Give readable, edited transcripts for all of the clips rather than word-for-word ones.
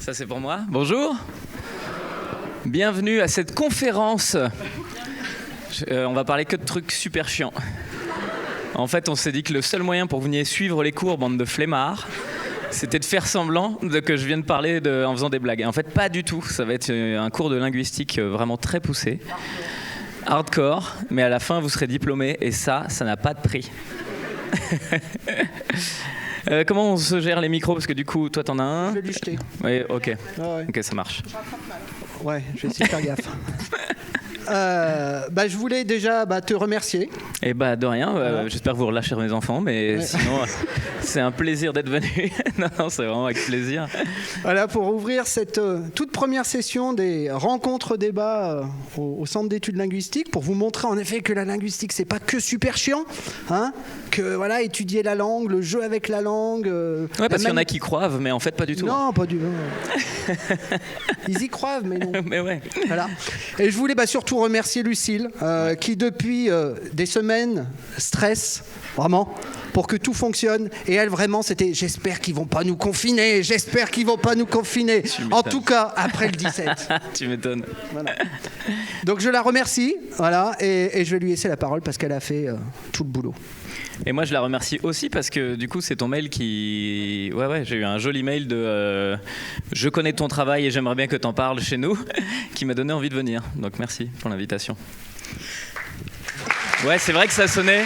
Ça c'est pour moi. Bonjour. Bienvenue à cette conférence. On va parler que de trucs super chiants. En fait, on s'est dit que le seul moyen pour que vous veniez suivre les cours, bande de flemmards, c'était de faire semblant que je vienne parler en faisant des blagues. Et en fait, pas du tout. Ça va être un cours de linguistique vraiment très poussé. Hardcore, mais à la fin, vous serez diplômé. Et ça n'a pas de prix. Comment on se gère les micros? Parce que du coup, toi, t'en as un. Je vais lui jeter. Oui, ok. Ah ouais. Ok, ça marche. Ouais, je vais essayer de faire gaffe. Je voulais déjà te remercier. Et de rien. Voilà. J'espère que vous relâcherez mes enfants, mais sinon, c'est un plaisir d'être venu. Non, c'est vraiment avec plaisir. Voilà, pour ouvrir cette toute première session des rencontres débats au Centre d'études linguistiques, pour vous montrer en effet que la linguistique, c'est pas que super chiant, hein, que voilà, étudier la langue, le jeu avec la langue. Ouais, parce qu'il y en a qui croivent, mais en fait, pas du tout. Non, pas du tout. Ils y croient, mais non. Mais ouais. Voilà. Et je voulais surtout remercier Lucille, qui depuis des semaines stresse vraiment pour que tout fonctionne. Et elle, vraiment, c'était j'espère qu'ils vont pas nous confiner, j'espère qu'ils vont pas nous confiner. En tout cas, après le 17. Tu m'étonnes. Voilà. Donc je la remercie, voilà, et je vais lui laisser la parole parce qu'elle a fait tout le boulot. Et moi je la remercie aussi parce que du coup c'est ton mail qui... Ouais, j'ai eu un joli mail de je connais ton travail et j'aimerais bien que t'en parles chez nous, qui m'a donné envie de venir. Donc merci pour l'invitation. Ouais, c'est vrai que ça sonnait.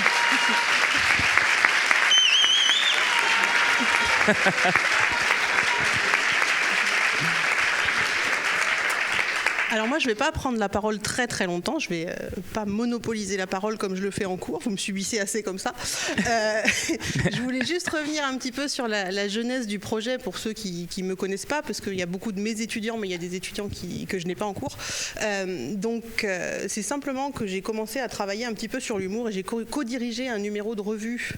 Alors moi, je ne vais pas prendre la parole très très longtemps. Je ne vais pas monopoliser la parole comme je le fais en cours. Vous me subissez assez comme ça. Je voulais juste revenir un petit peu sur la genèse du projet pour ceux qui ne me connaissent pas, parce qu'il y a beaucoup de mes étudiants, mais il y a des étudiants que je n'ai pas en cours. C'est simplement que j'ai commencé à travailler un petit peu sur l'humour et j'ai co-dirigé un numéro de revue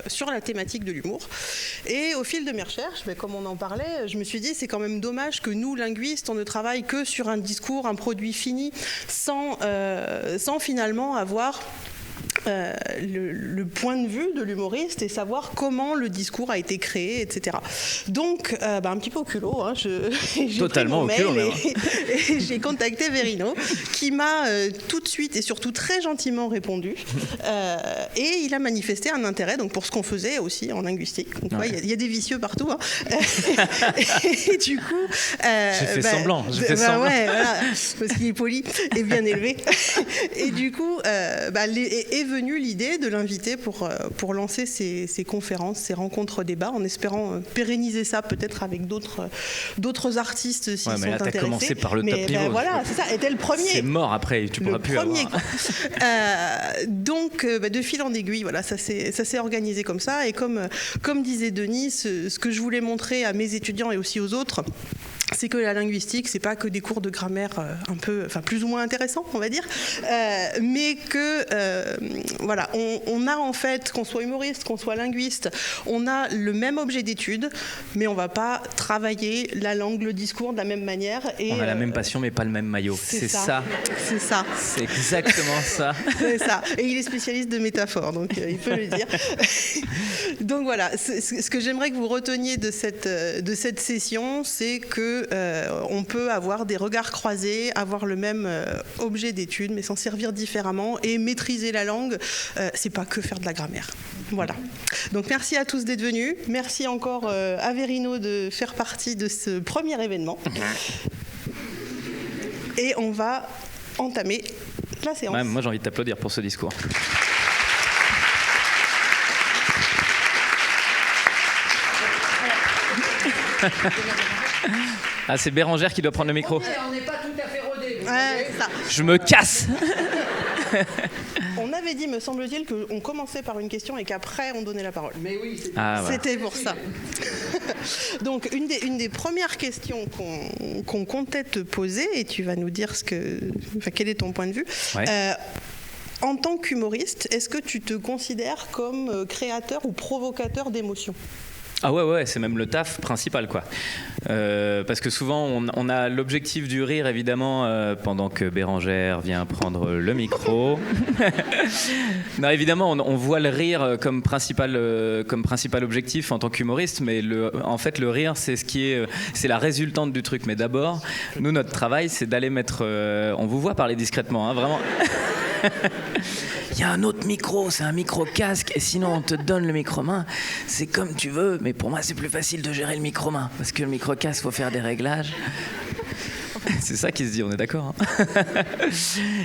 sur la thématique de l'humour. Et au fil de mes recherches, comme on en parlait, je me suis dit c'est quand même dommage que nous, linguistes, on ne travaille que sur un discours, un produit fini, sans finalement avoir le point de vue de l'humoriste et savoir comment le discours a été créé, etc. Donc, un petit peu au culot, hein, j'ai totalement pris mon au mail culot, et j'ai contacté Verino, qui m'a tout de suite et surtout très gentiment répondu, et il a manifesté un intérêt donc, pour ce qu'on faisait aussi en linguistique. Donc, il y a des vicieux partout. Hein. Et du coup... j'ai fait semblant. Ouais, voilà, parce qu'il est poli et bien élevé. Et du coup, est venue l'idée de l'inviter pour lancer ces conférences, ces rencontres débats, en espérant pérenniser ça peut-être avec d'autres artistes s'ils sont intéressés. T'as commencé par le top niveau. Voilà, c'est ça, était le premier. C'est mort après, tu pourras plus avoir. Donc, de fil en aiguille, voilà, ça s'est organisé comme ça. Et comme disait Denis, ce que je voulais montrer à mes étudiants et aussi aux autres, c'est que la linguistique, c'est pas que des cours de grammaire plus ou moins intéressants, on va dire, mais que voilà, on a en fait, qu'on soit humoriste, qu'on soit linguiste, on a le même objet d'étude, mais on va pas travailler la langue, le discours de la même manière. Et on a la même passion, mais pas le même maillot. C'est ça. C'est ça. C'est exactement ça. C'est ça. Et il est spécialiste de métaphores, donc il peut le dire. Donc voilà, ce que j'aimerais que vous reteniez de cette session, c'est que on peut avoir des regards croisés, avoir le même objet d'étude, mais s'en servir différemment et maîtriser la langue. C'est pas que faire de la grammaire. Voilà. Donc merci à tous d'être venus. Merci encore à Verino de faire partie de ce premier événement. Et on va entamer la séance. Ouais, moi j'ai envie de t'applaudir pour ce discours. Ah, c'est Bérangère qui doit prendre le micro. On n'est pas tout à fait rodés. Ça. Je me casse. On avait dit, me semble-t-il, qu'on commençait par une question et qu'après on donnait la parole. Mais oui, c'était pour ça. Donc une des premières questions qu'on comptait te poser, et tu vas nous dire quel est ton point de vue. Ouais. En tant qu'humoriste, est-ce que tu te considères comme créateur ou provocateur d'émotions ? Ah ouais, c'est même le taf principal, quoi. Parce que souvent, on a l'objectif du rire, évidemment, pendant que Bérangère vient prendre le micro. Non, évidemment, on voit le rire comme principal objectif en tant qu'humoriste, mais en fait, le rire, c'est la résultante du truc. Mais d'abord, nous, notre travail, c'est d'aller mettre... on vous voit parler discrètement, hein, vraiment. Il y a un autre micro, c'est un micro-casque, et sinon on te donne le micro-main. C'est comme tu veux, mais pour moi c'est plus facile de gérer le micro-main, parce que le micro-casque, faut faire des réglages. C'est ça qui se dit, on est d'accord, hein.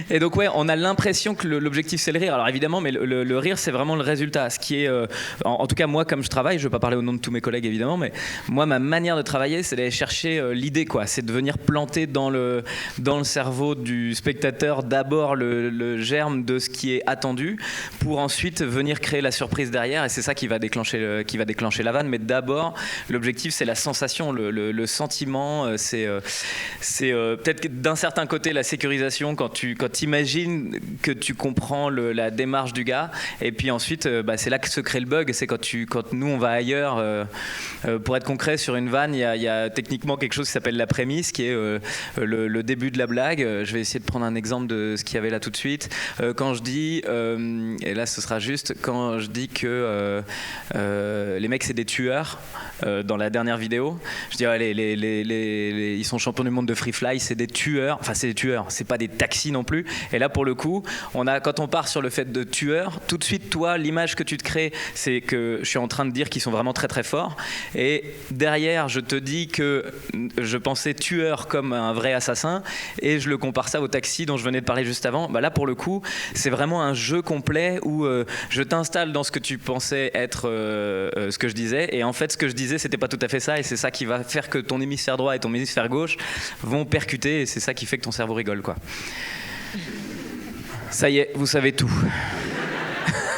Et donc ouais, on a l'impression que l'objectif c'est le rire. Alors évidemment, mais le rire c'est vraiment le résultat. Ce qui est, en tout cas moi comme je travaille, je ne vais pas parler au nom de tous mes collègues évidemment, mais moi ma manière de travailler c'est d'aller chercher l'idée, quoi. C'est de venir planter dans le cerveau du spectateur d'abord le germe de ce qui est attendu, pour ensuite venir créer la surprise derrière. Et c'est ça qui va déclencher la vanne. Mais d'abord, l'objectif c'est la sensation, le sentiment. C'est peut-être que d'un certain côté la sécurisation quand tu imagines que tu comprends la démarche du gars, et puis ensuite c'est là que se crée le bug. C'est quand nous on va ailleurs. Pour être concret sur une vanne, il y a techniquement quelque chose qui s'appelle la prémisse, qui est le début de la blague. Je vais essayer de prendre un exemple de ce qu'il y avait là tout de suite. Quand je dis, et là ce sera juste, quand je dis que les mecs c'est des tueurs, dans la dernière vidéo, je dis ils sont champions du monde de free fly, c'est des tueurs, enfin c'est des tueurs, c'est pas des taxis non plus. Et là pour le coup, quand on part sur le fait de tueur, tout de suite toi l'image que tu te crées, c'est que je suis en train de dire qu'ils sont vraiment très très forts, et derrière je te dis que je pensais tueur comme un vrai assassin, et je le compare ça au taxi dont je venais de parler juste avant. Là pour le coup c'est vraiment un jeu complet où je t'installe dans ce que tu pensais être ce que je disais, et en fait ce que je disais c'était pas tout à fait ça, et c'est ça qui va faire que ton hémisphère droit et ton hémisphère gauche vont percuter, et c'est ça qui fait que ton cerveau rigole, quoi. Ça y est, vous savez tout.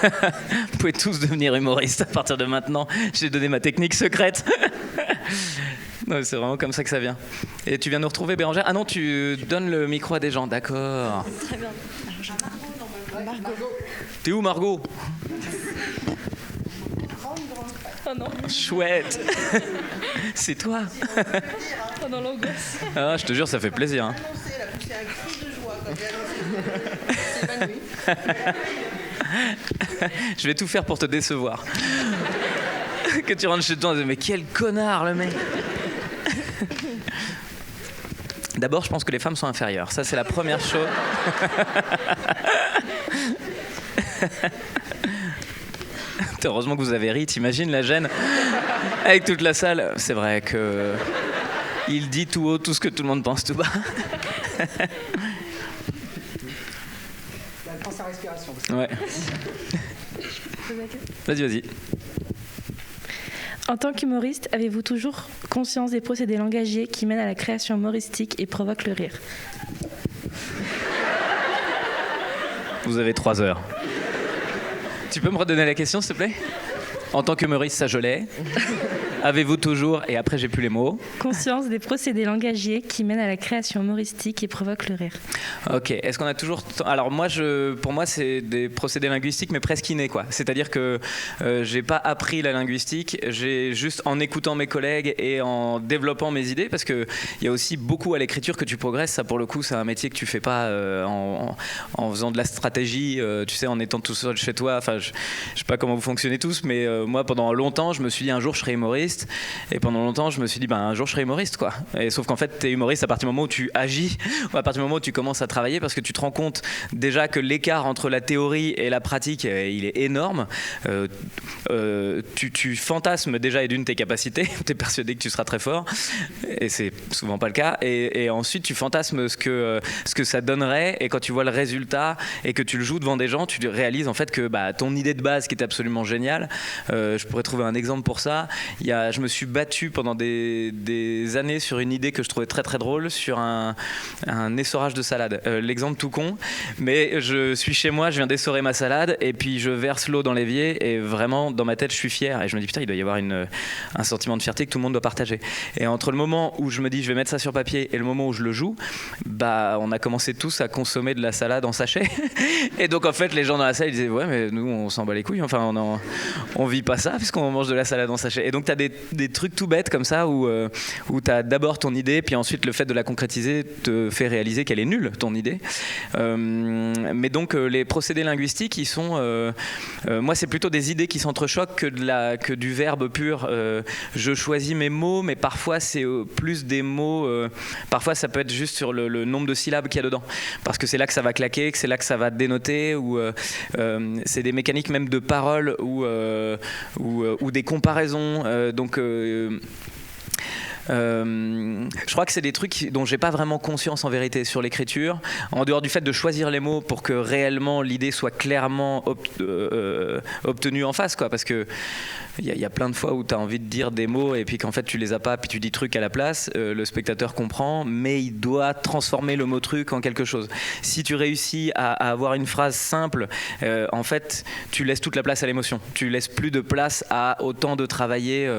Vous pouvez tous devenir humoristes à partir de maintenant. J'ai donné ma technique secrète. Non, c'est vraiment comme ça que ça vient. Et tu viens nous retrouver, Bérangère? Ah non, tu donnes le micro à des gens, d'accord. Très bien. Margot. T'es où, Margot? Oh non. Chouette. C'est toi. Oh non, l'angoisse. Ah, je te jure, ça fait plaisir, hein. Elle a poussé un cri de joie quand elle a annoncé. C'est évanoui. Je vais tout faire pour te décevoir. Que tu rentres chez toi et dis, mais quel connard le mec. D'abord, je pense que les femmes sont inférieures. Ça, c'est la première chose. Heureusement que vous avez ri, t'imagines la gêne avec toute la salle. C'est vrai que il dit tout haut tout ce que tout le monde pense tout bas. Elle prend sa respiration. Ouais. Vas-y. En tant qu'humoriste, avez-vous toujours conscience des procédés langagiers qui mènent à la création humoristique et provoquent le rire? Vous avez 3 heures. Tu peux me redonner la question, s'il te plaît? En tant qu'humoriste, ça je l'ai. Avez-vous toujours, et après j'ai plus les mots, conscience des procédés langagiers qui mènent à la création humoristique et provoquent le rire? Ok, est-ce qu'on a toujours... Alors moi, pour moi, c'est des procédés linguistiques, mais presque innés, quoi. C'est-à-dire que j'ai pas appris la linguistique, j'ai juste en écoutant mes collègues et en développant mes idées, parce qu'il y a aussi beaucoup à l'écriture que tu progresses. Ça, pour le coup, c'est un métier que tu fais pas en faisant de la stratégie, tu sais, en étant tout seul chez toi. Enfin, je sais pas comment vous fonctionnez tous, mais moi, pendant longtemps, je me suis dit un jour, je serai humoriste. Et pendant longtemps, je me suis dit, un jour, je serai humoriste, quoi. Et sauf qu'en fait, t'es humoriste à partir du moment où tu agis, ou à partir du moment où tu commences à travailler, parce que tu te rends compte déjà que l'écart entre la théorie et la pratique, il est énorme. Tu fantasmes déjà et d'une tes capacités, tu es persuadé que tu seras très fort, et c'est souvent pas le cas. Et ensuite, tu fantasmes ce que ça donnerait, et quand tu vois le résultat et que tu le joues devant des gens, tu réalises en fait que ton idée de base qui est absolument géniale, je pourrais trouver un exemple pour ça. Je me suis battu pendant des années sur une idée que je trouvais très très drôle, sur un essorage de salade. L'exemple tout con, mais je suis chez moi, je viens d'essorer ma salade, et puis je verse l'eau dans l'évier, et vraiment dans ma tête je suis fier, et je me dis putain, il doit y avoir un sentiment de fierté que tout le monde doit partager. Et entre le moment où je me dis je vais mettre ça sur papier et le moment où je le joue, on a commencé tous à consommer de la salade en sachet. Et donc en fait les gens dans la salle ils disaient ouais, mais nous on s'en bat les couilles, enfin on vit pas ça puisqu'on mange de la salade en sachet. Et donc t'as des trucs tout bêtes comme ça où tu as d'abord ton idée, puis ensuite le fait de la concrétiser te fait réaliser qu'elle est nulle, ton idée. Mais donc les procédés linguistiques, ils sont... moi, c'est plutôt des idées qui s'entrechoquent que du verbe pur. Je choisis mes mots, mais parfois c'est plus des mots... parfois ça peut être juste sur le nombre de syllabes qu'il y a dedans. Parce que c'est là que ça va claquer, que c'est là que ça va dénoter, ou c'est des mécaniques même de paroles ou des comparaisons. Je crois que c'est des trucs dont j'ai pas vraiment conscience en vérité sur l'écriture, en dehors du fait de choisir les mots pour que réellement l'idée soit clairement obtenue en face, quoi, parce que il y a plein de fois où tu as envie de dire des mots et puis qu'en fait tu les as pas, puis tu dis truc à la place, le spectateur comprend, mais il doit transformer le mot truc en quelque chose. Si tu réussis à avoir une phrase simple, en fait tu laisses toute la place à l'émotion, tu laisses plus de place à autant de travailler.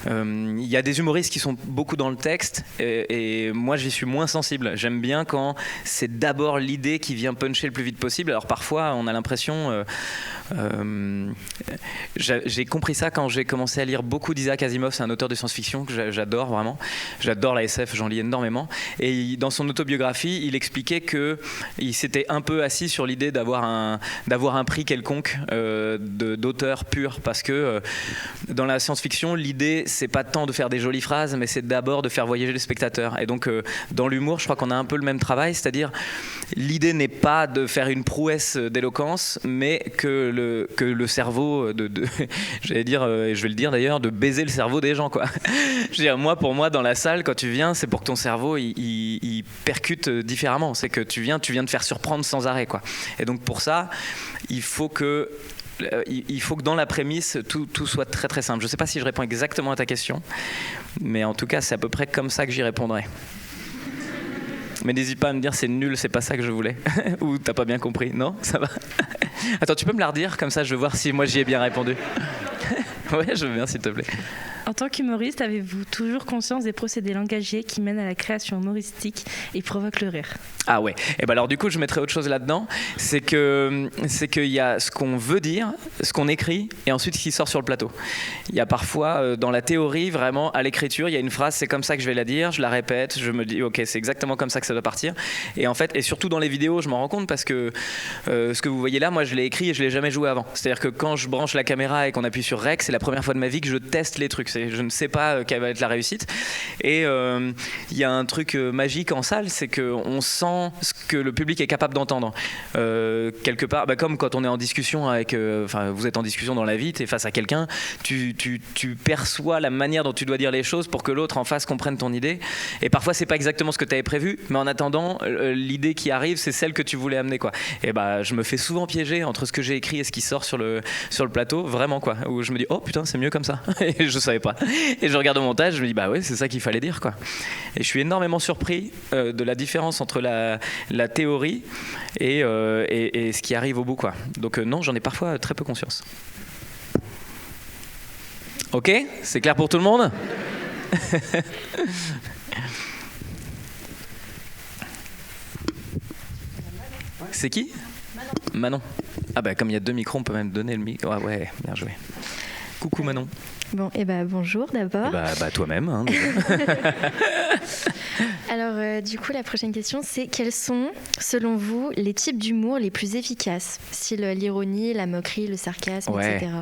Il y a des humoristes qui sont beaucoup dans le texte et moi j'y suis moins sensible. J'aime bien quand c'est d'abord l'idée qui vient puncher le plus vite possible. Alors parfois on a l'impression j'ai compris ça quand j'ai commencé à lire beaucoup d'Isaac Asimov. C'est un auteur de science-fiction que j'adore vraiment. J'adore la SF, j'en lis énormément. Et dans son autobiographie, il expliquait qu'il s'était un peu assis sur l'idée d'avoir un prix quelconque d'auteur pur, parce que dans la science-fiction, l'idée c'est pas tant de faire des jolies phrases, mais c'est d'abord de faire voyager le spectateur. Et donc dans l'humour, je crois qu'on a un peu le même travail, c'est-à-dire l'idée n'est pas de faire une prouesse d'éloquence, mais que le cerveau j'allais dire, et je vais le dire d'ailleurs, de baiser le cerveau des gens, quoi. Je veux dire, pour moi, dans la salle, quand tu viens, c'est pour que ton cerveau il percute différemment. C'est que tu viens te faire surprendre sans arrêt, quoi. Et donc pour ça, il faut que dans la prémisse, tout soit très très simple. Je ne sais pas si je réponds exactement à ta question, mais en tout cas, c'est à peu près comme ça que j'y répondrai. Mais n'hésite pas à me dire c'est nul, c'est pas ça que je voulais. Ou t'as pas bien compris. Non, ça va. Attends, tu peux me la redire, comme ça je veux voir si moi j'y ai bien répondu. Ouais, je veux bien, s'il te plaît. En tant qu'humoriste, avez-vous toujours conscience des procédés langagiers qui mènent à la création humoristique et provoquent le rire ? Ah ouais. Et ben alors du coup, je mettrais autre chose là-dedans. C'est qu'il y a ce qu'on veut dire, ce qu'on écrit, et ensuite ce qui sort sur le plateau. Il y a parfois, dans la théorie, vraiment, à l'écriture, il y a une phrase, c'est comme ça que je vais la dire, je la répète, je me dis, ok, c'est exactement comme ça que ça doit partir. Et en fait, et surtout dans les vidéos, je m'en rends compte parce que ce que vous voyez là, moi, je l'ai écrit et je l'ai jamais joué avant. C'est-à-dire que quand je branche la caméra et qu'on appuie sur Rec, c'est la première fois de ma vie que je teste les trucs. Je ne sais pas quelle va être la réussite. Et il y a un truc magique en salle, c'est qu'on sent ce que le public est capable d'entendre. Quelque part, comme quand on est en discussion avec... vous êtes en discussion dans la vie, tu es face à quelqu'un, tu perçois la manière dont tu dois dire les choses pour que l'autre en face comprenne ton idée. Et parfois, c'est pas exactement ce que tu avais prévu, mais en attendant, l'idée qui arrive, c'est celle que tu voulais amener, quoi. Et je me fais souvent piéger entre ce que j'ai écrit et ce qui sort sur le plateau, vraiment, quoi. Où je me dis, oh putain, c'est mieux comme ça. Et je savais pas. Et je regarde au montage, je me dis, bah ouais, c'est ça qu'il fallait dire, quoi. Et je suis énormément surpris de la différence entre la théorie et ce qui arrive au bout, quoi. Donc non, j'en ai parfois très peu conscience. Ok, c'est clair pour tout le monde ? C'est qui ? Manon. Ah bah comme il y a 2 micros, on peut même donner le micro. Ah ouais, bien joué. Coucou Manon. Bon, bonjour d'abord. Toi-même. Hein, Alors, du coup, la prochaine question, c'est quels sont, selon vous, les types d'humour les plus efficaces ? Style l'ironie, la moquerie, le sarcasme, ouais. etc.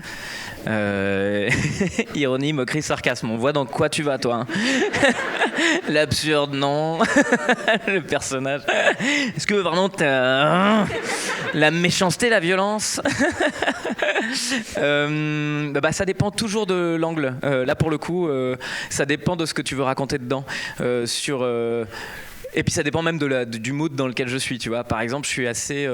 Ironie, moquerie, sarcasme. On voit dans quoi tu vas, toi. Hein. L'absurde, non. Le personnage. Est-ce que vraiment t'as... La méchanceté, la violence. Ça dépend toujours de l'angle. Là, pour le coup, ça dépend de ce que tu veux raconter dedans. Et puis ça dépend même du mood dans lequel je suis, tu vois. Par exemple, je suis assez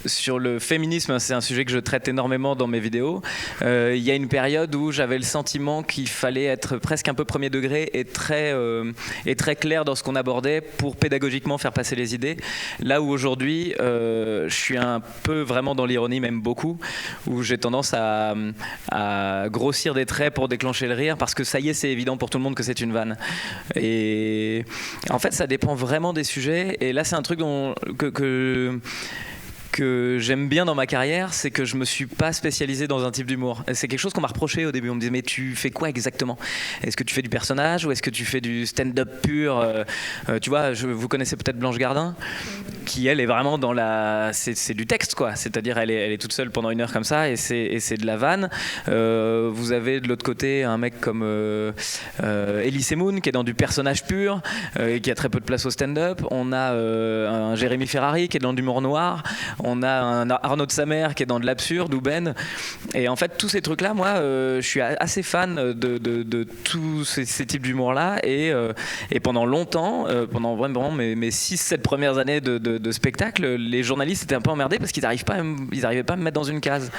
sur le féminisme, c'est un sujet que je traite énormément dans mes vidéos. Il y a une période où j'avais le sentiment qu'il fallait être presque un peu premier degré et très clair dans ce qu'on abordait pour pédagogiquement faire passer les idées. Là où aujourd'hui, je suis un peu vraiment dans l'ironie, même beaucoup, où j'ai tendance à grossir des traits pour déclencher le rire, parce que ça y est, c'est évident pour tout le monde que c'est une vanne. Et en fait, ça dépend vraiment des sujets. Et là, c'est un truc que j'aime bien dans ma carrière, c'est que je me suis pas spécialisé dans un type d'humour. C'est quelque chose qu'on m'a reproché au début. On me disait mais tu fais quoi exactement ? Est-ce que tu fais du personnage ou est-ce que tu fais du stand-up pur ? Tu vois, vous connaissez peut-être Blanche Gardin, qui elle est vraiment dans la, c'est du texte quoi. C'est-à-dire elle est toute seule pendant 1 heure comme ça et c'est de la vanne. Vous avez de l'autre côté un mec comme Elie Moon qui est dans du personnage pur et qui a très peu de place au stand-up. On a un Jérémy Ferrari qui est dans de l'humour noir. On a un Arnaud de Samer qui est dans de l'absurde ou Ben. Et en fait, tous ces trucs-là, moi, je suis assez fan de tous ces types d'humour-là. Et pendant longtemps, pendant vraiment mes 6-7 premières années de spectacle, les journalistes étaient un peu emmerdés parce qu'ils n'arrivaient pas à me mettre dans une case.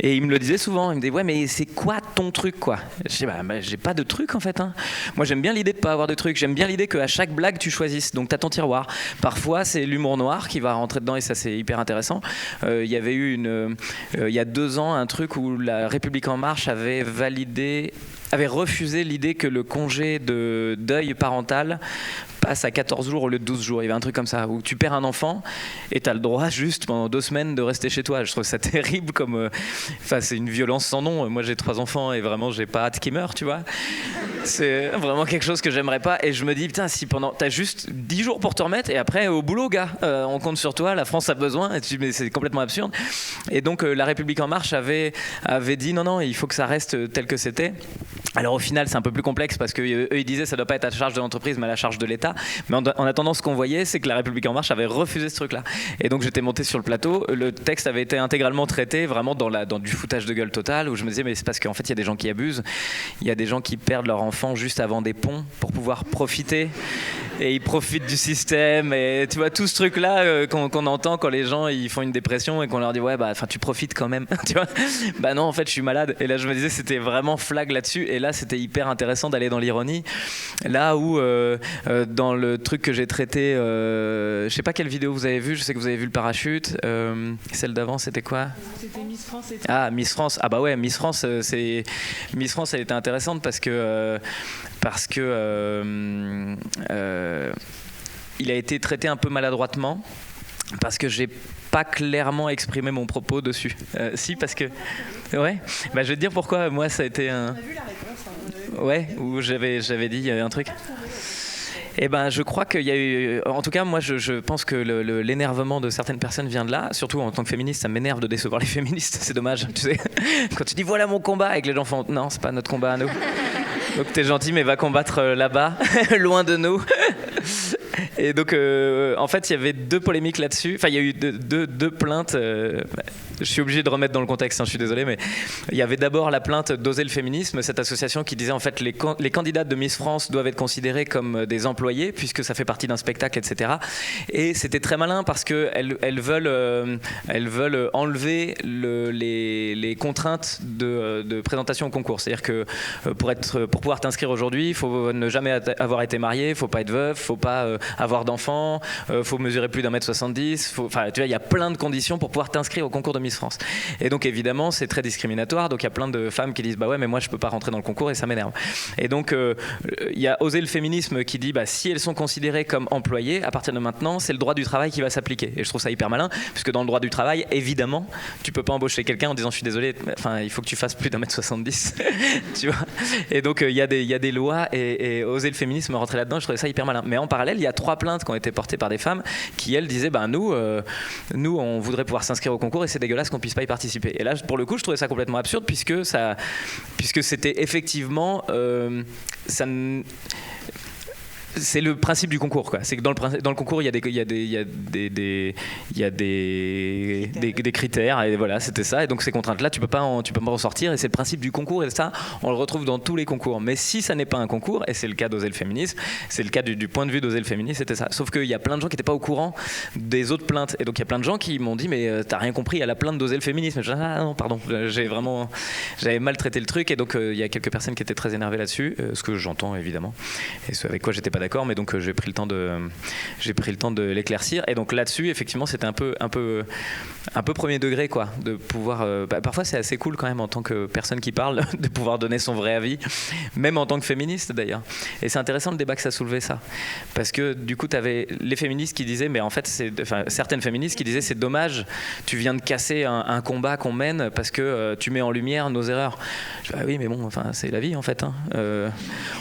Et ils me le disaient souvent. Ils me disaient ouais, mais c'est quoi ton truc quoi ? Je dis bah, j'ai pas de truc en fait. Hein. Moi, j'aime bien l'idée de pas avoir de truc. J'aime bien l'idée qu'à chaque blague, tu choisisses. Donc, t'as ton tiroir. Parfois, c'est l'humour noir qui va rentrer dedans et ça, c'est hyper intéressant. Il y avait eu il y a 2 ans un truc où la République En Marche avait refusé l'idée que le congé de deuil parental passe à 14 jours au lieu de 12 jours. Il y avait un truc comme ça, où tu perds un enfant et tu as le droit juste pendant 2 semaines de rester chez toi. Je trouve ça terrible comme... c'est une violence sans nom. Moi, j'ai 3 enfants et vraiment, j'ai pas hâte qu'ils meurent, tu vois. C'est vraiment quelque chose que j'aimerais pas. Et je me dis, putain, si t'as juste 10 jours pour te remettre et après, au boulot, gars, on compte sur toi, la France a besoin. Mais c'est complètement absurde. Et donc, la République En Marche avait dit, non, il faut que ça reste tel que c'était. Alors au final c'est un peu plus complexe parce qu'eux ils disaient ça doit pas être à la charge de l'entreprise mais à la charge de l'État, mais en attendant ce qu'on voyait c'est que la République En Marche avait refusé ce truc là et donc j'étais monté sur le plateau, le texte avait été intégralement traité vraiment dans du foutage de gueule total où je me disais mais c'est parce qu'en fait il y a des gens qui abusent, il y a des gens qui perdent leur enfant juste avant des ponts pour pouvoir profiter et ils profitent du système et tu vois tout ce truc là qu'on entend quand les gens ils font une dépression et qu'on leur dit ouais bah tu profites quand même tu vois, bah non en fait je suis malade et là je me disais c'était vraiment flag là-dessus et là c'était hyper intéressant d'aller dans l'ironie là où dans le truc que j'ai traité je sais pas quelle vidéo vous avez vu, je sais que vous avez vu le parachute, celle d'avant c'était quoi? C'était Miss France et Ah Miss France, ah bah ouais Miss France Miss France elle était intéressante parce que il a été traité un peu maladroitement parce que j'ai pas clairement exprimé mon propos dessus. Si, parce que... Ouais, bah, je vais te dire pourquoi. Moi, ça a été un... On a vu la réponse. Hein. Ouais, où j'avais dit un truc. Eh ben, je crois qu'il y a eu... En tout cas, moi, je pense que l'énervement de certaines personnes vient de là. Surtout en tant que féministe, ça m'énerve de décevoir les féministes. C'est dommage, tu sais. Quand tu dis « voilà mon combat » et que les gens font « non, c'est pas notre combat à nous ». Donc t'es gentil, mais va combattre là-bas, loin de nous. Et donc, en fait, il y avait 2 polémiques là-dessus. Enfin, il y a eu deux plaintes. Je suis obligé de remettre dans le contexte, hein, je suis désolé, mais il y avait d'abord la plainte d'Oser le féminisme, cette association qui disait en fait les candidates de Miss France doivent être considérées comme des employés puisque ça fait partie d'un spectacle, etc. Et c'était très malin parce qu'elles veulent enlever les contraintes de présentation au concours. C'est-à-dire que pour pouvoir t'inscrire aujourd'hui, il faut ne jamais avoir été marié, il ne faut pas être veuf, il ne faut pas avoir d'enfants, il faut mesurer plus d'1m70. Enfin, tu vois, il y a plein de conditions pour pouvoir t'inscrire au concours de Miss France. Et donc évidemment, c'est très discriminatoire. Donc il y a plein de femmes qui disent bah ouais, mais moi je peux pas rentrer dans le concours et ça m'énerve. Et donc il y a Oser le féminisme qui dit bah si elles sont considérées comme employées, à partir de maintenant, c'est le droit du travail qui va s'appliquer. Et je trouve ça hyper malin, puisque dans le droit du travail, évidemment, tu peux pas embaucher quelqu'un en disant je suis désolé, enfin il faut que tu fasses plus d'1m70, tu vois. Et donc il y a des lois et Oser le féminisme rentrer là-dedans, je trouvais ça hyper malin. Mais en parallèle, il y a 3 plaintes qui ont été portées par des femmes qui elles disaient bah nous on voudrait pouvoir s'inscrire au concours et c'est dégueulasse qu'on puisse pas y participer. Et là pour le coup je trouvais ça complètement absurde puisque c'était effectivement c'est le principe du concours, quoi. C'est que dans le concours, il y a des critères et voilà, c'était ça. Et donc ces contraintes-là, tu peux pas en sortir. Et c'est le principe du concours. Et ça, on le retrouve dans tous les concours. Mais si ça n'est pas un concours, et c'est le cas d'Oser le féminisme, c'est le cas du point de vue d'Oser le féminisme, c'était ça. Sauf qu'il y a plein de gens qui n'étaient pas au courant des autres plaintes. Et donc il y a plein de gens qui m'ont dit mais t'as rien compris à la plainte d'Oser le féminisme. Je dis, ah non, pardon, j'avais mal traité le truc. Et donc il y a quelques personnes qui étaient très énervées là-dessus, ce que j'entends évidemment, et ce avec quoi j'étais pas pas d'accord, mais donc j'ai pris le temps de l'éclaircir. Et donc là-dessus, effectivement, c'était un peu premier degré, quoi, de pouvoir. Parfois, c'est assez cool quand même en tant que personne qui parle de pouvoir donner son vrai avis, même en tant que féministe d'ailleurs. Et c'est intéressant le débat que ça soulevait, ça, parce que du coup, tu avais les féministes qui disaient, mais en fait, certaines féministes qui disaient, c'est dommage, tu viens de casser un combat qu'on mène parce que tu mets en lumière nos erreurs. Je dis, oui, mais bon, enfin, c'est la vie en fait. Hein.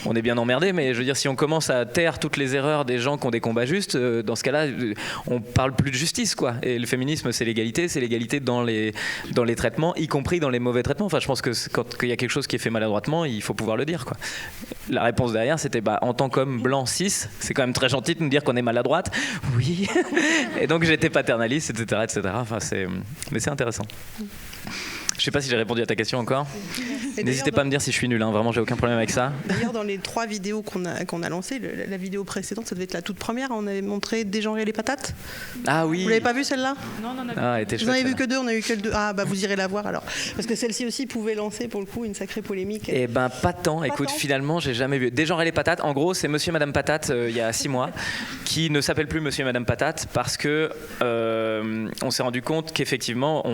On est bien emmerdés, mais je veux dire, si on commence à taire toutes les erreurs des gens qui ont des combats justes, dans ce cas-là, on parle plus de justice, quoi. Et le féminisme, c'est l'égalité dans les traitements, y compris dans les mauvais traitements. Enfin, je pense que quand il y a quelque chose qui est fait maladroitement, il faut pouvoir le dire, quoi. La réponse derrière, c'était en tant qu'homme blanc cis, c'est quand même très gentil de nous dire qu'on est maladroite. Oui. Et donc j'étais paternaliste, etc. Enfin, mais c'est intéressant. Je sais pas si j'ai répondu à ta question encore. N'hésitez pas à me dire si je suis nul, hein. Vraiment, j'ai aucun problème avec ça. D'ailleurs, dans les 3 vidéos qu'on a lancées, la vidéo précédente, ça devait être la toute première, on avait montré dégenrer les patates. Ah oui. Vous l'avez pas vue celle-là? Non, on en a Ah, elle était Vous n'en chouette, avez vu celle-là. que 2, on a eu que le 2. Ah bah vous irez la voir alors. Parce que celle-ci aussi pouvait lancer pour le coup une sacrée polémique. Eh ben pas tant. Écoute, tant. finalement, j'ai jamais vu. Dégenrer les patates. En gros, c'est Monsieur et Madame Patate il y a 6 mois, qui ne s'appelle plus Monsieur et Madame Patate parce que on s'est rendu compte qu'effectivement,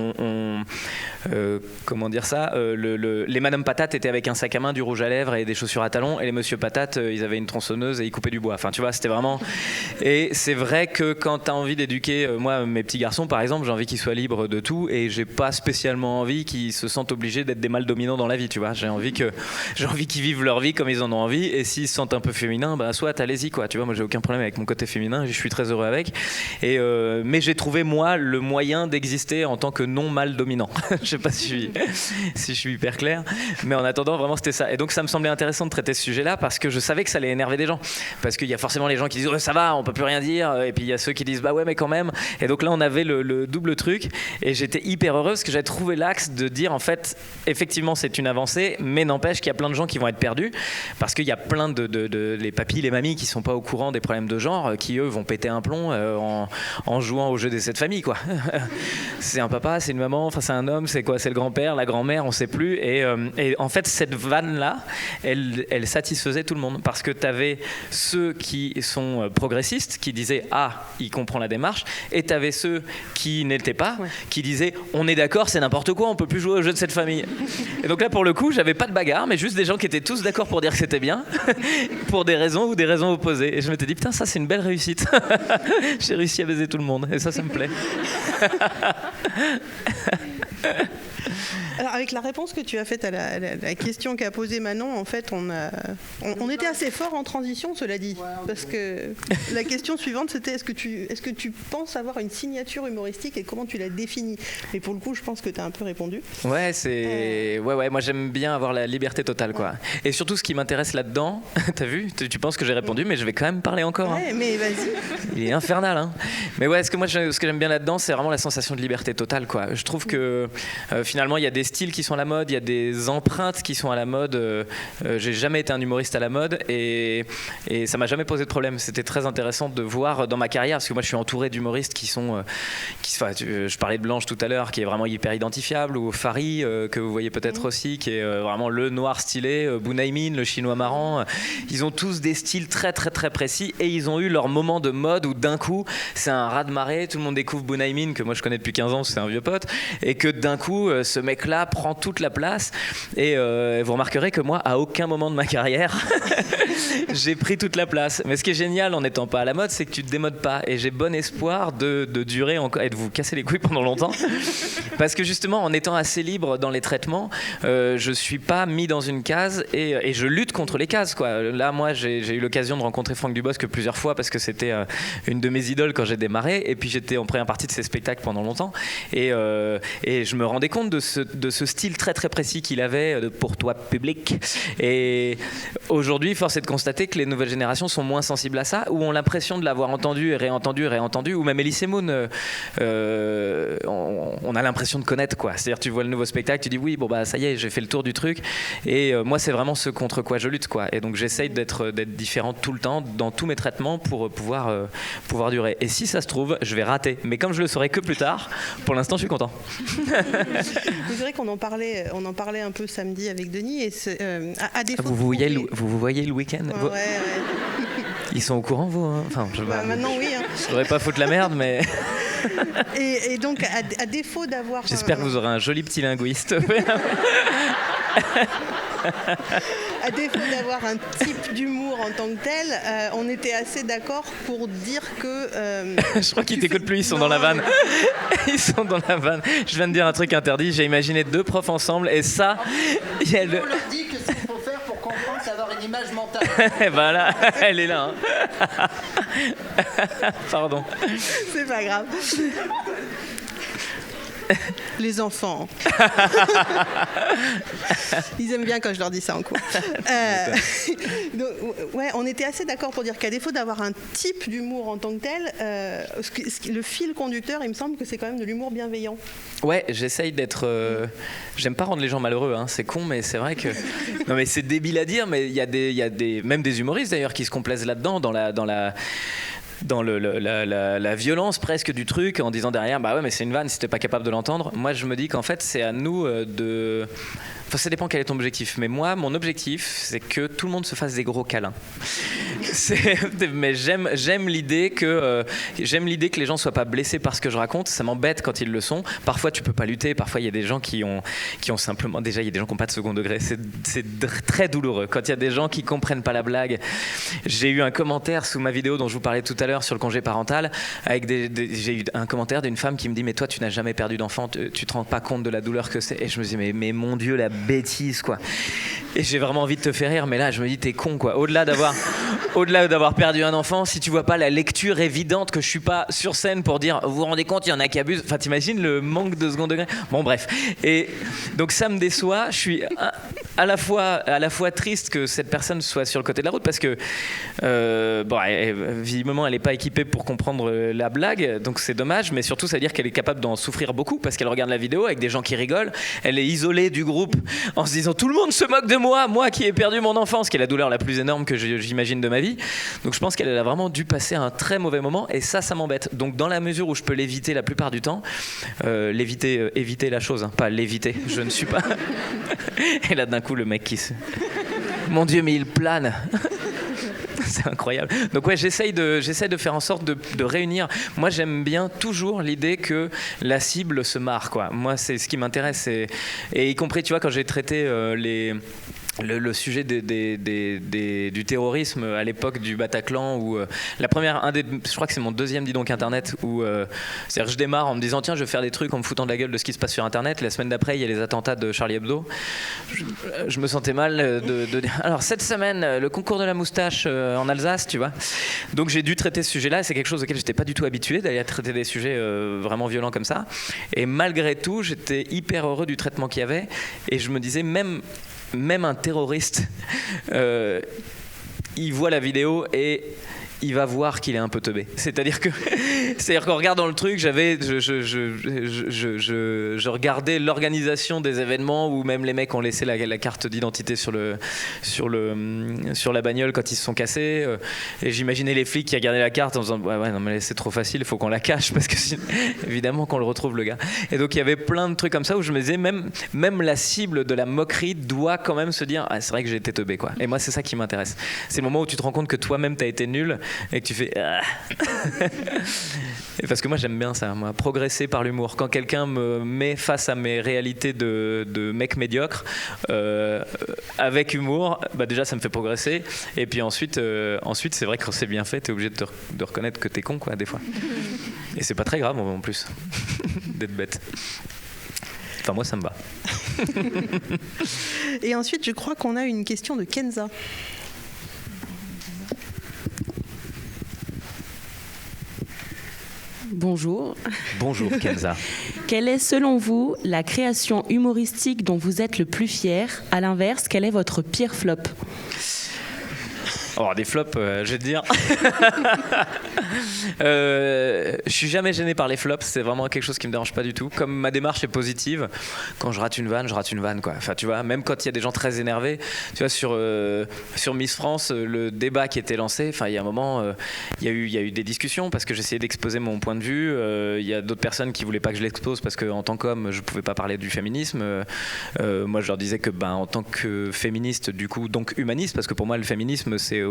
comment dire ça, les Madame Patate étaient avec un sac à main, du rouge à lèvres et des chaussures à talons, et les Monsieur Patate, ils avaient une tronçonneuse et ils coupaient du bois. Enfin, tu vois, c'était vraiment. Et c'est vrai que quand tu as envie d'éduquer, moi, mes petits garçons, par exemple, j'ai envie qu'ils soient libres de tout, et j'ai pas spécialement envie qu'ils se sentent obligés d'être des mâles dominants dans la vie, tu vois. J'ai envie qu'ils vivent leur vie comme ils en ont envie, et s'ils se sentent un peu féminins, bah soit allez-y, quoi. Tu vois, moi j'ai aucun problème avec mon côté féminin, je suis très heureux avec. Et mais j'ai trouvé moi le moyen d'exister en tant que non mâle dominant. Je sais pas si je suis hyper clair, mais en attendant, vraiment c'était ça. Et donc ça me semblait intéressant de traiter ce sujet-là parce que je savais que ça allait énerver des gens, parce qu'il y a forcément les gens qui disent ça va, on peut plus rien dire, et puis il y a ceux qui disent bah ouais mais quand même. Et donc là on avait le double truc, et j'étais hyper heureux parce que j'avais trouvé l'axe de dire en fait effectivement c'est une avancée, mais n'empêche qu'il y a plein de gens qui vont être perdus parce qu'il y a plein de les papis, les mamies qui sont pas au courant des problèmes de genre, qui eux vont péter un plomb en jouant au jeu des 7 familles, quoi. C'est un papa, c'est une maman, enfin c'est un homme, c'est quoi, c'est le grand-père, la grand-mère, on sait plus. Et en fait cette vanne là, elle satisfaisait tout le monde parce que tu avais ceux qui sont progressistes qui disaient ah il comprend la démarche, et tu avais ceux qui n'étaient pas, qui disaient on est d'accord, c'est n'importe quoi, on peut plus jouer au jeu de cette famille. Et donc là pour le coup j'avais pas de bagarre, mais juste des gens qui étaient tous d'accord pour dire que c'était bien pour des raisons ou des raisons opposées. Et je m'étais dit putain, ça c'est une belle réussite. J'ai réussi à baiser tout le monde, et ça me plaît. Alors avec la réponse que tu as faite à la question qu'a posée Manon, en fait on était assez fort en transition, cela dit, parce que la question suivante c'était est-ce que tu penses avoir une signature humoristique et comment tu la définis? Et pour le coup je pense que tu as un peu répondu. Ouais, ouais, moi j'aime bien avoir la liberté totale, quoi. Et surtout ce qui m'intéresse là-dedans, t'as vu, tu penses que j'ai répondu, mais je vais quand même parler encore. Ouais, hein. Mais vas-y. Il est infernal, hein. Mais ouais, ce que j'aime bien là-dedans, c'est vraiment la sensation de liberté totale, quoi. Je trouve que finalement il y a des styles qui sont à la mode, il y a des empreintes qui sont à la mode. J'ai jamais été un humoriste à la mode, et ça m'a jamais posé de problème. C'était très intéressant de voir dans ma carrière, parce que moi je suis entouré d'humoristes qui sont je parlais de Blanche tout à l'heure, qui est vraiment hyper identifiable, ou Fari que vous voyez peut-être aussi, qui est vraiment le noir stylé, Bunaimin, le chinois marrant. Ils ont tous des styles très très très précis, et ils ont eu leur moment de mode où d'un coup c'est un raz-de-marée, tout le monde découvre Bunaimin, que moi je connais depuis 15 ans, c'est un vieux pote, et que d'un coup ce mec-là prend toute la place. Et vous remarquerez que moi, à aucun moment de ma carrière, j'ai pris toute la place. Mais ce qui est génial en n'étant pas à la mode, c'est que tu te démodes pas. Et j'ai bon espoir de durer encore et de vous casser les couilles pendant longtemps. Parce que justement, en étant assez libre dans les traitements, je suis pas mis dans une case, et je lutte contre les cases, quoi. Là, moi, j'ai eu l'occasion de rencontrer Franck Dubosc plusieurs fois parce que c'était une de mes idoles quand j'ai démarré. Et puis j'étais en première partie de ses spectacles pendant longtemps. Et je me rendais compte de ce style très très précis qu'il avait pour toi public. Et aujourd'hui, force est de constater que les nouvelles générations sont moins sensibles à ça, ou ont l'impression de l'avoir entendu et réentendu, ou même Elie Semoun, on a l'impression de connaître, quoi. C'est-à-dire tu vois le nouveau spectacle, tu dis oui, bon bah ça y est, j'ai fait le tour du truc. Et moi c'est vraiment ce contre quoi je lutte, quoi. Et donc j'essaye d'être différent tout le temps dans tous mes traitements pour pouvoir durer. Et si ça se trouve, je vais rater. Mais comme je le saurai que plus tard, pour l'instant je suis content. C'est vrai qu'on en parlait un peu samedi avec Denis, et à défaut vous voyez le week-end. ouais. Ils sont au courant, vous hein enfin, Maintenant, oui. Hein. Je voudrais pas foutre la merde, mais... Et donc, à défaut d'avoir... J'espère que vous aurez un joli petit linguiste. À défaut d'avoir un type d'humour en tant que tel, on était assez d'accord pour dire que... Je crois qu'ils t'écoutent plus, ils sont dans la vanne. Ils sont dans la vanne. Je viens de dire un truc interdit, j'ai imaginé 2 profs ensemble et ça... On leur dit que ce qu'il faut faire pour comprendre, c'est avoir une image mentale. Voilà, elle est là. Hein. Pardon. C'est pas grave. Les enfants. Ils aiment bien quand je leur dis ça en cours. Donc, ouais, on était assez d'accord pour dire qu'à défaut d'avoir un type d'humour en tant que tel, le fil conducteur, il me semble que c'est quand même de l'humour bienveillant. Ouais, j'essaye d'être... J'aime pas rendre les gens malheureux, hein. C'est con, mais c'est vrai que... Non mais c'est débile à dire, mais il y a même des humoristes d'ailleurs qui se complaisent là-dedans, dans la violence presque du truc, en disant derrière bah ouais mais c'est une vanne si t'es pas capable de l'entendre. Moi je me dis qu'en fait c'est à nous de... Enfin ça dépend quel est ton objectif, mais moi mon objectif c'est que tout le monde se fasse des gros câlins. Mais j'aime l'idée que les gens soient pas blessés par ce que je raconte. Ça m'embête quand ils le sont. Parfois tu peux pas lutter, parfois il y a des gens qui ont simplement... Déjà il y a des gens qui n'ont pas de second degré, c'est très douloureux quand il y a des gens qui comprennent pas la blague. J'ai eu un commentaire sous ma vidéo dont je vous parlais tout à l'heure sur le congé parental, avec j'ai eu un commentaire d'une femme qui me dit mais toi tu n'as jamais perdu d'enfant, tu te rends pas compte de la douleur que c'est. Et je me dis mais mon Dieu la bêtise quoi. Et j'ai vraiment envie de te faire rire, mais là je me dis t'es con quoi. Au-delà d'avoir perdu un enfant, si tu vois pas la lecture évidente que je suis pas sur scène pour dire vous vous rendez compte il y en a qui abusent, enfin t'imagines le manque de second degré. Bon bref, et donc ça me déçoit. Je suis à la fois triste que cette personne soit sur le côté de la route parce que visiblement elle n'est pas équipée pour comprendre la blague, donc c'est dommage, mais surtout ça veut dire qu'elle est capable d'en souffrir beaucoup parce qu'elle regarde la vidéo avec des gens qui rigolent, elle est isolée du groupe en se disant tout le monde se moque de moi qui ai perdu mon enfance, qui est la douleur la plus énorme que j'imagine de ma vie. Donc je pense qu'elle a vraiment dû passer un très mauvais moment et ça m'embête. Donc dans la mesure où je peux l'éviter la plupart du temps, éviter la chose, hein, pas l'éviter, je ne suis pas... Et là d'un coup le mec qui se... Mon Dieu mais il plane. C'est incroyable. Donc ouais, j'essaye de faire en sorte de réunir. Moi, j'aime bien toujours l'idée que la cible se marre, quoi. Moi, c'est ce qui m'intéresse. Et y compris, tu vois, quand j'ai traité le sujet du terrorisme à l'époque du Bataclan, où je crois que c'est mon deuxième Dis donc Internet, où c'est-à-dire je démarre en me disant tiens je vais faire des trucs en me foutant de la gueule de ce qui se passe sur Internet. La semaine d'après il y a les attentats de Charlie Hebdo. Je me sentais mal de dire alors cette semaine le concours de la moustache en Alsace, tu vois. Donc j'ai dû traiter ce sujet-là et c'est quelque chose auquel j'étais pas du tout habitué, d'aller traiter des sujets vraiment violents comme ça. Et malgré tout j'étais hyper heureux du traitement qu'il y avait et je me disais même un terroriste, il voit la vidéo et il va voir qu'il est un peu teubé. C'est-à-dire qu'en regardant le truc, je regardais l'organisation des événements où même les mecs ont laissé la carte d'identité sur la bagnole quand ils se sont cassés. Et j'imaginais les flics qui regardaient la carte en disant ouais non mais c'est trop facile, il faut qu'on la cache parce que évidemment qu'on le retrouve le gars. Et donc il y avait plein de trucs comme ça où je me disais même la cible de la moquerie doit quand même se dire ah c'est vrai que j'ai été teubé quoi. Et moi c'est ça qui m'intéresse. C'est le moment où tu te rends compte que toi-même t'as été nul et que tu fais et parce que moi j'aime bien ça, moi, progresser par l'humour. Quand quelqu'un me met face à mes réalités de mec médiocre avec humour, bah déjà ça me fait progresser et puis ensuite c'est vrai que quand c'est bien fait t'es obligé de reconnaître que t'es con quoi des fois et c'est pas très grave en plus d'être bête. Enfin moi ça me va. Et ensuite je crois qu'on a une question de Kenza. Bonjour. Bonjour Kenza. Quelle est selon vous la création humoristique dont vous êtes le plus fier? À l'inverse, quel est votre pire flop? Oh, des flops, je vais te dire. Je suis jamais gêné par les flops, c'est vraiment quelque chose qui me dérange pas du tout. Comme ma démarche est positive, quand je rate une vanne quoi. Enfin, tu vois, même quand il y a des gens très énervés, tu vois, sur Miss France, le débat qui était lancé, enfin, il y a un moment, il y a eu des discussions parce que j'essayais d'exposer mon point de vue. Il y a d'autres personnes qui voulaient pas que je l'expose parce qu'en tant qu'homme, je pouvais pas parler du féminisme. Moi, je leur disais que, en tant que féministe, du coup, donc humaniste, parce que pour moi, le féminisme, c'est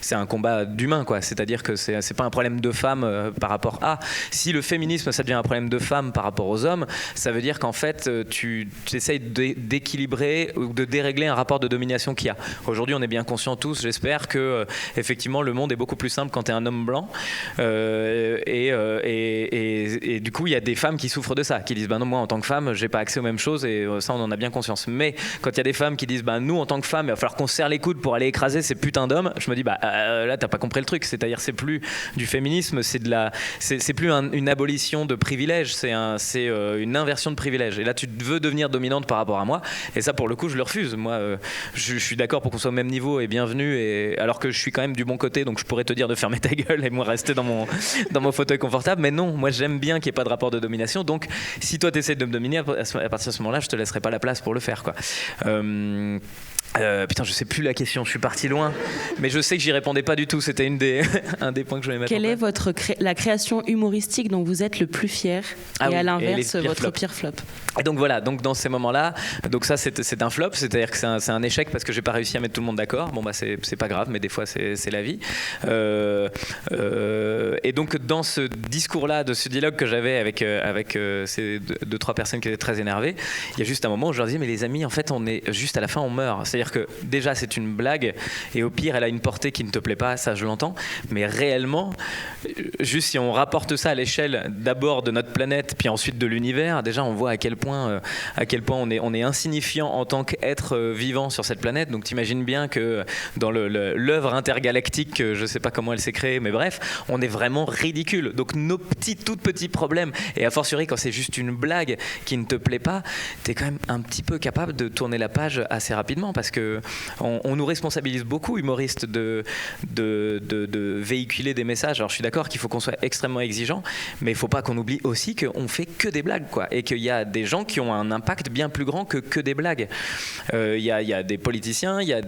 c'est un combat d'humain, quoi. C'est-à-dire que c'est pas un problème de femmes par rapport à. Si le féminisme, ça devient un problème de femmes par rapport aux hommes, ça veut dire qu'en fait, tu essayes d'équilibrer ou de dérégler un rapport de domination qu'il y a. Aujourd'hui, on est bien conscients tous, j'espère, que effectivement, le monde est beaucoup plus simple quand tu es un homme blanc. Et du coup, il y a des femmes qui souffrent de ça, qui disent non, moi en tant que femme, j'ai pas accès aux mêmes choses, et ça, on en a bien conscience. Mais quand il y a des femmes qui disent nous, en tant que femmes, il va falloir qu'on se serre les coudes pour aller écraser ces putains d'hommes, je me dis là, t'as pas compris le truc. C'est-à-dire, c'est plus du féminisme, c'est plus une abolition de privilèges, c'est une inversion de privilèges. Et là, tu veux devenir dominante par rapport à moi, et ça, pour le coup, je le refuse. Moi, je suis d'accord pour qu'on soit au même niveau, et bienvenue, et alors que je suis quand même du bon côté, donc je pourrais te dire de fermer ta gueule et moi rester dans mon fauteuil confortable. Mais non, moi j'aime bien qu'il n'y ait pas de rapport de domination. Donc si toi tu essaies de me dominer, à partir de ce moment-là, je te laisserai pas la place pour le faire, quoi. Putain, je sais plus la question, je suis parti loin, mais je sais que j'y répondais pas du tout. C'était un des points que je voulais mettre. Quelle est la création humoristique dont vous êtes le plus fier, et à l'inverse, votre pire flop? Et donc voilà, donc dans ces moments-là, donc ça c'est un flop, c'est-à-dire que c'est un échec parce que j'ai pas réussi à mettre tout le monde d'accord. Bon c'est pas grave, mais des fois c'est la vie. Et donc dans ce discours-là, de ce dialogue que j'avais avec ces deux trois personnes qui étaient très énervées, il y a juste un moment où je leur disais mais les amis, en fait on est juste à la fin, on meurt. C'est-à-dire que déjà c'est une blague, et au pire elle a une portée qui ne te plaît pas, ça je l'entends, mais réellement, juste si on rapporte ça à l'échelle d'abord de notre planète, puis ensuite de l'univers, déjà on voit à quel point on est insignifiant en tant qu'être vivant sur cette planète. Donc t'imagines bien que dans l'œuvre intergalactique, je sais pas comment elle s'est créée, mais bref, on est vraiment ridicule. Donc nos tout petits problèmes, et a fortiori quand c'est juste une blague qui ne te plaît pas, t'es quand même un petit peu capable de tourner la page assez rapidement, parce que on nous responsabilise beaucoup, humoristes, de véhiculer des messages. Alors je suis d'accord qu'il faut qu'on soit extrêmement exigeant, mais il faut pas qu'on oublie aussi qu'on fait que des blagues, quoi, et qu'il y a des gens qui ont un impact bien plus grand que des blagues. Il y a des politiciens, il y a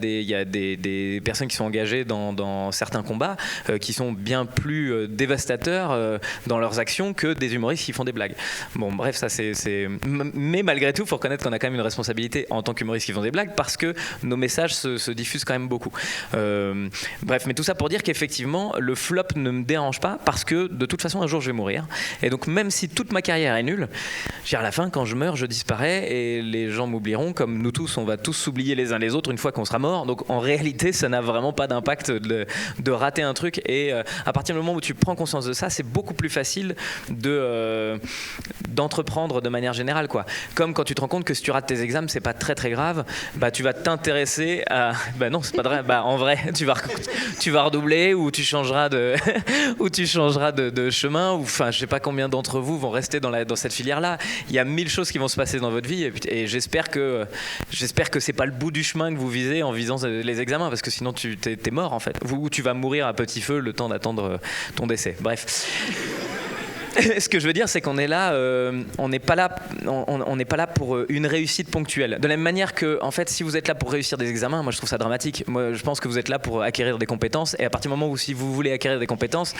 des personnes qui sont engagées dans certains combats qui sont bien plus dévastateurs dans leurs actions que des humoristes qui font des blagues. Bon, bref, ça c'est... Mais malgré tout, il faut reconnaître qu'on a quand même une responsabilité en tant qu'humoristes qui font des blagues, parce que nos messages se diffusent quand même beaucoup. Bref, mais tout ça pour dire qu'effectivement, le flop ne me dérange pas, parce que de toute façon, un jour, je vais mourir. Et donc, même si toute ma carrière est nulle, à la fin, quand je meurs, je disparais, et les gens m'oublieront, comme nous tous, on va tous s'oublier les uns les autres une fois qu'on sera mort. Donc, en réalité, ça n'a vraiment pas d'impact de rater un truc. Et à partir du moment où tu prends conscience de ça, c'est beaucoup plus facile d'entreprendre de manière générale, quoi. Comme quand tu te rends compte que si tu rates tes examens, c'est pas très très grave, tu vas t'intéresser à... non, c'est pas vrai. En vrai, tu vas redoubler, ou tu changeras de chemin, ou enfin, je sais pas combien d'entre vous vont rester dans cette filière-là. Il y a 1000 choses qui vont se passer dans votre vie, et j'espère que c'est pas le bout du chemin que vous visez en visant les examens, parce que sinon t'es mort en fait. Ou tu vas mourir à petit feu le temps d'attendre ton décès. Bref. Ce que je veux dire, c'est qu'on est là, on n'est pas là pour une réussite ponctuelle. De la même manière que, en fait, si vous êtes là pour réussir des examens, moi je trouve ça dramatique. Moi, je pense que vous êtes là pour acquérir des compétences, et à partir du moment où, si vous voulez acquérir des compétences,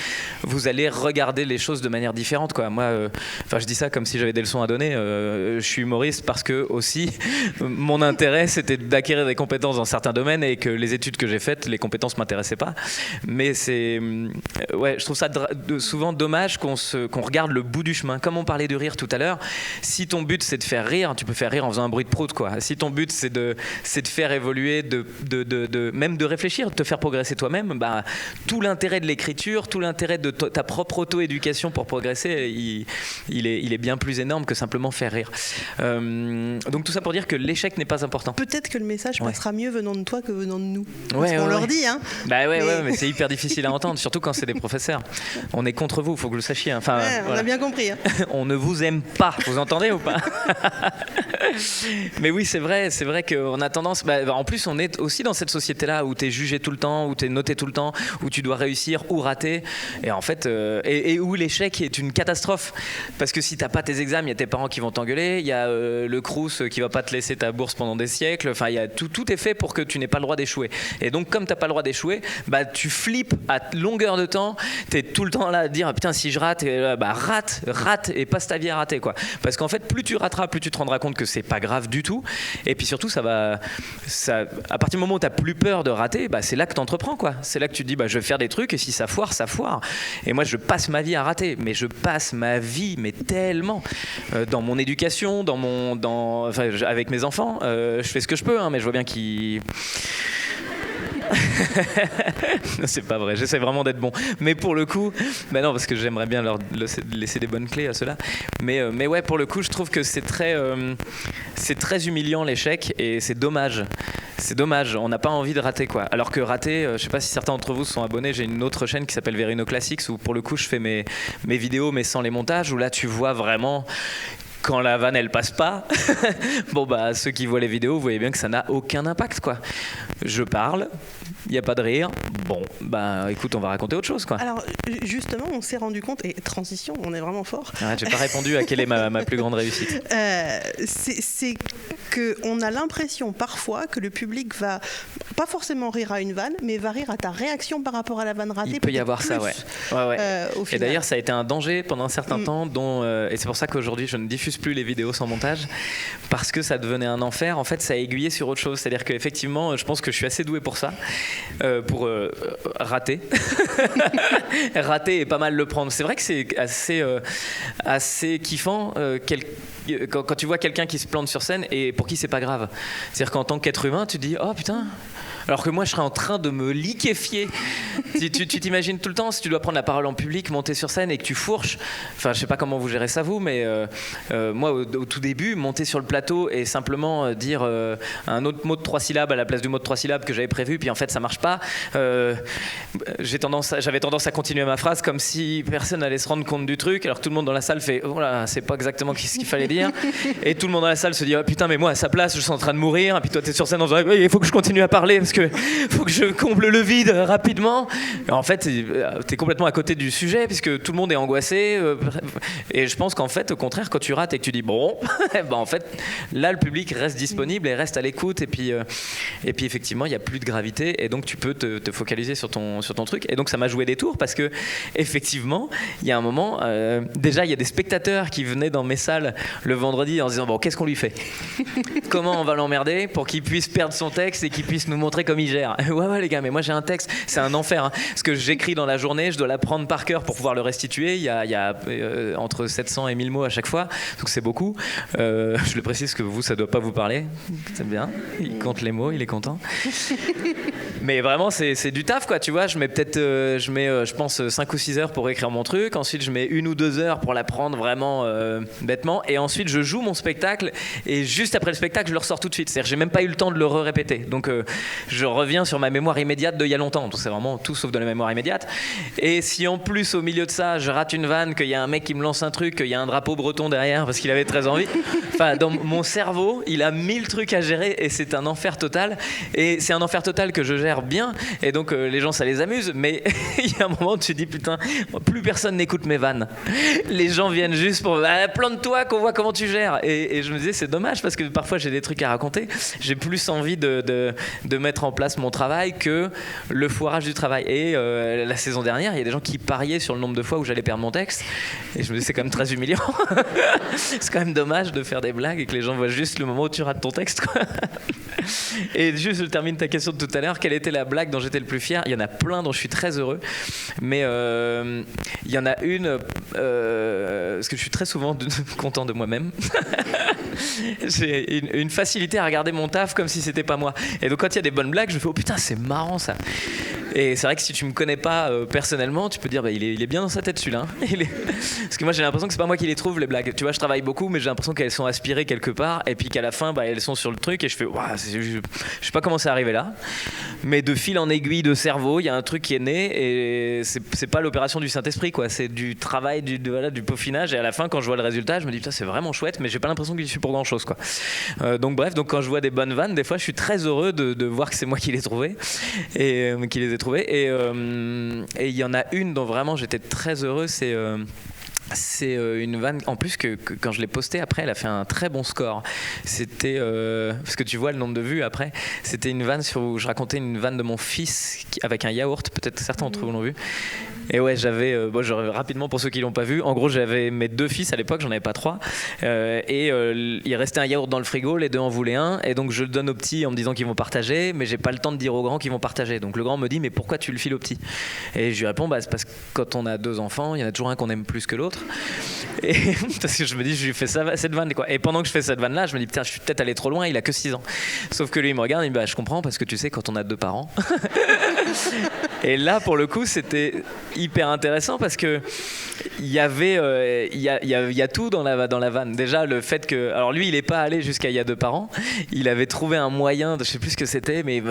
vous allez regarder les choses de manière différente, quoi. Moi, je dis ça comme si j'avais des leçons à donner. Je suis humoriste parce que aussi, mon intérêt, c'était d'acquérir des compétences dans certains domaines, et que les études que j'ai faites, les compétences m'intéressaient pas. Mais je trouve ça souvent dommage qu'on regarde le bout du chemin. Comme on parlait du rire tout à l'heure, si ton but c'est de faire rire, tu peux faire rire en faisant un bruit de prout, quoi. Si ton but c'est de faire évoluer, même de réfléchir, de te faire progresser toi-même, tout l'intérêt de l'écriture, tout l'intérêt de ta propre auto-éducation pour progresser, il est bien plus énorme que simplement faire rire. Donc tout ça pour dire que l'échec n'est pas important. Peut-être que le message passera mieux venant de toi que venant de nous. On leur dit, hein. Mais c'est hyper difficile à entendre, surtout quand c'est des professeurs. On est contre vous, il faut que vous le sachiez. Enfin, on a bien compris. Hein. On ne vous aime pas, vous entendez ou pas? Mais oui, c'est vrai qu'on a tendance... en plus, on est aussi dans cette société-là où tu es jugé tout le temps, où tu es noté tout le temps, où tu dois réussir ou rater. Et en fait, et où l'échec est une catastrophe. Parce que si tu n'as pas tes examens, il y a tes parents qui vont t'engueuler, il y a le Crous qui va pas te laisser ta bourse pendant des siècles. Enfin, tout est fait pour que tu n'aies pas le droit d'échouer. Et donc, comme tu n'as pas le droit d'échouer, tu flippes à longueur de temps. Tu es tout le temps là à te dire, putain, si je rate, rate et passe ta vie à rater, quoi. Parce qu'en fait, plus tu rateras, plus tu te rendras compte que c'est pas grave du tout. Et puis surtout, à partir du moment où tu n'as plus peur de rater, bah, c'est là que tu entreprends, quoi. C'est là que tu te dis, bah, je vais faire des trucs et si ça foire, ça foire. Et moi, je passe ma vie à rater, mais je passe ma vie, mais tellement, dans mon éducation, avec mes enfants, je fais ce que je peux, hein, mais je vois bien qu'ils... C'est pas vrai, j'essaie vraiment d'être bon. Mais pour le coup, bah non, parce que j'aimerais bien leur laisser des bonnes clés à ceux-là. Mais ouais, pour le coup, je trouve que c'est très humiliant l'échec et c'est dommage. C'est dommage, on n'a pas envie de rater, quoi. Alors que rater, je sais pas si certains d'entre vous sont abonnés, j'ai une autre chaîne qui s'appelle Verino Classics où pour le coup je fais mes vidéos mais sans les montages, où là tu vois vraiment quand la vanne elle passe pas. Bon bah ceux qui voient les vidéos, vous voyez bien que ça n'a aucun impact, quoi. Je parle, il n'y a pas de rire. Bon, bah écoute, on va raconter autre chose, quoi. Alors justement, on s'est rendu compte, et transition, on est vraiment fort. Arrête, j'ai pas répondu à quelle est ma plus grande réussite. C'est qu'on a l'impression parfois que le public va pas forcément rire à une vanne, mais va rire à ta réaction par rapport à la vanne ratée. Il peut y avoir ça, ouais. Et d'ailleurs, ça a été un danger pendant un certain temps, et c'est pour ça qu'aujourd'hui, je ne diffuse plus les vidéos sans montage, parce que ça devenait un enfer. En fait, ça a aiguillé sur autre chose. C'est-à-dire qu'effectivement, je pense que je suis assez doué pour ça, pour rater. Rater et pas mal le prendre. C'est vrai que c'est assez kiffant quand tu vois quelqu'un qui se plante sur scène et pour qui c'est pas grave. C'est-à-dire qu'en tant qu'être humain, tu te dis « Oh putain !» Alors que moi, je serais en train de me liquéfier. Tu t'imagines tout le temps, si tu dois prendre la parole en public, monter sur scène et que tu fourches. Enfin, je sais pas comment vous gérez ça, vous, mais moi, au tout début, monter sur le plateau et simplement dire un autre mot de 3 syllabes à la place du mot de 3 syllabes que j'avais prévu, puis en fait, ça marche pas. J'avais tendance à continuer ma phrase comme si personne allait se rendre compte du truc, alors que tout le monde dans la salle fait « Oh là, c'est pas exactement ce qu'il fallait dire ». Et tout le monde dans la salle se dit « Oh putain, mais moi, à sa place, je suis en train de mourir ». Et puis toi, t'es sur scène en disant « Il faut que je continue à parler parce que faut que je comble le vide rapidement. » En fait, t'es complètement à côté du sujet puisque tout le monde est angoissé. Et je pense qu'en fait, au contraire, quand tu rates et que tu dis bon, ben en fait, là, le public reste disponible et reste à l'écoute. Et puis effectivement, il n'y a plus de gravité et donc tu peux te focaliser sur ton truc. Et donc, ça m'a joué des tours parce que effectivement, il y a un moment, déjà, il y a des spectateurs qui venaient dans mes salles le vendredi en se disant bon, qu'est-ce qu'on lui fait ? Comment on va l'emmerder pour qu'il puisse perdre son texte et qu'il puisse nous montrer comme il gère. Ouais les gars, mais moi j'ai un texte, c'est un enfer, hein. Ce que j'écris dans la journée, je dois l'apprendre par cœur pour pouvoir le restituer. Il y a entre 700 et 1000 mots à chaque fois, donc c'est beaucoup. Je le précise que vous, ça doit pas vous parler. C'est bien, il compte les mots, il est content. Mais vraiment, c'est du taf, quoi, tu vois. Je mets je pense 5 ou 6 heures pour écrire mon truc. Ensuite, je mets 1 ou 2 heures pour l'apprendre vraiment bêtement. Et ensuite, je joue mon spectacle. Et juste après le spectacle, je le ressors tout de suite. C'est-à-dire, j'ai même pas eu le temps de le répéter. Donc, je reviens sur ma mémoire immédiate d'il y a longtemps. Donc, c'est vraiment tout sauf de la mémoire immédiate. Et si en plus, au milieu de ça, je rate une vanne, qu'il y a un mec qui me lance un truc, qu'il y a un drapeau breton derrière parce qu'il avait très envie. Enfin, dans mon cerveau, il a 1000 trucs à gérer et c'est un enfer total. Et c'est un enfer total que je gère bien. Et donc, les gens, ça les amuse. Mais il y a un moment où tu te dis, putain, plus personne n'écoute mes vannes. Les gens viennent juste pour plante-toi, qu'on voit comment tu gères. Et je me disais, c'est dommage parce que parfois, j'ai des trucs à raconter. J'ai plus envie de mettre en place mon travail que le foirage du travail. Et la saison dernière, il y a des gens qui pariaient sur le nombre de fois où j'allais perdre mon texte. Et je me dis, c'est quand même très humiliant. C'est quand même dommage de faire des blagues et que les gens voient juste le moment où tu rates ton texte, quoi. Et juste, je termine ta question de tout à l'heure. Quelle était la blague dont j'étais le plus fier ? Il y en a plein dont je suis très heureux. Mais il y en a une, parce que je suis très souvent content de moi-même. J'ai une facilité à regarder mon taf comme si c'était pas moi. Et donc quand il y a des bonnes blagues, je me fais oh putain, c'est marrant ça. Et c'est vrai que si tu me connais pas personnellement, tu peux dire bah, il est bien dans sa tête celui-là. Hein. Parce que moi j'ai l'impression que c'est pas moi qui les trouve les blagues. Tu vois, je travaille beaucoup, mais j'ai l'impression qu'elles sont aspirées quelque part et puis qu'à la fin, bah, elles sont sur le truc et je fais je sais pas comment c'est arrivé là. Mais de fil en aiguille de cerveau, il y a un truc qui est né et c'est pas l'opération du Saint-Esprit quoi. C'est du travail, du peaufinage et à la fin quand je vois le résultat, je me dis putain c'est vraiment chouette, mais j'ai pas l'impression que j'y suis pour grand chose quoi. Donc bref, quand je vois des bonnes vannes, des fois je suis très heureux de voir que c'est moi qui les ai trouvées et qui les ai trouvées et il y en a une dont vraiment j'étais très heureux, c'est C'est une vanne, en plus que quand je l'ai postée après, elle a fait un très bon score. C'était, parce que tu vois le nombre de vues après, c'était une vanne où je racontais une vanne de mon fils avec un yaourt, peut-être que certains d'entre vous l'ont vu. Et ouais, j'avais, rapidement pour ceux qui l'ont pas vu, en gros j'avais mes 2 fils à l'époque, j'en avais pas 3, il restait un yaourt dans le frigo, les 2 en voulaient un, et donc je le donne au petit en me disant qu'ils vont partager, mais j'ai pas le temps de dire aux grands qu'ils vont partager. Donc le grand me dit mais pourquoi tu le files au petit? Et je lui réponds c'est parce que quand on a 2 enfants, il y en a toujours un qu'on aime plus que l'autre. Et parce que je me dis, je lui fais cette vanne quoi. Et pendant que je fais cette vanne là, je me dis putain, je suis peut-être allé trop loin, il a que 6 ans. Sauf que lui il me regarde, il me dit je comprends, parce que tu sais, quand on a 2 parents. Et là pour le coup c'était hyper intéressant parce que il y avait il y a tout dans la vanne. Déjà le fait que, alors lui il est pas allé jusqu'à il y a 2 parents, il avait trouvé un moyen, je sais plus ce que c'était, mais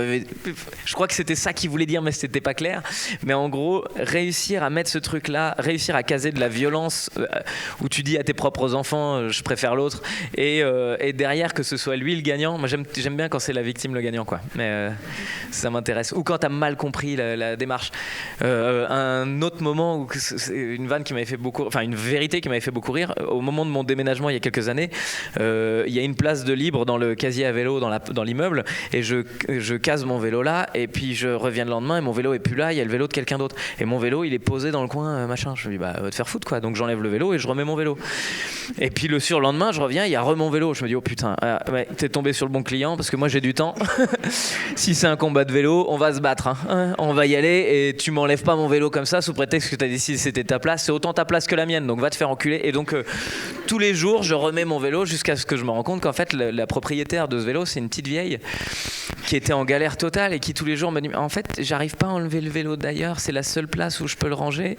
je crois que c'était ça qu'il voulait dire, mais c'était pas clair. Mais en gros, réussir à mettre ce truc là, réussir à caser de la violence où tu dis à tes propres enfants je préfère l'autre, et derrière que ce soit lui le gagnant. Moi j'aime bien quand c'est la victime le gagnant quoi, mais ça m'intéresse. Ou quand t'as mal compris la démarche. Un autre moment où c'est une vanne qui m'avait fait beaucoup, enfin une vérité qui m'avait fait beaucoup rire, au moment de mon déménagement il y a quelques années, il y a une place de libre dans le casier à vélo dans l'immeuble, et je case mon vélo là, et puis je reviens le lendemain et mon vélo est plus là, il y a le vélo de quelqu'un d'autre, et mon vélo il est posé dans le coin machin. Je me dis va te faire foutre quoi, donc j'enlève le vélo et je remets mon vélo. Et puis le surlendemain je reviens, il y a mon vélo, je me dis oh putain, ouais, t'es tombé sur le bon client parce que moi j'ai du temps. Si c'est un combat de vélo, on va se battre, hein. On va y aller, et tu m'enlèves pas mon vélo comme ça sous prétexte que t'as décidé que c'était ta place, c'est autant ta place que la mienne, donc va te faire enculer. Et donc tous les jours je remets mon vélo jusqu'à ce que je me rende compte qu'en fait la propriétaire de ce vélo c'est une petite vieille qui était en galère totale et qui tous les jours me dit en fait j'arrive pas à enlever le vélo d'ailleurs, c'est la seule place où je peux le ranger.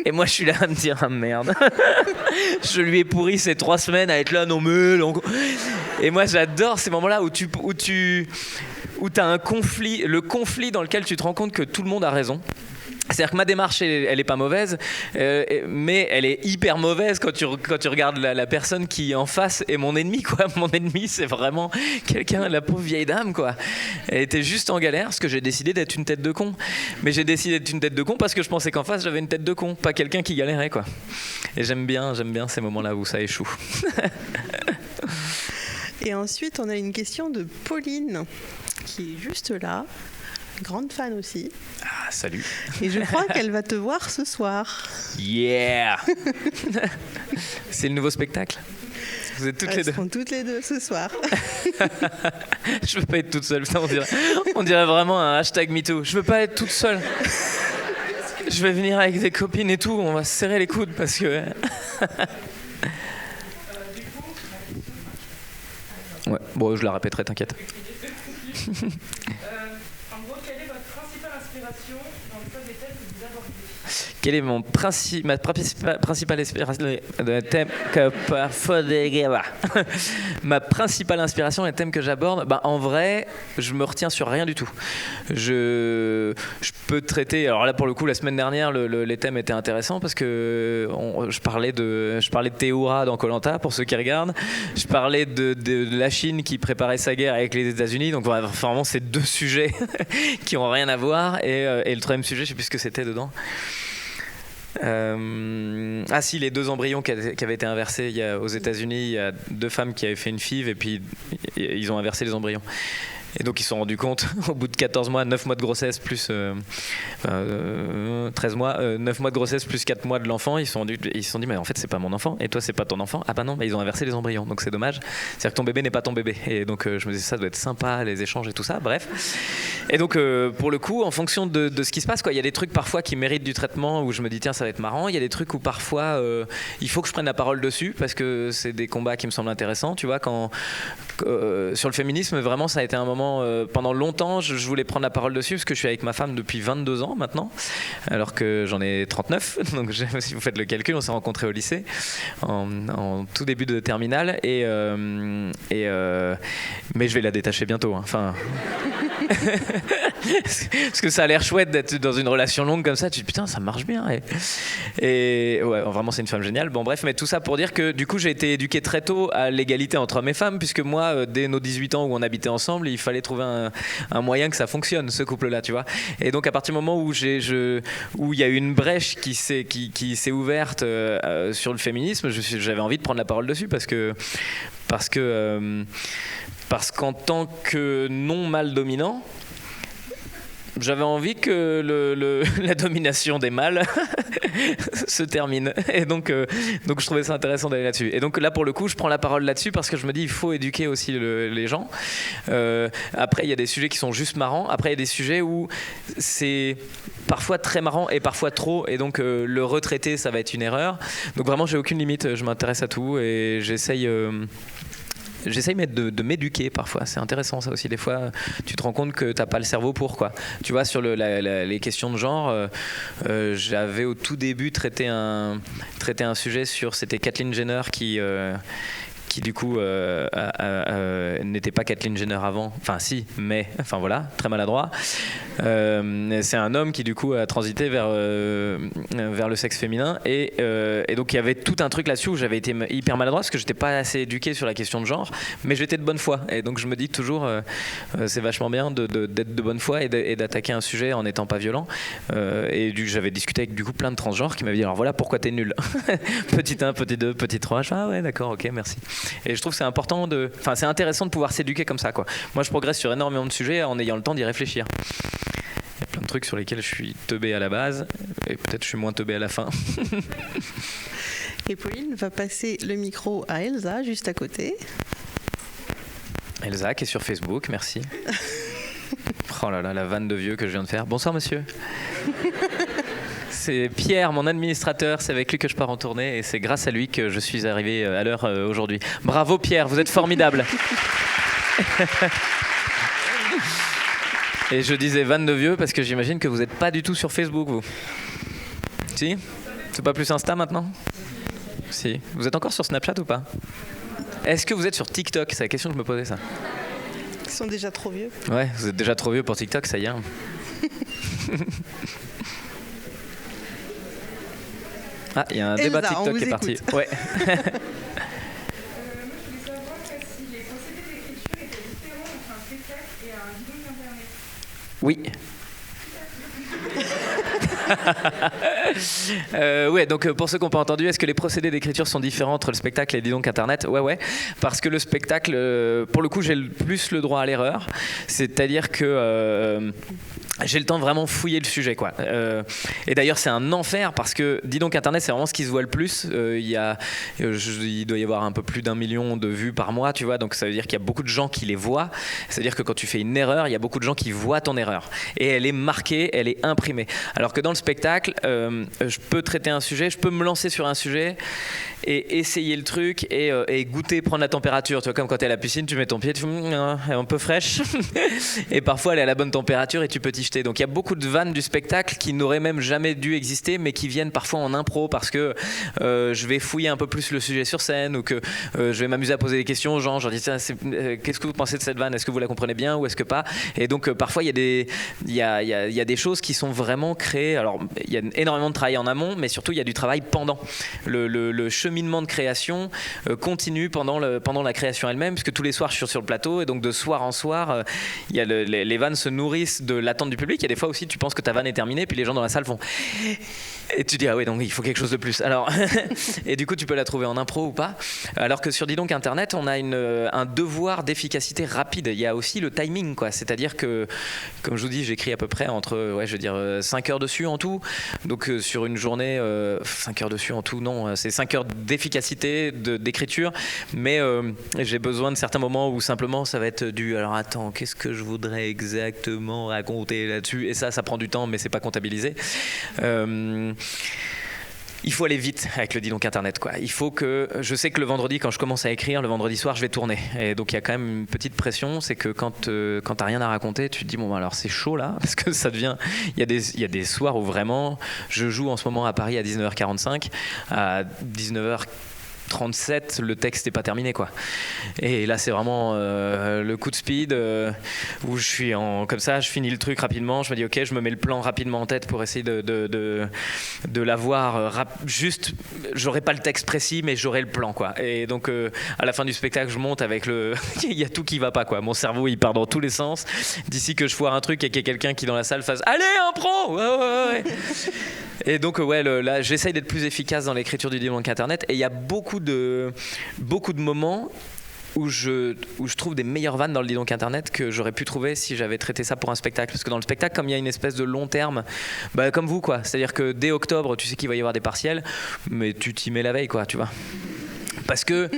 Et moi je suis là à me dire ah merde. Je lui ai pourri ces 3 semaines à être là non mais et moi j'adore ces moments là où t'as un conflit, le conflit dans lequel tu te rends compte que tout le monde a raison. C'est-à-dire que ma démarche, elle est pas mauvaise, mais elle est hyper mauvaise quand tu regardes la personne qui est en face est mon ennemi, quoi. Mon ennemi, c'est vraiment quelqu'un, la pauvre vieille dame, quoi. Elle était juste en galère parce que j'ai décidé d'être une tête de con. Mais j'ai décidé d'être une tête de con parce que je pensais qu'en face, j'avais une tête de con, pas quelqu'un qui galérait, quoi. Et j'aime bien ces moments-là où ça échoue. Et ensuite, on a une question de Pauline, qui est juste là. Grande fan aussi. Ah, salut. Et je crois qu'elle va te voir ce soir. Yeah. C'est le nouveau spectacle. Vous êtes toutes les deux. Elles seront toutes les deux ce soir. Je veux pas être toute seule. Putain, on dirait vraiment un hashtag MeToo. Je veux pas être toute seule. Je vais venir avec des copines et tout. On va se serrer les coudes parce que... Ouais, bon, je la répéterai, t'inquiète. Quelle est ma principale inspiration? Le thème que ma principale inspiration, les thèmes que j'aborde, en vrai, je me retiens sur rien du tout. Je peux traiter. Alors là, pour le coup, la semaine dernière, les thèmes étaient intéressants parce que je parlais de Théoura dans Koh-Lanta pour ceux qui regardent. Je parlais de la Chine qui préparait sa guerre avec les États-Unis. Donc vraiment, c'est 2 sujets qui ont rien à voir. Et le 3e sujet, je sais plus ce que c'était dedans. Ah si, les 2 embryons qui avaient été inversés aux États-Unis, il y a 2 femmes qui avaient fait une FIV et puis ils ont inversé les embryons. Et donc ils se sont rendus compte, au bout de 14 mois, 9 mois de grossesse plus 13 mois, 9 mois de grossesse plus 4 mois de l'enfant, ils se sont dit mais en fait c'est pas mon enfant, et toi c'est pas ton enfant. Ah bah non, ils ont inversé les embryons, donc c'est dommage. C'est-à-dire que ton bébé n'est pas ton bébé. Et donc je me disais ça doit être sympa, les échanges et tout ça, bref. Et donc pour le coup, en fonction de ce qui se passe, quoi, il y a des trucs parfois qui méritent du traitement où je me dis tiens ça va être marrant, il y a des trucs où parfois il faut que je prenne la parole dessus parce que c'est des combats qui me semblent intéressants, tu vois, quand sur le féminisme vraiment ça a été un moment pendant longtemps je voulais prendre la parole dessus parce que je suis avec ma femme depuis 22 ans maintenant alors que j'en ai 39, donc si vous faites le calcul, on s'est rencontrés au lycée en tout début de terminale mais je vais la détacher bientôt, hein. Enfin Parce que ça a l'air chouette d'être dans une relation longue comme ça. Tu te dis putain, ça marche bien. Et ouais, vraiment, c'est une femme géniale. Bon, bref, mais tout ça pour dire que du coup, j'ai été éduqué très tôt à l'égalité entre hommes et femmes, puisque moi, dès nos 18 ans où on habitait ensemble, il fallait trouver un moyen que ça fonctionne, ce couple-là, tu vois. Et donc, à partir du moment où il y a eu une brèche qui s'est ouverte sur le féminisme, j'avais envie de prendre la parole dessus parce qu'en tant que non mâle dominant, j'avais envie que la domination des mâles se termine. Et donc je trouvais ça intéressant d'aller là-dessus. Et donc là, pour le coup, je prends la parole là-dessus parce que je me dis il faut éduquer aussi les gens. Après, il y a des sujets qui sont juste marrants. Après, il y a des sujets où c'est parfois très marrant et parfois trop. Et donc, le retraiter, ça va être une erreur. Donc vraiment, j'ai aucune limite. Je m'intéresse à tout et j'essaye de m'éduquer parfois, c'est intéressant ça aussi. Des fois, tu te rends compte que t'as pas le cerveau pour quoi. Tu vois, sur les questions de genre, j'avais au tout début traité un sujet sur, c'était Kathleen Jenner qui du coup n'était pas Kathleen Jenner avant, enfin si, mais enfin voilà, très maladroit. C'est un homme qui du coup a transité vers le sexe féminin et donc il y avait tout un truc là-dessus où j'avais été hyper maladroit parce que j'étais pas assez éduqué sur la question de genre, mais j'étais de bonne foi et donc je me dis toujours c'est vachement bien d'être de bonne foi et d'attaquer un sujet en n'étant pas violent. Et j'avais discuté avec du coup plein de transgenres qui m'avaient dit alors voilà pourquoi t'es nul. Petit 1, petit 2, petit 3, ah ouais d'accord, ok, merci. Et je trouve que c'est important c'est intéressant de pouvoir s'éduquer comme ça quoi. Moi je progresse sur énormément de sujets en ayant le temps d'y réfléchir. Il y a plein de trucs sur lesquels je suis teubé à la base et peut-être je suis moins teubé à la fin. Et Pauline va passer le micro à Elsa juste à côté. Elsa qui est sur Facebook, merci. Oh là là, la vanne de vieux que je viens de faire. Bonsoir monsieur. C'est Pierre, mon administrateur, c'est avec lui que je pars en tournée et c'est grâce à lui que je suis arrivé à l'heure aujourd'hui. Bravo Pierre, vous êtes formidable. Et je disais vanne de vieux parce que j'imagine que vous n'êtes pas du tout sur Facebook, vous. Si ? C'est pas plus Insta maintenant ? Si. Vous êtes encore sur Snapchat ou pas ? Est-ce que vous êtes sur TikTok ? C'est la question que je me posais ça. Ils sont déjà trop vieux. Ouais, vous êtes déjà trop vieux pour TikTok, ça y est. Ah, il y a un débat TikTok qui est parti. Ouais. Oui. Ouais, donc pour ceux qui n'ont pas entendu, est-ce que les procédés d'écriture sont différents entre le spectacle et dis donc Internet ? Ouais, parce que le spectacle, pour le coup, j'ai plus le droit à l'erreur, c'est-à-dire que j'ai le temps de vraiment fouiller le sujet quoi. Et d'ailleurs c'est un enfer parce que dis donc Internet c'est vraiment ce qui se voit le plus. Il doit y avoir un peu plus d'1 million de vues par mois, tu vois, donc ça veut dire qu'il y a beaucoup de gens qui les voient. C'est-à-dire que quand tu fais une erreur, il y a beaucoup de gens qui voient ton erreur et elle est marquée, elle est imprimée. Alors que dans le spectacle, je peux traiter un sujet, je peux me lancer sur un sujet et essayer le truc et goûter, prendre la température. Tu vois, comme quand tu es à la piscine, tu mets ton pied, tu fais elle est un peu fraîche et parfois elle est à la bonne température et tu peux t'y jeter. Donc il y a beaucoup de vannes du spectacle qui n'auraient même jamais dû exister mais qui viennent parfois en impro parce que je vais fouiller un peu plus le sujet sur scène ou que je vais m'amuser à poser des questions genre dis qu'est-ce que vous pensez de cette vanne, est-ce que vous la comprenez bien ou est-ce que pas, et donc parfois il y a des choses qui sont vraiment créées. Alors il y a énormément de travail en amont mais surtout il y a du travail pendant le cheminement de création continue pendant la création elle-même, puisque tous les soirs je suis sur le plateau et donc de soir en soir il y a les vannes se nourrissent de l'attente du public. Il y a des fois aussi tu penses que ta vanne est terminée puis les gens dans la salle font et tu dis ah oui donc il faut quelque chose de plus alors et du coup tu peux la trouver en impro ou pas, alors que sur dis donc Internet on a un devoir d'efficacité rapide. Il y a aussi le timing quoi, c'est-à-dire que comme je vous dis j'écris à peu près entre 5 heures dessus en tout, donc sur une journée 5 heures dessus en tout non, c'est 5 heures d'efficacité d'écriture, mais j'ai besoin de certains moments où simplement ça va être alors attends qu'est-ce que je voudrais exactement raconter là-dessus, et ça prend du temps mais c'est pas comptabilisé. Il faut aller vite avec le dis donc Internet quoi. Il faut que je sais que le vendredi quand je commence à écrire, le vendredi soir je vais tourner et donc il y a quand même une petite pression, c'est que quand t'as rien à raconter tu te dis bon alors c'est chaud là parce que ça devient il y a des soirs où vraiment je joue en ce moment à Paris à 19h45, à 19h 37, le texte n'est pas terminé, quoi. Et là, c'est vraiment le coup de speed où je suis comme ça, je finis le truc rapidement, je me dis ok, je me mets le plan rapidement en tête pour essayer de l'avoir juste. J'aurai pas le texte précis, mais j'aurai le plan, quoi. Et donc à la fin du spectacle, je monte avec il y a tout qui va pas, quoi. Mon cerveau, il part dans tous les sens. D'ici que je foire un truc et qu'il y ait quelqu'un qui dans la salle fasse allez, impro, ouais. Et donc là, j'essaye d'être plus efficace dans l'écriture du debunk internet. Et il y a beaucoup de moments où je trouve des meilleures vannes dans le debunk internet que j'aurais pu trouver si j'avais traité ça pour un spectacle. Parce que dans le spectacle, comme il y a une espèce de long terme, comme vous, quoi. C'est-à-dire que dès octobre, tu sais qu'il va y avoir des partiels, mais tu t'y mets la veille, quoi, tu vois. Parce que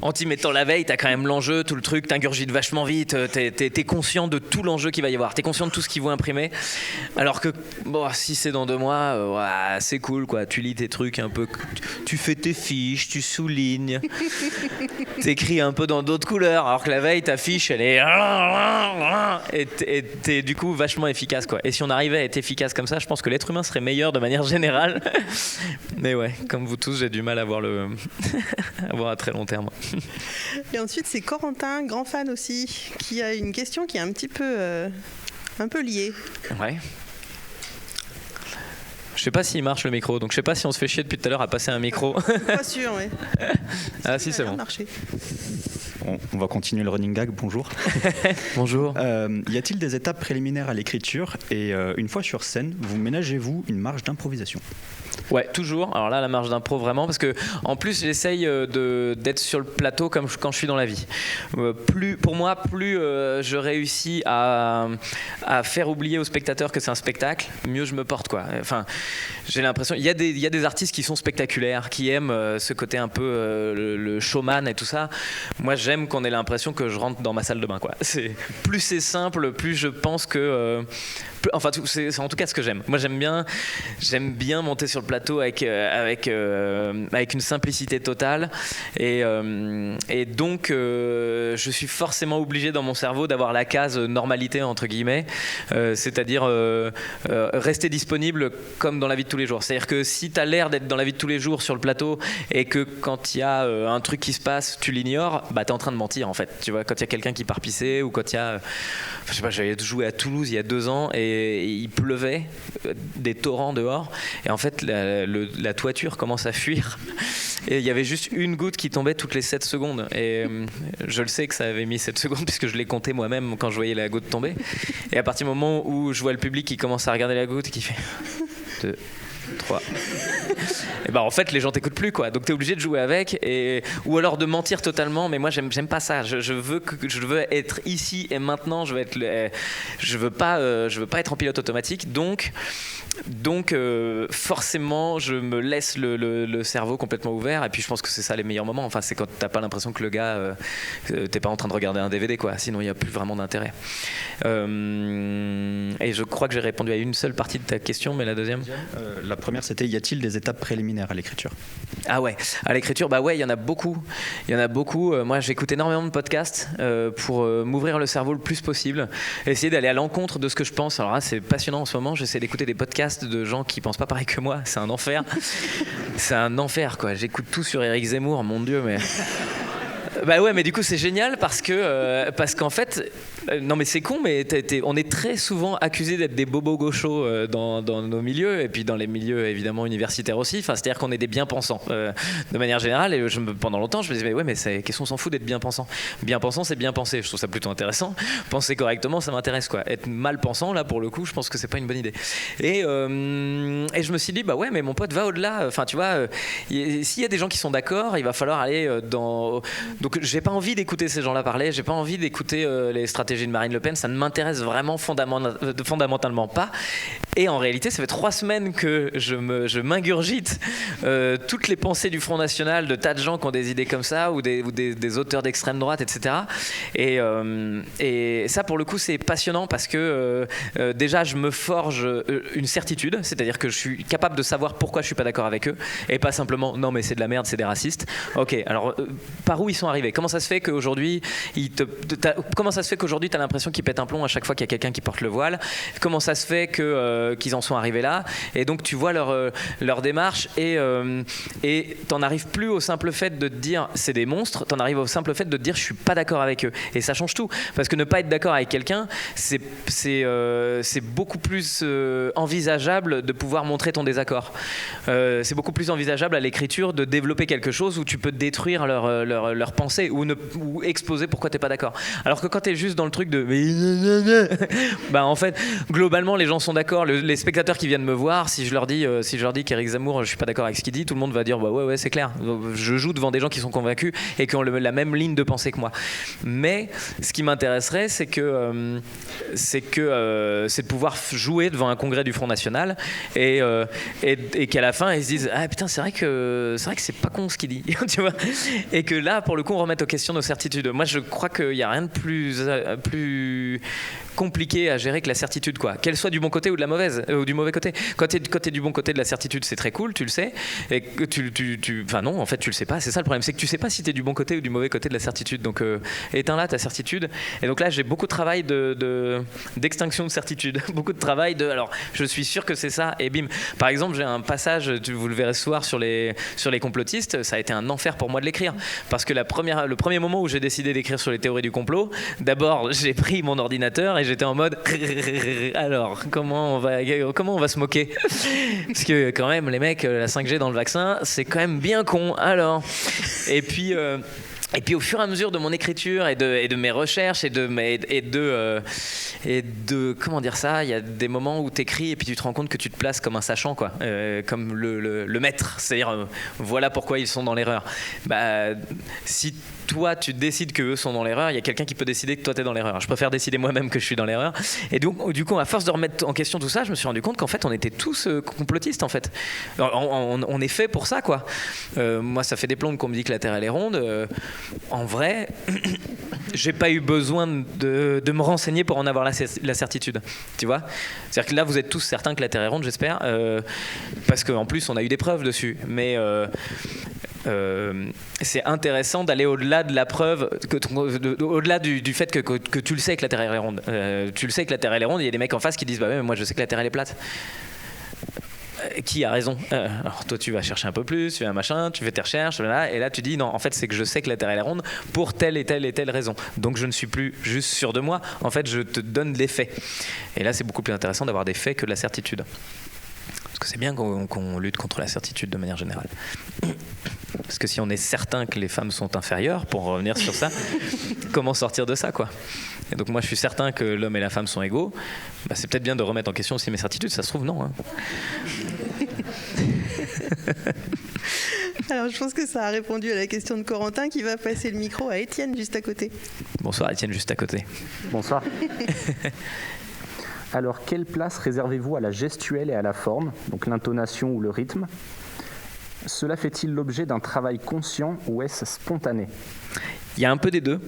en t'y mettant la veille, t'as quand même l'enjeu, tout le truc, t'ingurgites vachement vite, t'es conscient de tout l'enjeu qu'il va y avoir, t'es conscient de tout ce qu'ils vont imprimer. Alors que si c'est dans 2 mois, c'est cool, quoi. Tu lis tes trucs un peu, tu fais tes fiches, tu soulignes, t'écris un peu dans d'autres couleurs. Alors que la veille, ta fiche, elle est et t'es du coup vachement efficace, quoi. Et si on arrivait à être efficace comme ça, je pense que l'être humain serait meilleur de manière générale. Mais ouais, comme vous tous, j'ai du mal à voir à très long terme. Et ensuite, c'est Corentin, grand fan aussi, qui a une question qui est un peu liée. Ouais. Je sais pas s'il marche le micro, donc je sais pas si on se fait chier depuis tout à l'heure à passer un micro. Pas sûr, oui. Ah si, c'est bon. On va continuer le running gag, bonjour. Bonjour. Y a-t-il des étapes préliminaires à l'écriture et une fois sur scène, vous ménagez-vous une marge d'improvisation ? Ouais, toujours. Alors là, la marge d'impro, vraiment, parce que en plus, j'essaye d'être sur le plateau comme quand je suis dans la vie. Pour moi, plus je réussis à faire oublier aux spectateurs que c'est un spectacle, mieux je me porte, quoi. Enfin, j'ai l'impression, il y a des artistes qui sont spectaculaires, qui aiment ce côté un peu le showman et tout ça. Moi, j'aime qu'on ait l'impression que je rentre dans ma salle de bain, quoi. Plus c'est simple, plus je pense que enfin, c'est en tout cas ce que j'aime. Moi, j'aime bien monter sur le plateau avec une simplicité totale. Et donc, je suis forcément obligé dans mon cerveau d'avoir la case normalité, entre guillemets. C'est-à-dire rester disponible comme dans la vie de tous les jours. C'est-à-dire que si tu as l'air d'être dans la vie de tous les jours sur le plateau et que quand il y a un truc qui se passe, tu l'ignores, bah, tu es en train de mentir, en fait. Tu vois, quand il y a quelqu'un qui part pisser ou quand il y a... je sais pas, j'avais joué à Toulouse il y a 2 ans et il pleuvait, des torrents dehors, et en fait la toiture commence à fuir et il y avait juste une goutte qui tombait toutes les 7 secondes, et je le sais que ça avait mis 7 secondes puisque je l'ai compté moi-même quand je voyais la goutte tomber, et à partir du moment où je vois le public qui commence à regarder la goutte et qui fait 2, 3. Et bah en fait les gens t'écoutent plus, quoi, donc t'es obligé de jouer avec, ou alors de mentir totalement. Mais moi j'aime pas ça. Je veux être ici et maintenant. Je veux pas être en pilote automatique. Donc forcément je me laisse le cerveau complètement ouvert, et puis je pense que c'est ça les meilleurs moments. Enfin, c'est quand t'as pas l'impression que le gars t'es pas en train de regarder un DVD, quoi, sinon il n'y a plus vraiment d'intérêt. Et je crois que j'ai répondu à une seule partie de ta question, mais la deuxième, la première, c'était y a-t-il des étapes préliminaires à l'écriture ? Ah ouais, à l'écriture, bah ouais, il y en a beaucoup. Moi, j'écoute énormément de podcasts pour m'ouvrir le cerveau le plus possible, essayer d'aller à l'encontre de ce que je pense. Alors là, c'est passionnant en ce moment. J'essaie d'écouter des podcasts de gens qui pensent pas pareil que moi. C'est un enfer. C'est un enfer, quoi. J'écoute tout sur Éric Zemmour, mon Dieu, mais... Bah ouais, mais du coup c'est génial parce qu'en fait, non mais c'est con, mais on est très souvent accusés d'être des bobos gauchos dans nos milieux, et puis dans les milieux évidemment universitaires aussi. Enfin, c'est-à-dire qu'on est des bien-pensants de manière générale, et pendant longtemps je me disais mais ouais, mais qu'est-ce qu'on s'en fout d'être bien-pensant ? Bien-pensant, c'est bien penser. Je trouve ça plutôt intéressant. Penser correctement, ça m'intéresse, quoi. Être mal-pensant, là pour le coup, je pense que c'est pas une bonne idée. Et je me suis dit bah ouais, mais mon pote va au-delà. Enfin, tu vois, s'il y a des gens qui sont d'accord, il va falloir aller dans... Donc j'ai pas envie d'écouter ces gens-là parler, j'ai pas envie d'écouter les stratégies de Marine Le Pen, ça ne m'intéresse vraiment fondamentalement pas. Et en réalité, ça fait 3 semaines que je m'ingurgite toutes les pensées du Front National, de tas de gens qui ont des idées comme ça, ou des auteurs d'extrême droite, etc. Et ça, pour le coup, c'est passionnant parce que déjà, je me forge une certitude, c'est-à-dire que je suis capable de savoir pourquoi je suis pas d'accord avec eux, et pas simplement non mais c'est de la merde, c'est des racistes. Ok, alors par où ils sont arrivés ? Comment ça se fait qu'aujourd'hui aujourd'hui tu as l'impression qu'ils pètent un plomb à chaque fois qu'il y a quelqu'un qui porte le voile. Comment ça se fait qu'ils en sont arrivés là? Et donc tu vois leur démarche et t'en arrives plus au simple fait de te dire c'est des monstres, t'en arrives au simple fait de te dire je suis pas d'accord avec eux. Et ça change tout, parce que ne pas être d'accord avec quelqu'un, c'est beaucoup plus envisageable de pouvoir montrer ton désaccord. C'est beaucoup plus envisageable à l'écriture de développer quelque chose où tu peux détruire leur pensée ou exposer pourquoi t'es pas d'accord. Alors que quand t'es juste dans le truc de bah en fait globalement les gens sont d'accord. Les spectateurs qui viennent me voir, si je leur dis qu'Éric Zemmour je suis pas d'accord avec ce qu'il dit, tout le monde va dire bah ouais c'est clair. Je joue devant des gens qui sont convaincus et qui ont la même ligne de pensée que moi. Mais ce qui m'intéresserait c'est de pouvoir jouer devant un congrès du Front National et qu'à la fin ils se disent ah putain c'est vrai que c'est pas con ce qu'il dit tu vois, et que là pour le coup on remette en question nos certitudes. Moi je crois qu'il y a rien de plus compliqué à gérer que la certitude, quoi, qu'elle soit du bon côté ou de la mauvaise ou du mauvais côté. Quand t'es du bon côté de la certitude, c'est très cool, tu le sais, et que enfin non, en fait tu le sais pas, c'est ça le problème, c'est que tu sais pas si t'es du bon côté ou du mauvais côté de la certitude, donc éteins là ta certitude. Et donc là j'ai beaucoup de travail d'extinction de certitude, beaucoup de travail alors je suis sûr que c'est ça, et bim. Par exemple j'ai un passage, vous le verrez ce soir sur les complotistes, ça a été un enfer pour moi de l'écrire, parce que le premier moment où j'ai décidé d'écrire sur les théories du complot, d'abord j'ai pris mon ordinateur et j'étais en mode alors comment on va se moquer, parce que quand même les mecs, la 5G dans le vaccin c'est quand même bien con, alors et puis au fur et à mesure de mon écriture et de mes recherches et de comment dire ça, il y a des moments où t'écris et puis tu te rends compte que tu te places comme un sachant, quoi, comme le maître, c'est-à-dire voilà pourquoi ils sont dans l'erreur. Bah si toi tu décides qu'eux sont dans l'erreur, il y a quelqu'un qui peut décider que toi t'es dans l'erreur. Je préfère décider moi-même que je suis dans l'erreur. Et donc du coup à force de remettre en question tout ça, je me suis rendu compte qu'en fait on était tous complotistes en fait. On est fait pour ça, quoi. Moi ça fait des plombes qu'on me dit que la Terre elle est ronde. En vrai, j'ai pas eu besoin de me renseigner pour en avoir la certitude. Tu vois ? C'est-à-dire que là vous êtes tous certains que la Terre est ronde, j'espère, parce qu'en plus on a eu des preuves dessus. Mais c'est intéressant d'aller au-delà de la preuve, au-delà du fait que tu le sais que la Terre est ronde. Tu le sais que la Terre elle est ronde, il y a des mecs en face qui disent bah ouais, mais moi je sais que la Terre elle est plate. Qui a raison? Alors toi tu vas chercher un peu plus, tu fais un machin, tu fais tes recherches, et là tu dis non, en fait c'est que je sais que la Terre elle est ronde pour telle et telle et telle raison. Donc je ne suis plus juste sûr de moi, en fait je te donne des faits. Et là c'est beaucoup plus intéressant d'avoir des faits que de la certitude. Parce que c'est bien qu'on lutte contre la certitude de manière générale. Parce que si on est certain que les femmes sont inférieures, pour revenir sur ça, comment sortir de ça, quoi? Et donc moi je suis certain que l'homme et la femme sont égaux, bah, c'est peut-être bien de remettre en question aussi mes certitudes, ça se trouve non. Hein. Alors je pense que ça a répondu à la question de Corentin qui va passer le micro à Étienne juste à côté. Bonsoir Étienne juste à côté. Bonsoir. Alors, quelle place réservez-vous à la gestuelle et à la forme, donc l'intonation ou le rythme? Cela fait-il l'objet d'un travail conscient ou est-ce spontané? Il y a un peu des deux.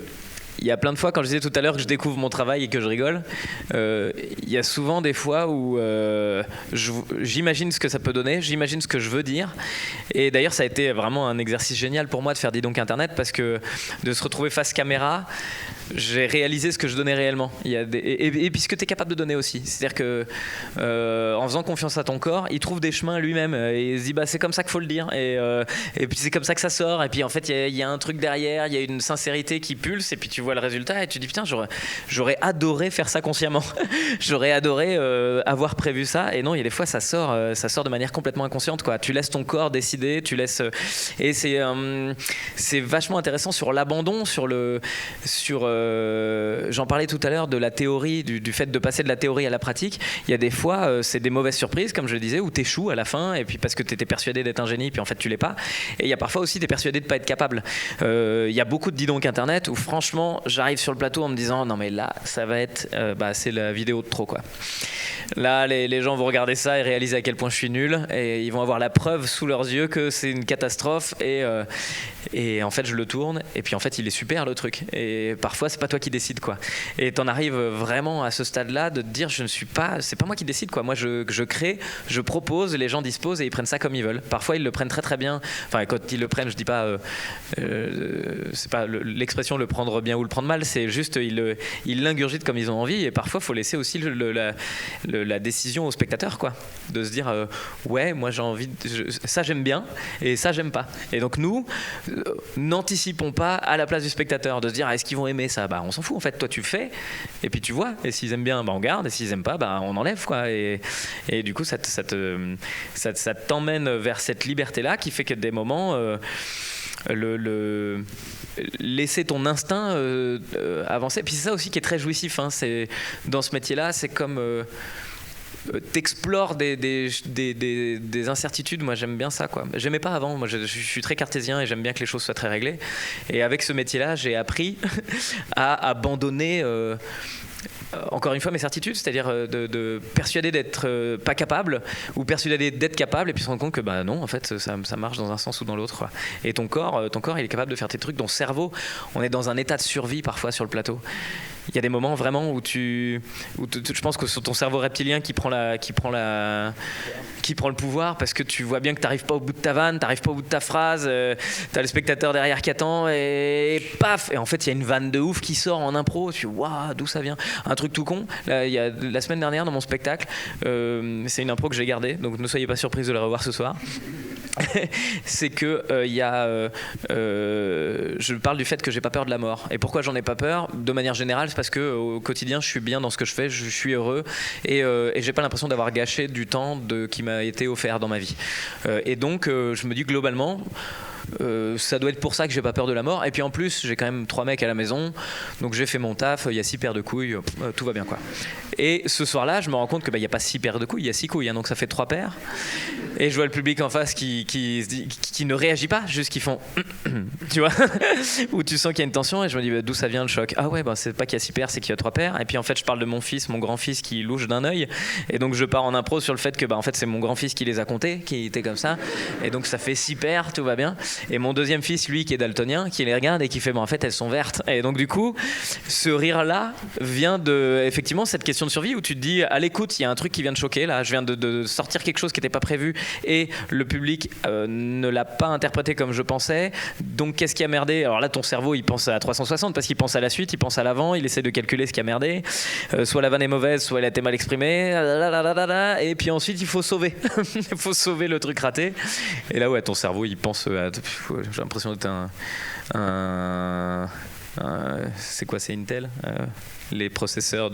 Il y a plein de fois, quand je disais tout à l'heure que je découvre mon travail et que je rigole, il y a souvent des fois où j'imagine ce que ça peut donner, j'imagine ce que je veux dire. Et d'ailleurs, ça a été vraiment un exercice génial pour moi de faire Dis donc Internet, parce que de se retrouver face caméra, j'ai réalisé ce que je donnais réellement. Et puis ce que tu es capable de donner aussi. C'est-à-dire que en faisant confiance à ton corps, il trouve des chemins lui-même. Et il se dit bah, c'est comme ça qu'il faut le dire. Et puis c'est comme ça que ça sort. Et puis en fait, il y a un truc derrière, il y a une sincérité qui pulse. Et puis tu vois le résultat et tu te dis putain, j'aurais adoré faire ça consciemment. J'aurais adoré avoir prévu ça. Et non, il y a des fois, ça sort de manière complètement inconsciente, quoi. Tu laisses ton corps décider, tu laisses. Et c'est vachement intéressant sur l'abandon, j'en parlais tout à l'heure de la théorie, du fait de passer de la théorie à la pratique. Il y a des fois, c'est des mauvaises surprises, comme je le disais, où t'échoues à la fin, et puis parce que t'étais persuadé d'être un génie, puis en fait tu l'es pas. Et il y a parfois aussi t'es persuadé de pas être capable. Il y a beaucoup de Dis donc Internet où franchement, j'arrive sur le plateau en me disant non mais là, ça va être, c'est la vidéo de trop, quoi. Là, les gens vont regarder ça et réaliser à quel point je suis nul, et ils vont avoir la preuve sous leurs yeux que c'est une catastrophe, et en fait je le tourne, et puis en fait il est super le truc, et parfois c'est pas toi qui décides quoi, et t'en arrives vraiment à ce stade-là de te dire c'est pas moi qui décide quoi, moi je crée, je propose, les gens disposent et ils prennent ça comme ils veulent. Parfois ils le prennent très très bien, enfin quand ils le prennent, je dis pas c'est pas l'expression le prendre bien ou le prendre mal, c'est juste ils l'ingurgitent comme ils ont envie, et parfois faut laisser aussi la décision au spectateur quoi, de se dire ouais moi j'ai envie ça j'aime bien et ça j'aime pas, et donc nous n'anticipons pas à la place du spectateur de se dire est-ce qu'ils vont aimer ça, on s'en fout en fait, toi tu fais et puis tu vois, et s'ils aiment bien on garde, et s'ils aiment pas on enlève quoi, et du coup ça t'emmène vers cette liberté là qui fait que des moments laisser ton instinct avancer. Puis c'est ça aussi qui est très jouissif, hein. C'est, dans ce métier-là, c'est comme t'explores des incertitudes. Moi j'aime bien ça quoi. J'aimais pas avant, moi je suis très cartésien et j'aime bien que les choses soient très réglées. Et avec ce métier-là, j'ai appris à abandonner encore une fois mes certitudes, c'est-à-dire de persuader d'être pas capable ou persuader d'être capable, et puis se rendre compte que non en fait ça marche dans un sens ou dans l'autre quoi. Et ton corps il est capable de faire tes trucs. Ton cerveau, on est dans un état de survie parfois sur le plateau. Il y a des moments vraiment où je pense que c'est ton cerveau reptilien qui prend le pouvoir, parce que tu vois bien que t'arrives pas au bout de ta vanne, t'arrives pas au bout de ta phrase, t'as le spectateur derrière qui attend, et paf, et en fait il y a une vanne de ouf qui sort en impro, tu vois waouh, d'où ça vient, un truc tout con. Là, il y a la semaine dernière dans mon spectacle, c'est une impro que j'ai gardée, donc ne soyez pas surprise de la revoir ce soir. C'est que je parle du fait que j'ai pas peur de la mort. Et pourquoi j'en ai pas peur de manière générale, c'est parce que au quotidien je suis bien dans ce que je fais, je suis heureux, et j'ai pas l'impression d'avoir gâché du temps qui m'a été offert dans ma vie, et donc je me dis globalement ça doit être pour ça que j'ai pas peur de la mort. Et puis en plus j'ai quand même 3 mecs à la maison, donc j'ai fait mon taf, il y a 6 paires de couilles, tout va bien quoi. Et ce soir-là je me rends compte que il y a pas 6 paires de couilles, il y a 6 couilles, hein, donc ça fait 3 paires. Et je vois le public en face qui ne réagit pas, juste qui font tu vois, où tu sens qu'il y a une tension, et je me dis d'où ça vient le choc. Ah ouais, c'est pas qu'il y a 6 paires, c'est qu'il y a 3 paires. Et puis en fait je parle de mon fils, mon grand-fils qui louche d'un œil, et donc je pars en impro sur le fait que en fait c'est mon grand-fils qui les a comptés, qui était comme ça, et donc ça fait 6 paires, tout va bien. Et mon deuxième fils, lui qui est daltonien, qui les regarde et qui fait en fait elles sont vertes. Et donc du coup ce rire là vient de effectivement cette question de survie, où tu te dis à l'écoute il y a un truc qui vient de choquer là, je viens de sortir quelque chose qui n'était pas prévu, et le public ne l'a pas interprété comme je pensais, donc qu'est-ce qui a merdé. Alors là ton cerveau il pense à 360, parce qu'il pense à la suite, il pense à l'avant, il essaie de calculer ce qui a merdé, soit la vanne est mauvaise, soit elle a été mal exprimée, et puis ensuite il faut sauver il faut sauver le truc raté. Et là ouais ton cerveau il pense à, j'ai l'impression d'être c'est quoi, c'est Intel, les processeurs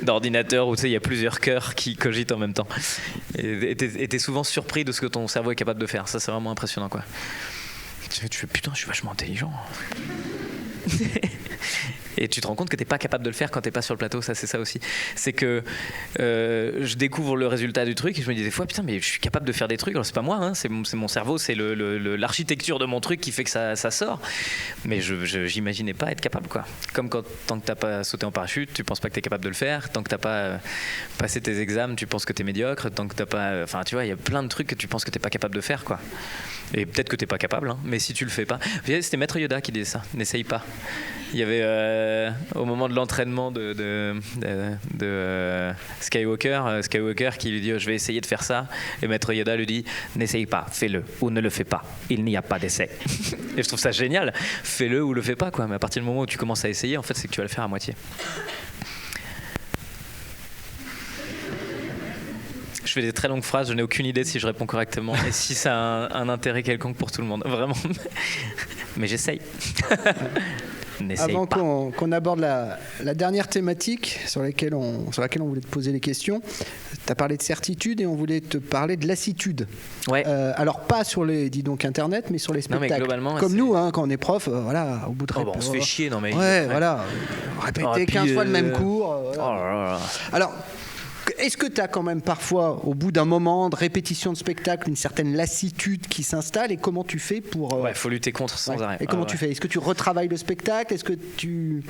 d'ordinateurs où tu sais il y a plusieurs cœurs qui cogitent en même temps, et t'es souvent surpris de ce que ton cerveau est capable de faire. Ça c'est vraiment impressionnant quoi. Tu fais putain je suis vachement intelligent. Et tu te rends compte que t'es pas capable de le faire quand t'es pas sur le plateau. Ça c'est ça aussi, c'est que je découvre le résultat du truc et je me dis des fois putain mais je suis capable de faire des trucs. Alors c'est pas moi, hein, c'est mon cerveau, c'est l'architecture de mon truc qui fait que ça sort, mais j'imaginais pas être capable quoi. Comme tant que t'as pas sauté en parachute, tu penses pas que t'es capable de le faire. Tant que t'as pas passé tes examens, tu penses que t'es médiocre. Tant que t'as pas, enfin tu vois, il y a plein de trucs que tu penses que t'es pas capable de faire quoi. Et peut-être que t'es pas capable, hein, mais si tu le fais pas, c'était Maître Yoda qui disait ça, n'essaye pas. Il y avait au moment de l'entraînement de Skywalker qui lui dit je vais essayer de faire ça, et Maître Yoda lui dit n'essaye pas, fais-le ou ne le fais pas, il n'y a pas d'essai. Et je trouve ça génial, fais-le ou le fais pas quoi, mais à partir du moment où tu commences à essayer, en fait c'est que tu vas le faire à moitié. Je fais des très longues phrases, je n'ai aucune idée si je réponds correctement et si ça a un intérêt quelconque pour tout le monde, vraiment. Mais j'essaye. Avant qu'on aborde la dernière thématique sur laquelle on voulait te poser les questions, tu as parlé de certitude et on voulait te parler de lassitude. Ouais. Alors pas sur les, dis donc internet, mais sur les spectacles. Non, mais globalement, comme nous, hein, quand on est prof, voilà, au bout de on se fait chier, non mais. Ouais, voilà. Répéter 15 fois le même cours. Voilà. Oh là là. Alors, Est-ce que tu as quand même parfois, au bout d'un moment de répétition de spectacle, une certaine lassitude qui s'installe et comment tu fais pour... Ouais, faut lutter contre sans arrêt. Et comment tu fais? Est-ce que tu retravailles le spectacle? Est-ce que tu...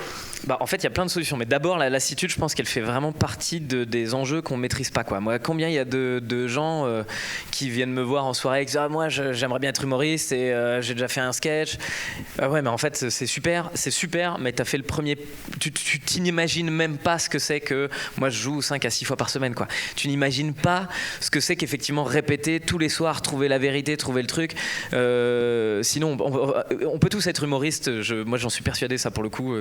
En fait, il y a plein de solutions. Mais d'abord, la lassitude, je pense qu'elle fait vraiment partie des enjeux qu'on ne maîtrise pas, quoi. Moi, combien il y a de gens qui viennent me voir en soirée et qui disent « Ah, moi, j'aimerais bien être humoriste et j'ai déjà fait un sketch. » Ouais, mais en fait, c'est super, mais tu as fait le premier... Tu t'imagines même pas ce que c'est que... Moi, je joue 5 à 6 fois par semaine, quoi. Tu n'imagines pas ce que c'est qu'effectivement répéter tous les soirs, trouver la vérité, trouver le truc. Sinon, on peut tous être humoristes. Moi, j'en suis persuadé, ça, pour le coup.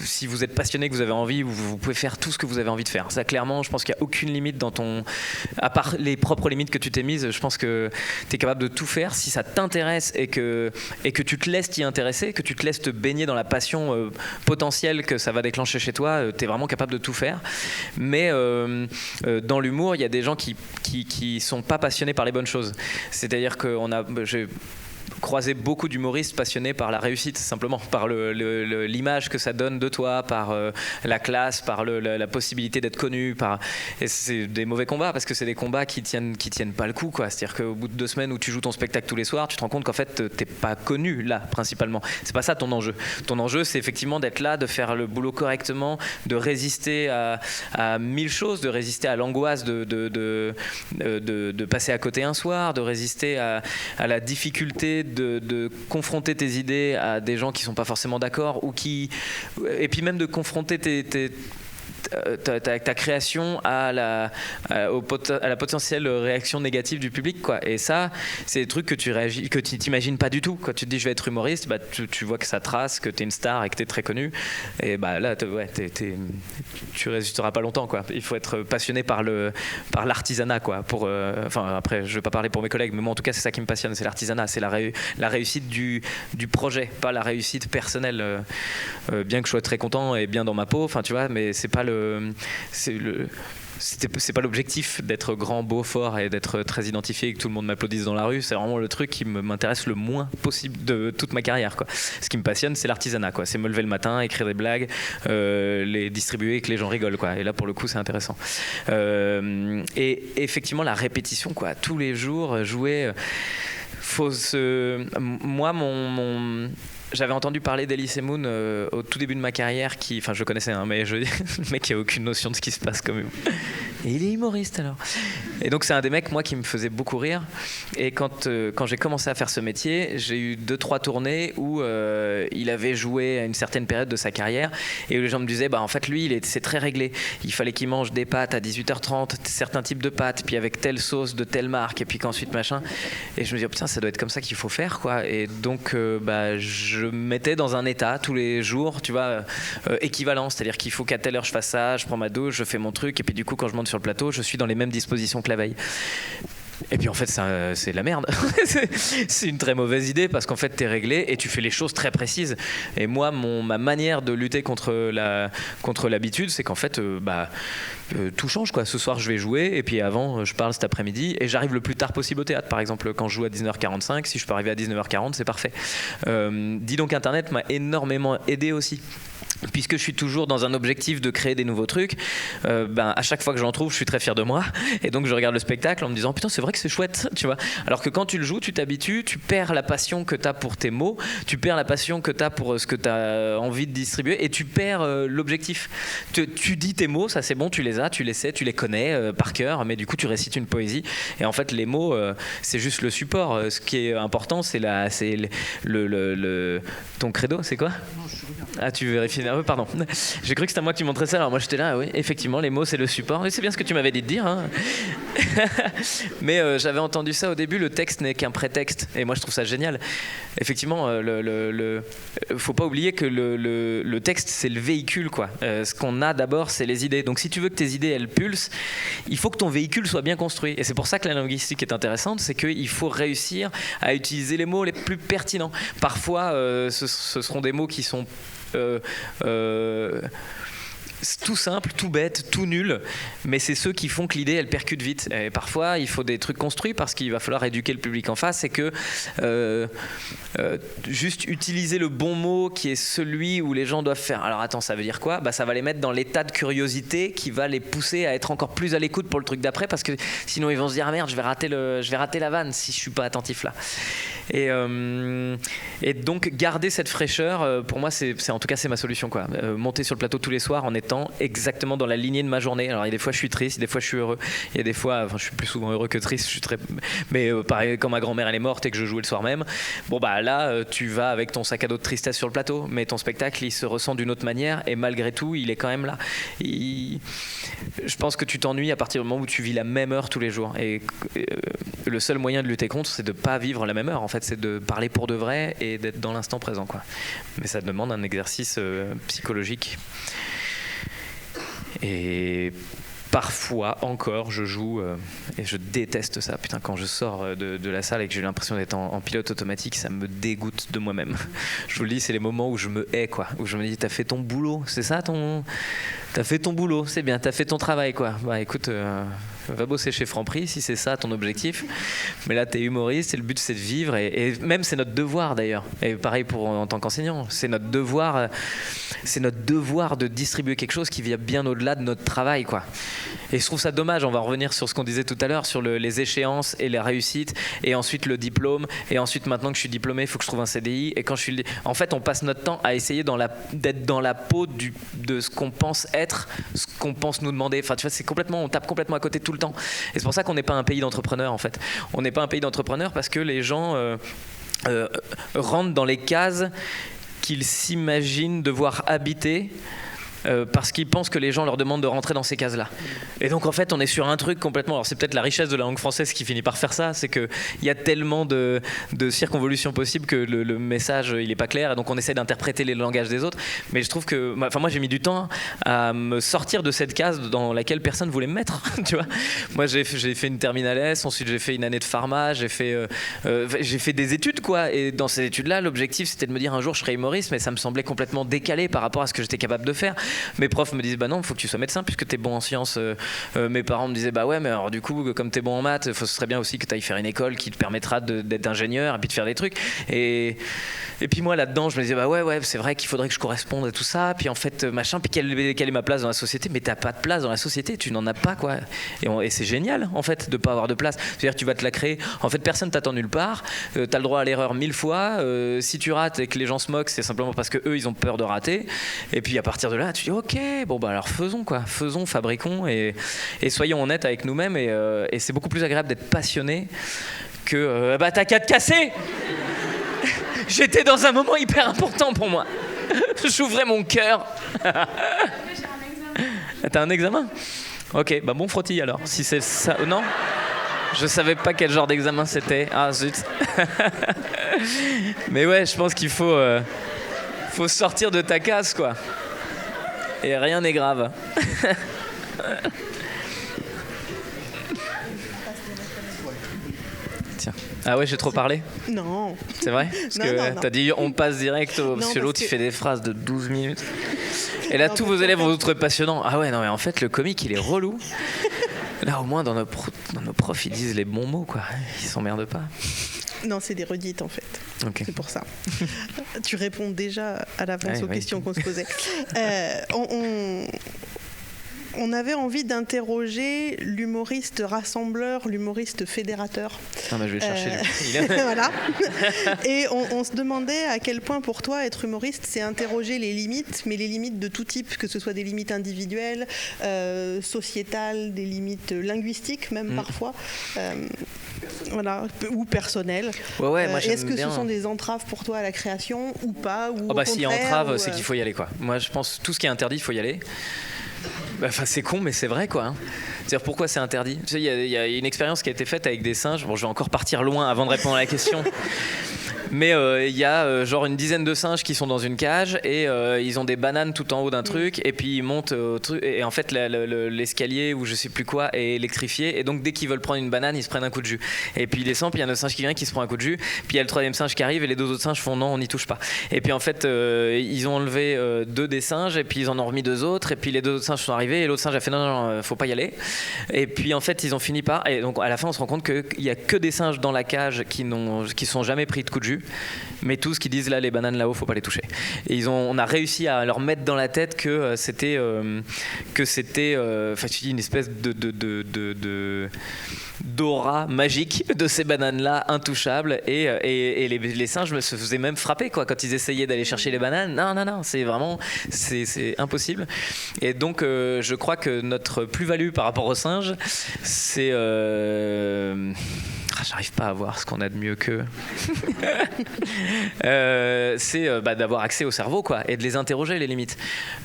Si vous êtes passionné, que vous avez envie, vous pouvez faire tout ce que vous avez envie de faire. Ça, clairement, je pense qu'il n'y a aucune limite dans ton... À part les propres limites que tu t'es mises, je pense que tu es capable de tout faire si ça t'intéresse et que tu te laisses t'y intéresser, que tu te laisses te baigner dans la passion potentielle que ça va déclencher chez toi, tu es vraiment capable de tout faire. Mais dans l'humour, il y a des gens qui sont pas passionnés par les bonnes choses. C'est-à-dire que j'ai croisé beaucoup d'humoristes passionnés par la réussite, simplement par l'image que ça donne de toi, par la classe, par la possibilité d'être connu, et c'est des mauvais combats parce que c'est des combats qui tiennent pas le coup, quoi. C'est-à-dire qu'au bout de 2 semaines où tu joues ton spectacle tous les soirs, tu te rends compte qu'en fait t'es pas connu là principalement. C'est pas ça ton enjeu. Ton enjeu, c'est effectivement d'être là, de faire le boulot correctement, de résister à 1000 choses, de résister à l'angoisse de passer à côté un soir, de résister à la difficulté de confronter tes idées à des gens qui sont pas forcément d'accord et puis même de confronter ta création à la potentielle réaction négative du public, quoi. Et ça, c'est des trucs que tu t'imagines pas du tout. Quand tu te dis je vais être humoriste, tu vois que ça trace, que tu es une star et que tu es très connu. Et là, tu résisteras pas longtemps, quoi. Il faut être passionné par l'artisanat, quoi. Après, je vais pas parler pour mes collègues, mais moi, en tout cas, c'est ça qui me passionne, c'est l'artisanat, c'est la réussite du projet, pas la réussite personnelle. Bien que je sois très content et bien dans ma peau, tu vois, mais c'est pas c'est pas l'objectif d'être grand, beau, fort et d'être très identifié et que tout le monde m'applaudisse dans la rue. C'est vraiment le truc qui m'intéresse le moins possible de toute ma carrière, quoi. Ce qui me passionne, c'est l'artisanat, quoi. C'est me lever le matin, écrire des blagues, les distribuer et que les gens rigolent, quoi. Et là, pour le coup, c'est intéressant. Et effectivement, la répétition, quoi. Tous les jours, jouer. Moi, j'avais entendu parler d'Elysée Moon au tout début de ma carrière, je connaissais, mais le mec qui a aucune notion de ce qui se passe quand même. Et il est humoriste alors. Et donc c'est un des mecs, moi, qui me faisait beaucoup rire. Et quand j'ai commencé à faire ce métier, j'ai eu 2-3 tournées où il avait joué à une certaine période de sa carrière et où les gens me disaient, en fait lui, c'est très réglé. Il fallait qu'il mange des pâtes à 18h30, certains types de pâtes, puis avec telle sauce de telle marque, et puis qu'ensuite machin. Et je me dis, oh, putain, ça doit être comme ça qu'il faut faire, quoi. Et donc je me mettais dans un état tous les jours, tu vois, équivalent, c'est-à-dire qu'il faut qu'à telle heure je fasse ça, je prends ma douche, je fais mon truc, et puis du coup quand je monte sur le plateau, je suis dans les mêmes dispositions que la veille. Et puis en fait c'est de la merde. C'est une très mauvaise idée parce qu'en fait t'es réglé et tu fais les choses très précises. Et moi ma manière de lutter contre l'habitude, c'est qu'en fait tout change, quoi. Ce soir je vais jouer et puis avant je parle cet après-midi et j'arrive le plus tard possible au théâtre. Par exemple, quand je joue à 19h45, si je peux arriver à 19h40, c'est parfait. Dis donc Internet m'a énormément aidé aussi. Puisque je suis toujours dans un objectif de créer des nouveaux trucs, à chaque fois que j'en trouve, je suis très fier de moi. Et donc je regarde le spectacle en me disant putain, c'est vrai que c'est chouette, tu vois. Alors que quand tu le joues, tu t'habitues, tu perds la passion que tu as pour tes mots, tu perds la passion que tu as pour ce que tu as envie de distribuer et tu perds l'objectif. Tu dis tes mots, ça c'est bon, tu les as, tu les sais, tu les connais par cœur, mais du coup tu récites une poésie. Et en fait, les mots, c'est juste le support. Ce qui est important, c'est ton credo, c'est quoi ? Ah, tu vérifies. Ah, pardon. J'ai cru que c'était à moi que tu montrais ça. Alors moi j'étais là, oui, effectivement, les mots c'est le support. Et c'est bien ce que tu m'avais dit de dire. Hein. Mais j'avais entendu ça au début. Le texte n'est qu'un prétexte. Et moi je trouve ça génial. Effectivement, faut pas oublier que le texte c'est le véhicule, quoi. Ce qu'on a d'abord, c'est les idées. Donc si tu veux que tes idées elles pulsent, il faut que ton véhicule soit bien construit. Et c'est pour ça que la linguistique est intéressante, c'est qu'il faut réussir à utiliser les mots les plus pertinents. Parfois, ce seront des mots qui sont C'est tout simple, tout bête, tout nul, mais c'est ceux qui font que l'idée elle percute vite. Et parfois il faut des trucs construits parce qu'il va falloir éduquer le public en face et que juste utiliser le bon mot qui est celui où les gens doivent faire. Alors attends, ça veut dire quoi ? Ça va les mettre dans l'état de curiosité qui va les pousser à être encore plus à l'écoute pour le truc d'après parce que sinon ils vont se dire ah merde, je vais rater la vanne si je suis pas attentif là. Et donc garder cette fraîcheur, pour moi c'est en tout cas c'est ma solution quoi. Monter sur le plateau tous les soirs en étant exactement dans la lignée de ma journée. Alors il y a des fois je suis triste, des fois je suis heureux, il y a des fois, enfin je suis plus souvent heureux que triste, mais pareil quand ma grand-mère elle est morte et que je jouais le soir même, là tu vas avec ton sac à dos de tristesse sur le plateau, mais ton spectacle il se ressent d'une autre manière et malgré tout il est quand même là. Je pense que tu t'ennuies à partir du moment où tu vis la même heure tous les jours et le seul moyen de lutter contre c'est de pas vivre la même heure en fait, c'est de parler pour de vrai et d'être dans l'instant présent quoi. Mais ça demande un exercice psychologique. Et parfois encore je joue et je déteste ça. Putain, quand je sors de la salle et que j'ai l'impression d'être en pilote automatique, ça me dégoûte de moi-même. Je vous le dis, c'est les moments où je me hais quoi, où je me dis t'as fait ton boulot, c'est ça t'as fait ton boulot, c'est bien, t'as fait ton travail quoi. Écoute, va bosser chez Franprix si c'est ça ton objectif. Mais là t'es humoriste et le but c'est de vivre et même c'est notre devoir d'ailleurs. Et pareil en tant qu'enseignant, c'est notre devoir de distribuer quelque chose qui vient bien au-delà de notre travail quoi. Et je trouve ça dommage, on va revenir sur ce qu'on disait tout à l'heure, sur les échéances et les réussites, et ensuite le diplôme, et ensuite maintenant que je suis diplômé, il faut que je trouve un CDI, et quand en fait on passe notre temps à essayer d'être dans la peau de ce qu'on pense être, ce qu'on pense nous demander, enfin tu vois, on tape complètement à côté tout le temps, et c'est pour ça qu'on n'est pas un pays d'entrepreneurs en fait. On n'est pas un pays d'entrepreneurs parce que les gens rentrent dans les cases qu'ils s'imaginent devoir habiter parce qu'ils pensent que les gens leur demandent de rentrer dans ces cases-là. Et donc en fait on est sur un truc complètement, alors c'est peut-être la richesse de la langue française qui finit par faire ça, c'est qu'il y a tellement de circonvolutions possibles que le message il est pas clair et donc on essaie d'interpréter les langages des autres, mais je trouve que moi j'ai mis du temps à me sortir de cette case dans laquelle personne voulait me mettre. Tu vois, moi j'ai fait une terminale S, ensuite j'ai fait une année de pharma, j'ai fait des études quoi, et dans ces études-là l'objectif c'était de me dire un jour je serai humoriste, mais ça me semblait complètement décalé par rapport à ce que j'étais capable de faire. Mes profs me disent bah non, il faut que tu sois médecin puisque t'es bon en sciences. Mes parents me disaient bah ouais, mais alors du coup comme t'es bon en maths, ce serait bien aussi que t'ailles faire une école qui te permettra d'être ingénieur et puis de faire des trucs. Et puis moi là-dedans je me disais bah ouais c'est vrai qu'il faudrait que je corresponde à tout ça, puis en fait machin, puis quelle est ma place dans la société, mais t'as pas de place dans la société, tu n'en as pas quoi. Et c'est génial en fait de pas avoir de place, c'est-à-dire que tu vas te la créer, en fait personne t'attend nulle part, t'as le droit à l'erreur 1000 fois, si tu rates et que les gens se moquent c'est simplement parce que eux ils ont peur de rater, et puis à partir de là tu dis ok, bon bah alors faisons, fabriquons et soyons honnêtes avec nous-mêmes, et c'est beaucoup plus agréable d'être passionné que t'as qu'à te casser. J'étais dans un moment hyper important pour moi. J'ouvrais mon cœur. T'as un examen ? Ok, bah bon frottis alors. Si c'est ça, non ? Je savais pas quel genre d'examen c'était. Ah zut. Mais ouais, je pense qu'il faut sortir de ta case quoi. Et rien n'est grave. Tiens. Ah ouais, j'ai trop parlé ? Non. C'est vrai ? Parce que t'as dit on passe direct parce que l'autre il fait des phrases de 12 minutes. Et là tous vos élèves vont vous trouver passionnants. Ah ouais, non mais en fait le comique il est relou. Là au moins dans nos profs ils disent les bons mots quoi. Ils s'emmerdent pas. Non, c'est des redites en fait. Okay. C'est pour ça. Tu réponds déjà à l'avance aux questions qu'on se posait. On avait envie d'interroger l'humoriste rassembleur, l'humoriste fédérateur. Ah bah je vais chercher lui. Voilà. Et on se demandait à quel point pour toi être humoriste c'est interroger les limites, mais les limites de tout type, que ce soit des limites individuelles, sociétales, des limites linguistiques même parfois. Voilà, ou personnel. Ouais, moi, est-ce que ce sont des entraves pour toi à la création ou pas, ou s'il y a entrave, c'est qu'il faut y aller quoi. Moi je pense tout ce qui est interdit, il faut y aller. Enfin, c'est con, mais c'est vrai quoi. C'est-à-dire pourquoi c'est interdit ? Tu sais, il y a une expérience qui a été faite avec des singes. Bon, je vais encore partir loin avant de répondre à la question. Mais il y a genre une dizaine de singes qui sont dans une cage et ils ont des bananes tout en haut d'un truc et puis ils montent au truc et en fait l'escalier ou je sais plus quoi est électrifié et donc dès qu'ils veulent prendre une banane ils se prennent un coup de jus et puis ils descendent puis il y a un autre singe qui vient qui se prend un coup de jus puis il y a le troisième singe qui arrive et les deux autres singes font non on n'y touche pas et puis en fait ils ont enlevé deux des singes et puis ils en ont remis deux autres et puis les deux autres singes sont arrivés et l'autre singe a fait non faut pas y aller et puis en fait ils ont fini par et donc à la fin on se rend compte qu'il y a que des singes dans la cage qui sont jamais pris de coup de jus mais tous qui disent là les bananes là-haut faut pas les toucher et on a réussi à leur mettre dans la tête que c'était une espèce de d'aura magique de ces bananes-là intouchables et les singes se faisaient même frapper quoi, quand ils essayaient d'aller chercher les bananes. Non, c'est vraiment c'est impossible. Et donc je crois que notre plus-value par rapport aux singes, c'est j'arrive pas à voir ce qu'on a de mieux qu'eux. C'est d'avoir accès au cerveau quoi, et de les interroger les limites.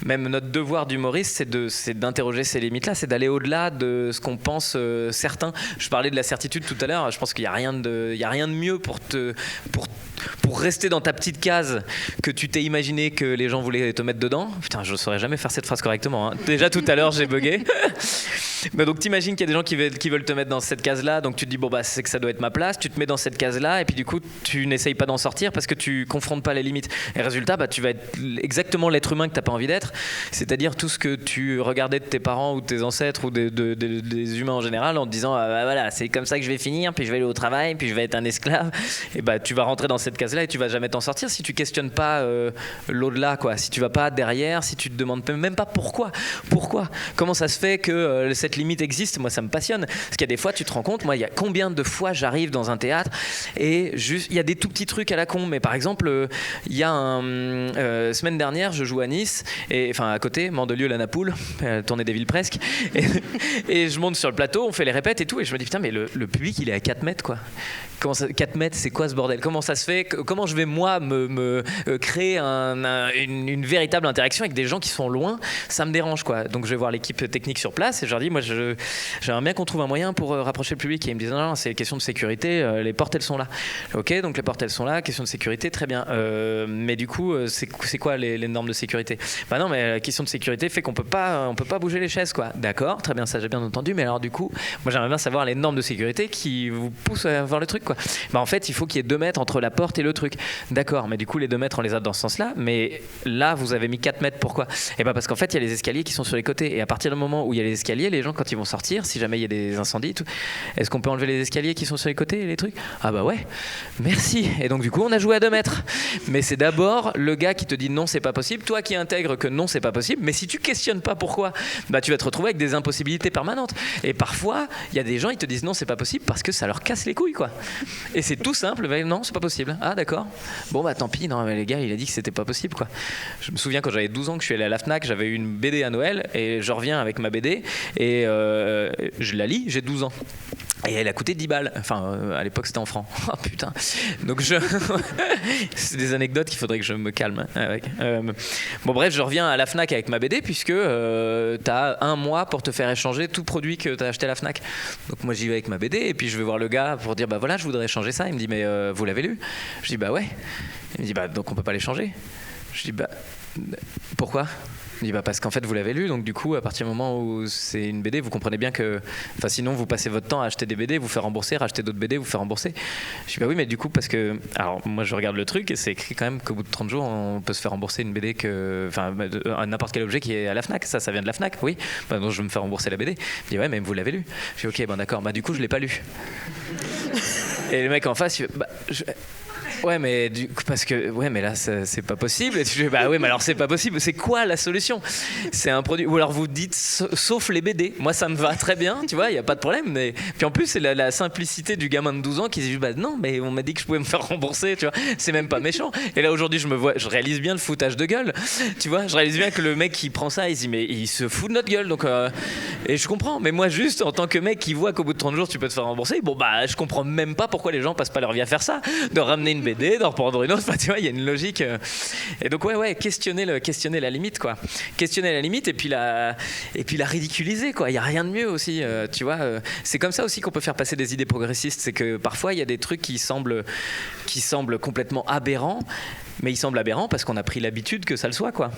Même notre devoir d'humoriste, c'est d'interroger ces limites-là, c'est d'aller au-delà de ce qu'on pense certains. Je parlais de la certitude tout à l'heure. Je pense qu'il y a rien de mieux pour rester dans ta petite case que tu t'es imaginé que les gens voulaient te mettre dedans. Putain, je ne saurais jamais faire cette phrase correctement. Hein. Déjà tout à l'heure, j'ai bugué. Mais donc t'imagines qu'il y a des gens qui veulent te mettre dans cette case-là, donc tu te dis bon bah c'est que ça doit être ma place. Tu te mets dans cette case-là et puis du coup tu n'essayes pas d'en sortir parce que tu confrontes pas les limites. Et résultat, tu vas être exactement l'être humain que t'as pas envie d'être, c'est-à-dire tout ce que tu regardais de tes parents ou de tes ancêtres ou des humains en général en te disant voilà c'est comme ça que je vais finir, puis je vais aller au travail, puis je vais être un esclave. Et tu vas rentrer dans cette case-là et tu vas jamais t'en sortir si tu questionnes pas l'au-delà quoi. Si tu vas pas derrière, si tu te demandes même pas pourquoi, comment ça se fait que cette limite existe. Moi ça me passionne parce qu'il y a des fois tu te rends compte, moi il y a combien de fois j'arrive dans un théâtre et juste il y a des tout petits trucs à la con, mais par exemple il y a semaine dernière je joue à Nice et enfin à côté Mandelieu la Napoule, tournée des villes presque et je monte sur le plateau, on fait les répètes et tout et je me dis putain mais le public il est à 4 mètres quoi. Comment ça, 4 mètres c'est quoi ce bordel, comment ça se fait, comment je vais moi me créer une véritable interaction avec des gens qui sont loin, ça me dérange quoi. Donc je vais voir l'équipe technique sur place et je leur dis moi j'aimerais bien qu'on trouve un moyen pour rapprocher le public et ils me disent non c'est question de sécurité, les portes elles sont là. Ok, donc les portes elles sont là, question de sécurité, très bien, mais du coup c'est quoi les normes de sécurité? Bah non mais la question de sécurité fait qu'on peut pas bouger les chaises quoi. D'accord, très bien, ça j'ai bien entendu, mais alors du coup moi j'aimerais bien savoir les normes de sécurité qui vous poussent à voir le truc quoi. Bah en fait il faut qu'il y ait 2 mètres entre la porte et le truc. D'accord, mais du coup les 2 mètres on les a dans ce sens là, mais là vous avez mis 4 mètres, pourquoi? Et bah parce qu'en fait il y a les escaliers qui sont sur les côtés et à partir du moment où il y a les escaliers, les gens quand ils vont sortir, si jamais il y a des incendies tout, est-ce qu'on peut enlever les escaliers qui sont sur les côtés et les trucs? Ah bah ouais, merci. Et donc du coup on a joué à 2 mètres, mais c'est d'abord le gars qui te dit non c'est pas possible, toi qui intègres que non c'est pas possible, mais si tu questionnes pas pourquoi, bah tu vas te retrouver avec des impossibilités permanentes. Et parfois il y a des gens ils te disent non c'est pas possible parce que ça leur casse les couilles quoi. Et c'est tout simple, non c'est pas possible. Ah d'accord, bon bah tant pis, non mais les gars il a dit que c'était pas possible quoi. Je me souviens quand j'avais 12 ans que je suis allé à la Fnac, j'avais eu une BD à Noël et je reviens avec ma BD et je la lis, j'ai 12 ans. Et elle a coûté 10 balles. Enfin, à l'époque, c'était en francs. Oh putain. Donc, c'est des anecdotes qu'il faudrait que je me calme avec. Bon, bref, je reviens à la Fnac avec ma BD puisque t'as 1 mois pour te faire échanger tout produit que t'as acheté à la Fnac. Donc, moi, j'y vais avec ma BD et puis je vais voir le gars pour dire bah voilà, je voudrais échanger ça. Il me dit mais vous l'avez lu? Je dis bah ouais. Il me dit bah donc on peut pas l'échanger. Je dis bah pourquoi? Il dit bah parce qu'en fait vous l'avez lu, donc du coup à partir du moment où c'est une BD vous comprenez bien que enfin sinon vous passez votre temps à acheter des BD, vous faire rembourser, racheter d'autres BD, vous faire rembourser. Je dis bah oui mais du coup parce que alors moi je regarde le truc et c'est écrit quand même qu'au bout de 30 jours on peut se faire rembourser une BD que enfin n'importe quel objet qui est à la Fnac, ça vient de la Fnac, oui. Bah donc je vais me faire rembourser la BD. Il dit ouais mais vous l'avez lu. Je dis ok bon d'accord, bah du coup je l'ai pas lu. Et le mec en face il fait, bah ouais mais du coup parce que ouais mais là c'est pas possible. Et tu dis bah oui mais alors c'est pas possible, c'est quoi la solution? C'est un produit ou alors vous dites sauf les BD. Moi ça me va très bien, tu vois, il y a pas de problème, mais puis en plus c'est la simplicité du gamin de 12 ans qui dit bah non mais on m'a dit que je pouvais me faire rembourser, tu vois, c'est même pas méchant. Et là aujourd'hui je réalise bien le foutage de gueule, tu vois, je réalise bien que le mec qui prend ça il se dit mais il se fout de notre gueule donc et je comprends, mais moi juste en tant que mec qui voit qu'au bout de 30 jours tu peux te faire rembourser, bon bah je comprends même pas pourquoi pourquoi les gens passent pas leur vie à faire ça, de ramener une BD, d'en reprendre une autre. Enfin, tu vois, il y a une logique. Et donc questionner la limite, quoi. Questionner la limite et puis la ridiculiser, quoi. Il y a rien de mieux aussi, tu vois. C'est comme ça aussi qu'on peut faire passer des idées progressistes. C'est que parfois il y a des trucs qui semblent complètement aberrants. Mais il semble aberrant parce qu'on a pris l'habitude que ça le soit, quoi.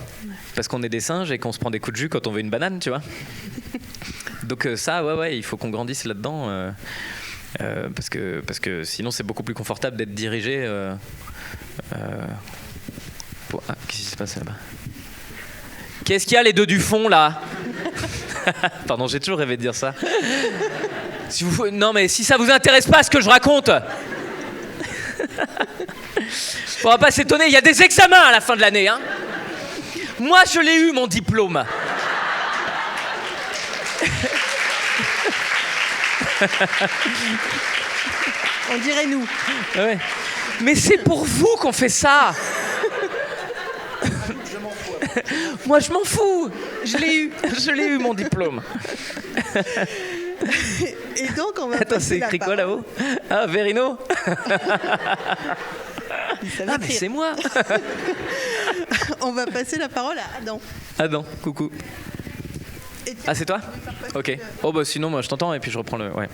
Parce qu'on est des singes et qu'on se prend des coups de jus quand on veut une banane, tu vois. Donc ça, il faut qu'on grandisse là-dedans. Parce que sinon, c'est beaucoup plus confortable d'être dirigé. Qu'est-ce qui se passe là-bas ? Qu'est-ce qu'il y a les deux du fond, là ? Pardon, j'ai toujours rêvé de dire ça. Non, mais si ça vous intéresse pas ce que je raconte... On va pas s'étonner, il y a des examens à la fin de l'année, hein. Moi, je l'ai eu, mon diplôme. On dirait nous. Ouais. Mais c'est pour vous qu'on fait ça. Moi, je m'en fous. Je l'ai eu, mon diplôme. Et donc, on va Attends, c'est écrit quoi là-haut ? Ah, Verino. Ah, mais c'est moi. On va passer la parole à Adam. Adam, coucou. Ah, c'est toi ? Ok. Oh, bah sinon, moi, je t'entends et puis je reprends le... Ouais.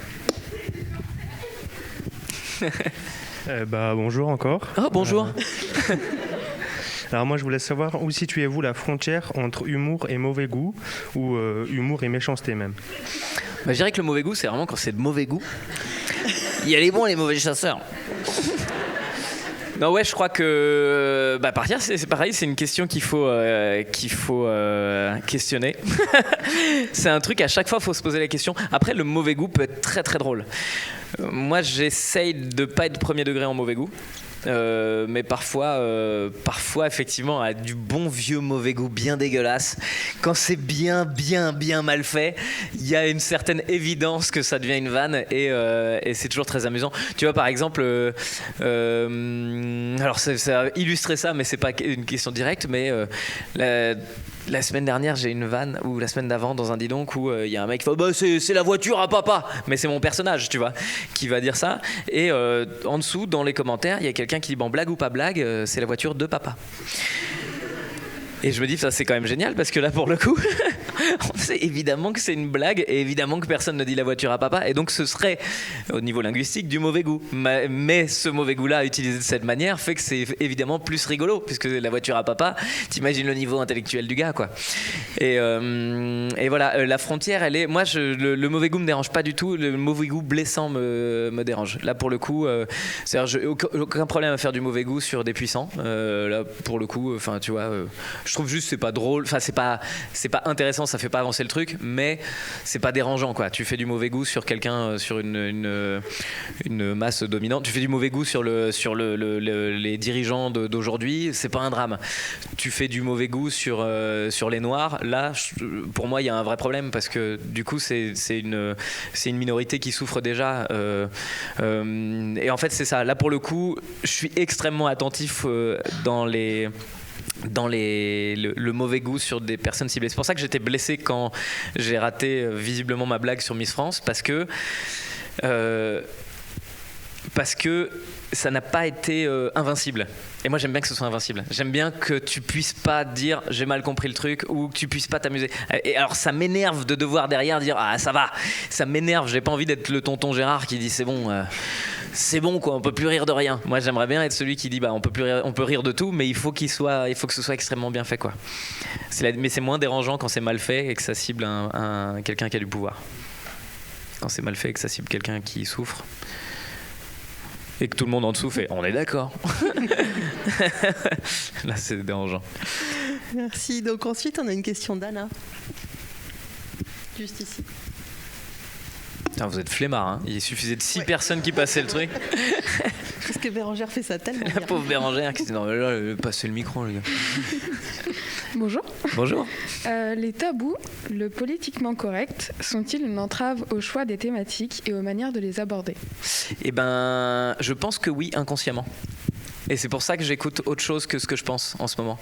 Bonjour encore. Oh, bonjour. Alors moi je voulais savoir où situez-vous la frontière entre humour et mauvais goût ou humour et méchanceté même. Je dirais que le mauvais goût c'est vraiment quand c'est de mauvais goût. Il y a les bons et les mauvais chasseurs. Non, je crois que partir c'est pareil, c'est une question qu'il faut questionner. C'est un truc à chaque fois faut se poser la question. Après le mauvais goût peut être très très drôle. Moi j'essaye de pas être premier degré en mauvais goût. Mais parfois effectivement à du bon vieux mauvais goût bien dégueulasse, quand c'est bien mal fait, il y a une certaine évidence que ça devient une vanne et c'est toujours très amusant. Tu vois par exemple alors ça a illustré ça mais c'est pas une question directe mais la semaine dernière, j'ai une vanne, ou la semaine d'avant, dans un didonc, où il y a un mec qui fait c'est la voiture à papa. Mais c'est mon personnage, tu vois, qui va dire ça. Et en dessous, dans les commentaires, il y a quelqu'un qui dit blague ou pas blague, c'est la voiture de papa. Et je me dis, ça c'est quand même génial parce que là pour le coup, on sait évidemment que c'est une blague et évidemment que personne ne dit la voiture à papa et donc ce serait au niveau linguistique du mauvais goût. Mais ce mauvais goût-là utilisé de cette manière fait que c'est évidemment plus rigolo puisque la voiture à papa, t'imagines le niveau intellectuel du gars quoi. Et voilà, la frontière elle est, moi le mauvais goût me dérange pas du tout, le mauvais goût blessant me dérange. Là pour le coup, c'est-à-dire j'ai aucun problème à faire du mauvais goût sur des puissants. Là pour le coup, enfin tu vois. Je trouve juste c'est pas drôle, enfin c'est pas intéressant, ça fait pas avancer le truc, mais c'est pas dérangeant quoi. Tu fais du mauvais goût sur quelqu'un, sur une masse dominante. Tu fais du mauvais goût sur les dirigeants d'aujourd'hui, c'est pas un drame. Tu fais du mauvais goût sur les noirs, là pour moi il y a un vrai problème parce que du coup c'est une minorité qui souffre déjà. Et en fait c'est ça. Là pour le coup, je suis extrêmement attentif dans le mauvais goût sur des personnes ciblées. C'est pour ça que j'étais blessé quand j'ai raté visiblement ma blague sur Miss France parce que ça n'a pas été invincible. Et moi j'aime bien que ce soit invincible. J'aime bien que tu puisses pas dire j'ai mal compris le truc ou que tu puisses pas t'amuser. Et alors ça m'énerve de devoir derrière dire ah ça va. Ça m'énerve, j'ai pas envie d'être le tonton Gérard qui dit c'est bon quoi, on peut plus rire de rien. Moi j'aimerais bien être celui qui dit on peut rire de tout mais il faut que ce soit extrêmement bien fait quoi. Mais c'est moins dérangeant quand c'est mal fait et que ça cible quelqu'un qui a du pouvoir. Quand c'est mal fait et que ça cible quelqu'un qui souffre. Et que tout le monde en dessous fait on est d'accord. Là c'est dérangeant. Merci. Donc ensuite on a une question d'Anna. Juste ici. Putain, vous êtes flemmard, hein. Il suffisait de 6 personnes qui passaient le truc. Parce que Bérangère fait ça tellement bien. La pauvre Bérangère qui dit non mais là passez le micro les gars. Bonjour. Bonjour. Les tabous, le politiquement correct, sont-ils une entrave au choix des thématiques et aux manières de les aborder ? Eh ben, je pense que oui, inconsciemment. Et c'est pour ça que j'écoute autre chose que ce que je pense en ce moment.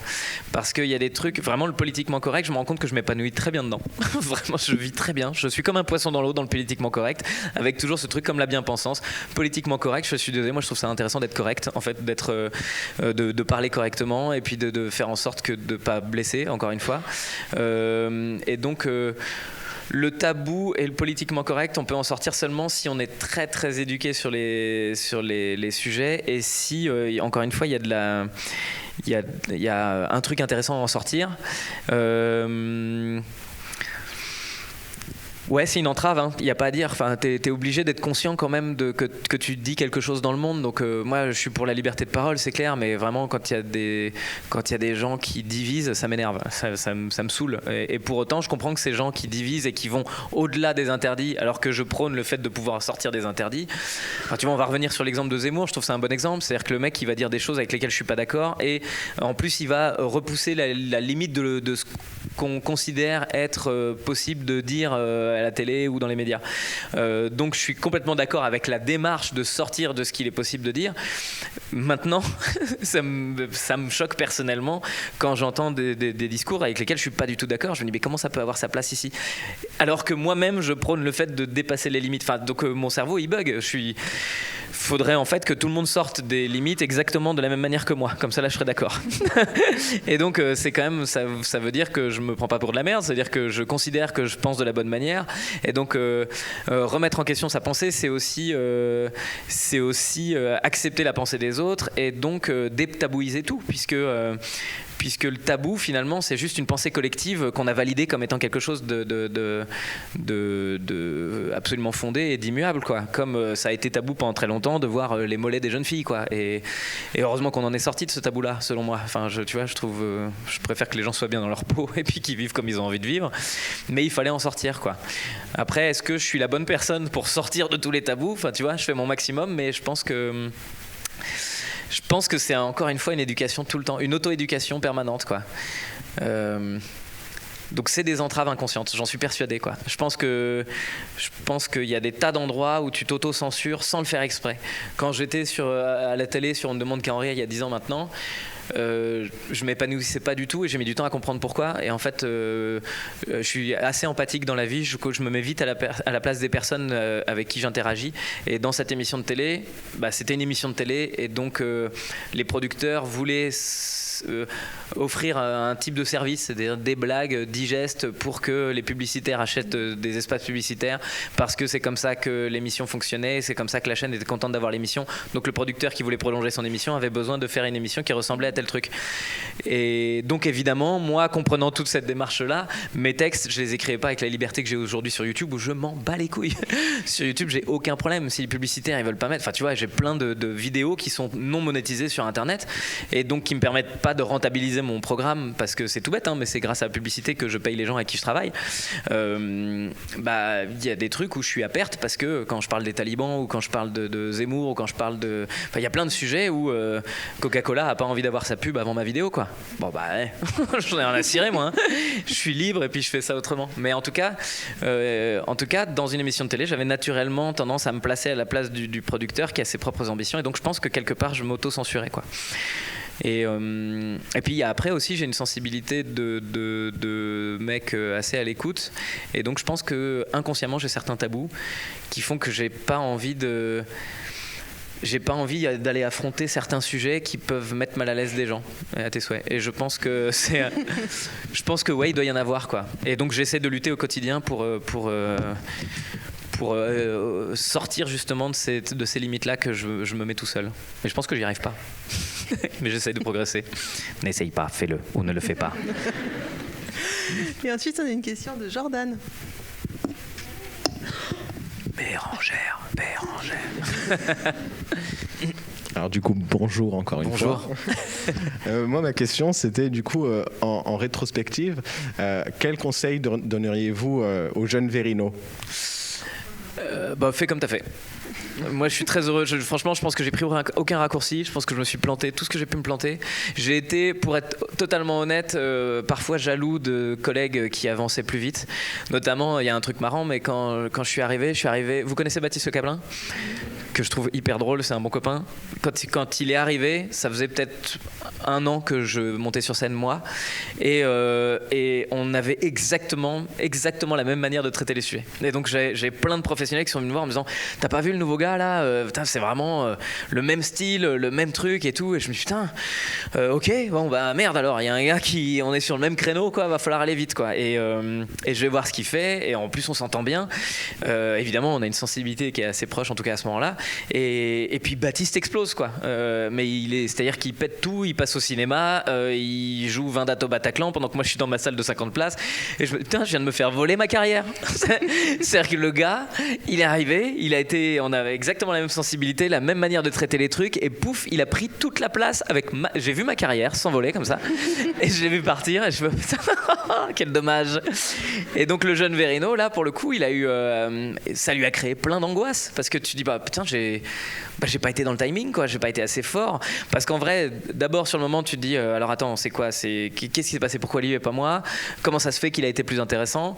Parce qu'il y a des trucs, vraiment le politiquement correct, je me rends compte que je m'épanouis très bien dedans. Vraiment, je vis très bien. Je suis comme un poisson dans l'eau dans le politiquement correct, avec toujours ce truc comme la bien-pensance. Politiquement correct, je suis désolé, moi je trouve ça intéressant d'être correct, en fait, de parler correctement et puis de faire en sorte que de ne pas blesser, encore une fois. Et donc... le tabou et le politiquement correct, on peut en sortir seulement si on est très très éduqué sur les sujets et si, encore une fois, il y a un truc intéressant à en sortir. Ouais, c'est une entrave, il n'y a pas à dire. Enfin, t'es obligé d'être conscient quand même que tu dis quelque chose dans le monde. Donc moi, je suis pour la liberté de parole, c'est clair, mais vraiment, quand il y a des gens qui divisent, ça m'énerve, ça me saoule. Et pour autant, je comprends que ces gens qui divisent et qui vont au-delà des interdits, alors que je prône le fait de pouvoir sortir des interdits. Enfin, tu vois, on va revenir sur l'exemple de Zemmour, je trouve que c'est un bon exemple. C'est-à-dire que le mec, il va dire des choses avec lesquelles je suis pas d'accord, et en plus, il va repousser la limite de ce qu'on considère être possible de dire à la télé ou dans les médias. Donc je suis complètement d'accord avec la démarche de sortir de ce qu'il est possible de dire. Maintenant, ça me choque personnellement quand j'entends des discours avec lesquels je suis pas du tout d'accord. Je me dis mais comment ça peut avoir sa place ici? Alors que moi-même je prône le fait de dépasser les limites. Enfin, donc mon cerveau il bug. Faudrait en fait que tout le monde sorte des limites exactement de la même manière que moi. Comme ça là je serais d'accord. Et donc c'est quand même ça veut dire que je me prends pas pour de la merde. C'est-à-dire que je considère que je pense de la bonne manière. Et donc remettre en question sa pensée, c'est aussi accepter la pensée des autres et donc détabouiser tout, puisque le tabou finalement c'est juste une pensée collective qu'on a validée comme étant quelque chose de absolument fondé et d'immuable, quoi. Comme ça a été tabou pendant très longtemps de voir les mollets des jeunes filles, quoi. Et heureusement qu'on en est sorti de ce tabou là, selon moi. Enfin je préfère que les gens soient bien dans leur peau et puis qu'ils vivent comme ils ont envie de vivre, mais il fallait en sortir, quoi. Après, est-ce que je suis la bonne personne pour sortir de tous les tabous? Enfin tu vois, je fais mon maximum, mais je pense que c'est encore une fois une éducation tout le temps, une auto-éducation permanente, quoi. Donc c'est des entraves inconscientes, j'en suis persuadé, quoi. Je pense qu'il y a des tas d'endroits où tu t'auto-censures sans le faire exprès. Quand j'étais à la télé sur On ne demande qu'à en rire il y a 10 ans maintenant, je m'épanouissais pas du tout et j'ai mis du temps à comprendre pourquoi. Et en fait, je suis assez empathique dans la vie. Je me mets vite à la place des personnes avec qui j'interagis. Et dans cette émission de télé, c'était une émission de télé et donc les producteurs voulaient offrir un type de service, c'est-à-dire des blagues digestes pour que les publicitaires achètent des espaces publicitaires, parce que c'est comme ça que l'émission fonctionnait, c'est comme ça que la chaîne était contente d'avoir l'émission. Donc le producteur qui voulait prolonger son émission avait besoin de faire une émission qui ressemblait à tel truc. Et donc évidemment, moi, comprenant toute cette démarche-là, mes textes, je les écrivais pas avec la liberté que j'ai aujourd'hui sur YouTube, où je m'en bats les couilles. Sur YouTube, j'ai aucun problème. Si les publicitaires ils veulent pas mettre, enfin tu vois, j'ai plein de vidéos qui sont non monétisées sur Internet et donc qui me permettent pas de rentabiliser mon programme, parce que c'est tout bête, hein, mais c'est grâce à la publicité que je paye les gens avec qui je travaille. Il y a des trucs où je suis à perte, parce que quand je parle des talibans ou quand je parle de Zemmour ou quand je parle de... Enfin, il y a plein de sujets où Coca-Cola a pas envie d'avoir sa pub avant ma vidéo, quoi. Bon ouais, j'en ai rien à cirer, moi. Hein. Je suis libre et puis je fais ça autrement. Mais en tout cas, dans une émission de télé, j'avais naturellement tendance à me placer à la place du producteur qui a ses propres ambitions, et donc je pense que quelque part je m'auto-censurais, quoi. Et puis après aussi j'ai une sensibilité de mec assez à l'écoute, et donc je pense que inconsciemment j'ai certains tabous qui font que j'ai pas envie d'aller affronter certains sujets qui peuvent mettre mal à l'aise des gens, à tes souhaits. Et je pense que ouais, il doit y en avoir, quoi. Et donc j'essaie de lutter au quotidien pour sortir justement de ces limites-là que je me mets tout seul. Et je pense que j'y arrive pas. Mais j'essaie de progresser. N'essaye pas, fais-le ou ne le fais pas. Et ensuite, on a une question de Jordan. Bérangère. Alors du coup, bonjour encore une fois. Moi, ma question, c'était du coup, en rétrospective, quel conseil donneriez-vous aux jeunes Vérino ? Fais comme t'as fait. Moi, je suis très heureux. Franchement, je pense que j'ai pris aucun raccourci. Je pense que je me suis planté tout ce que j'ai pu me planter. J'ai été, pour être totalement honnête, parfois jaloux de collègues qui avançaient plus vite. Notamment, il y a un truc marrant, mais quand je suis arrivé. Vous connaissez Baptiste Le Caplin ? Que je trouve hyper drôle, c'est un bon copain. Quand il est arrivé, ça faisait peut-être 1 an que je montais sur scène, moi. Et on avait exactement la même manière de traiter les sujets. Et donc, j'ai plein de professionnels qui sont venus me voir en me disant « T'as pas vu le nouveau gars, là ? Putain, c'est vraiment le même style, le même truc et tout. » Et je me suis dit « Putain, ok, bon, bah merde alors. Il y a un gars on est sur le même créneau, quoi. Va falloir aller vite, quoi. » Et je vais voir ce qu'il fait. Et en plus, on s'entend bien. Évidemment, on a une sensibilité qui est assez proche, en tout cas à ce moment-là. Et puis Baptiste explose, quoi. Mais c'est-à-dire qu'il pète tout, il passe au cinéma, il joue 20 dates au Bataclan pendant que moi je suis dans ma salle de 50 places. Et je viens de me faire voler ma carrière. C'est-à-dire que le gars, il est arrivé, on avait exactement la même sensibilité, la même manière de traiter les trucs, et pouf, il a pris toute la place j'ai vu ma carrière s'envoler comme ça, et je l'ai vu partir, et je me putain, quel dommage. Et donc le jeune Verino, là, pour le coup, il a eu, ça lui a créé plein d'angoisse, parce que tu dis, bah putain, j'ai pas été dans le timing, quoi, j'ai pas été assez fort, parce qu'en vrai, d'abord sur le moment, tu te dis, alors attends, c'est quoi, qu'est-ce qui s'est passé, pourquoi lui et pas moi, comment ça se fait qu'il a été plus intéressant.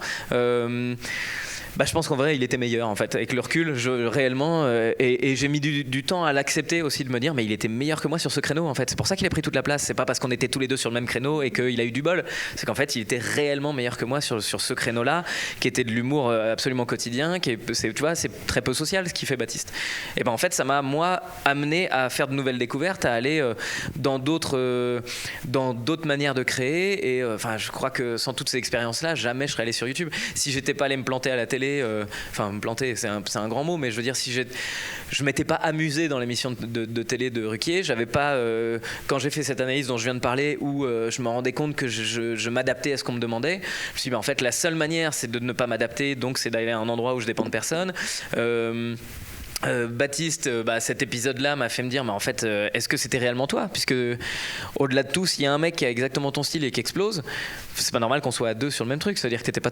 Je pense qu'en vrai il était meilleur, en fait, avec le recul, réellement, et j'ai mis du temps à l'accepter aussi, de me dire mais il était meilleur que moi sur ce créneau, en fait. C'est pour ça qu'il a pris toute la place, c'est pas parce qu'on était tous les deux sur le même créneau et qu'il a eu du bol, c'est qu'en fait il était réellement meilleur que moi sur ce créneau là, qui était de l'humour absolument quotidien, tu vois, c'est très peu social ce qu'il fait Baptiste. Et ben en fait ça m'a moi amené à faire de nouvelles découvertes, à aller dans d'autres manières de créer, et je crois que sans toutes ces expériences là, jamais je serais allé sur YouTube. Si j'étais pas allé me planter à la télé, me planter, c'est un grand mot, mais je veux dire, si je m'étais pas amusé dans l'émission de télé de Ruquier, j'avais pas, quand j'ai fait cette analyse dont je viens de parler, où je me rendais compte que je m'adaptais à ce qu'on me demandait, je me suis dit, en fait, la seule manière, c'est de ne pas m'adapter, donc c'est d'aller à un endroit où je dépends de personne. Baptiste, cet épisode-là m'a fait me dire, mais en fait, est-ce que c'était réellement toi ? Puisque au-delà de tout, s'il y a un mec qui a exactement ton style et qui explose, c'est pas normal qu'on soit à deux sur le même truc. Ça veut dire que c'était pas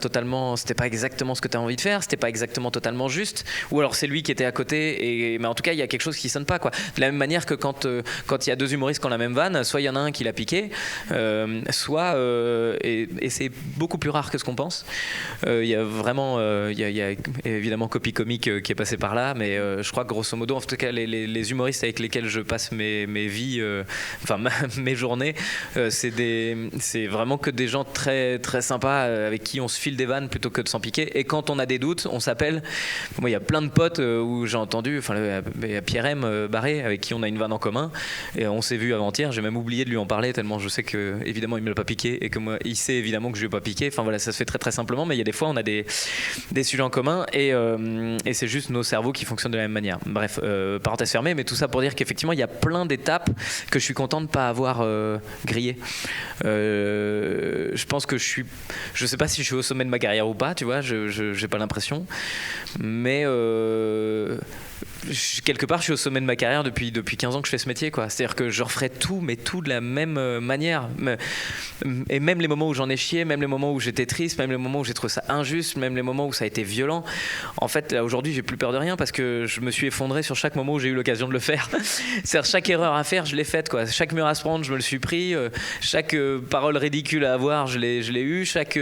exactement ce que tu as envie de faire, c'était pas exactement totalement juste, ou alors c'est lui qui était à côté. Mais en tout cas, il y a quelque chose qui sonne pas, quoi. De la même manière que quand il y a deux humoristes qui ont la même vanne, soit il y en a un qui l'a piqué, soit et c'est beaucoup plus rare que ce qu'on pense. Il y a vraiment, il y a évidemment Copy Comique qui est passé par là, mais je crois que grosso modo, en tout cas, les humoristes avec lesquels je passe mes vies, mes journées, c'est vraiment que des gens très, très sympas avec qui on se file des vannes plutôt que de s'en piquer. Et quand on a des doutes, on s'appelle. Moi, il y a plein de potes où j'ai entendu, Pierre-M Barré, avec qui on a une vanne en commun, et on s'est vu avant-hier. J'ai même oublié de lui en parler tellement je sais que évidemment il me l'a pas piqué et que moi, il sait évidemment que je lui ai pas piqué. Enfin voilà, ça se fait très très simplement, mais il y a des fois on a des sujets en commun et c'est juste nos cerveaux qui fonctionnent de la même manière. Bref, parenthèse fermée, mais tout ça pour dire qu'effectivement il y a plein d'étapes que je suis content de ne pas avoir grillées. Je pense que je sais pas si je suis au sommet de ma carrière ou pas, tu vois, j'ai pas l'impression, mais quelque part je suis au sommet de ma carrière depuis 15 ans que je fais ce métier, quoi. C'est-à-dire que je referais tout, mais tout de la même manière, et même les moments où j'en ai chié, même les moments où j'étais triste, même les moments où j'ai trouvé ça injuste, même les moments où ça a été violent, en fait là, aujourd'hui j'ai plus peur de rien parce que je me suis effondré sur chaque moment où j'ai eu l'occasion de le faire. C'est-à-dire chaque erreur à faire je l'ai faite, quoi. Chaque mur à se prendre je me le suis pris, chaque parole ridicule à avoir je l'ai eu, chaque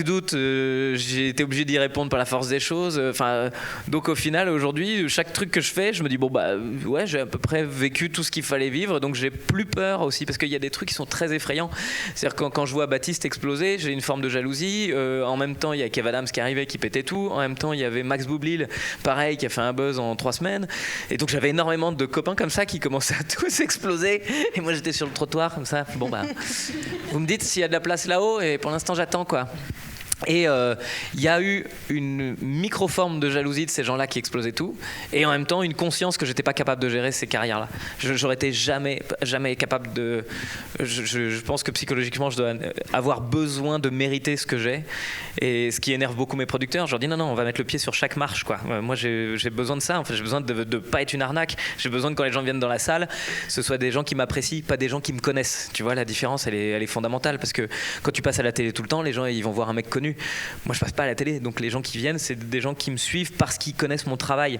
doute j'ai été obligé d'y répondre par la force des choses, donc au final aujourd'hui chaque truc que je fais je me dis ouais, j'ai à peu près vécu tout ce qu'il fallait vivre, donc j'ai plus peur aussi, parce qu'il y a des trucs qui sont très effrayants. C'est-à-dire quand je vois Baptiste exploser, j'ai une forme de jalousie, en même temps il y a Kev Adams qui arrivait qui pétait tout, en même temps il y avait Max Boublil pareil qui a fait un buzz en 3 semaines, et donc j'avais énormément de copains comme ça qui commençaient à tous exploser et moi j'étais sur le trottoir comme ça, vous me dites s'il y a de la place là-haut, et pour l'instant j'attends, quoi. Et il y a eu une micro-forme de jalousie de ces gens-là qui explosaient tout, et en même temps une conscience que j'étais pas capable de gérer ces carrières-là. J'aurais été jamais capable de. Je pense que psychologiquement, je dois avoir besoin de mériter ce que j'ai, et ce qui énerve beaucoup mes producteurs. Je leur dis non, on va mettre le pied sur chaque marche, quoi. Moi, j'ai besoin de ça. En fait, j'ai besoin de pas être une arnaque. J'ai besoin que quand les gens viennent dans la salle, ce soit des gens qui m'apprécient, pas des gens qui me connaissent. Tu vois, la différence, elle est fondamentale, parce que quand tu passes à la télé tout le temps, les gens ils vont voir un mec connu. connu. Moi, je passe pas à la télé, donc les gens qui viennent, c'est des gens qui me suivent parce qu'ils connaissent mon travail.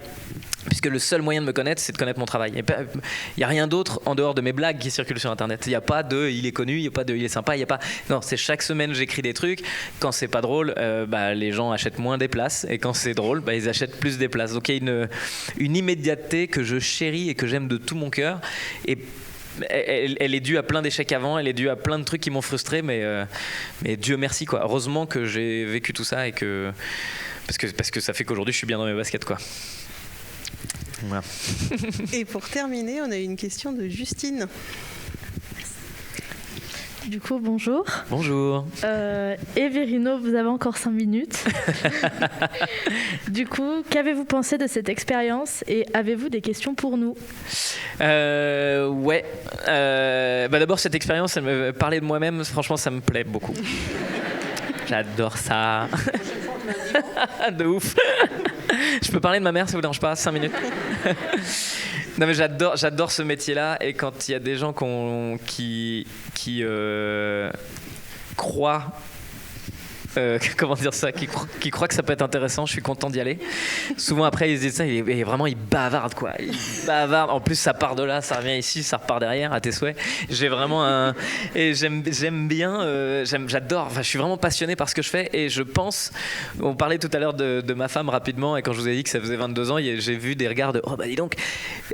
Puisque le seul moyen de me connaître, c'est de connaître mon travail. Il n'y a rien d'autre en dehors de mes blagues qui circulent sur Internet. Il n'y a pas de il est connu, il n'y a pas de il est sympa, il n'y a pas. Non, c'est chaque semaine j'écris des trucs. Quand c'est pas drôle, les gens achètent moins des places. Et quand c'est drôle, ils achètent plus des places. Donc il y a une immédiateté que je chéris et que j'aime de tout mon cœur. Et elle est due à plein d'échecs avant, elle est due à plein de trucs qui m'ont frustré, mais Dieu merci, quoi. Heureusement que j'ai vécu tout ça et que parce que ça fait qu'aujourd'hui je suis bien dans mes baskets, quoi. Voilà. Et pour terminer, on a une question de Justine. Du coup, bonjour. Bonjour. Everino, vous avez encore 5 minutes. Du coup, qu'avez-vous pensé de cette expérience et avez-vous des questions pour nous ? Ouais. D'abord, cette expérience, elle me parlait de moi-même. Franchement, ça me plaît beaucoup. J'adore ça. De ouf. Je peux parler de ma mère, ça vous dérange pas ? 5 minutes. Non mais j'adore ce métier-là, et quand il y a des gens qui croient comment dire ça, qui croient que ça peut être intéressant, je suis content d'y aller. Souvent après ils se disent ça, et vraiment ils bavardent, quoi. Ils bavardent. En plus ça part de là, ça revient ici, ça repart derrière, à tes souhaits. J'ai vraiment et j'aime bien, j'adore. Enfin, je suis vraiment passionné par ce que je fais, et je pense. On parlait tout à l'heure de ma femme rapidement, et quand je vous ai dit que ça faisait 22 ans, j'ai vu des regards de oh bah dis donc.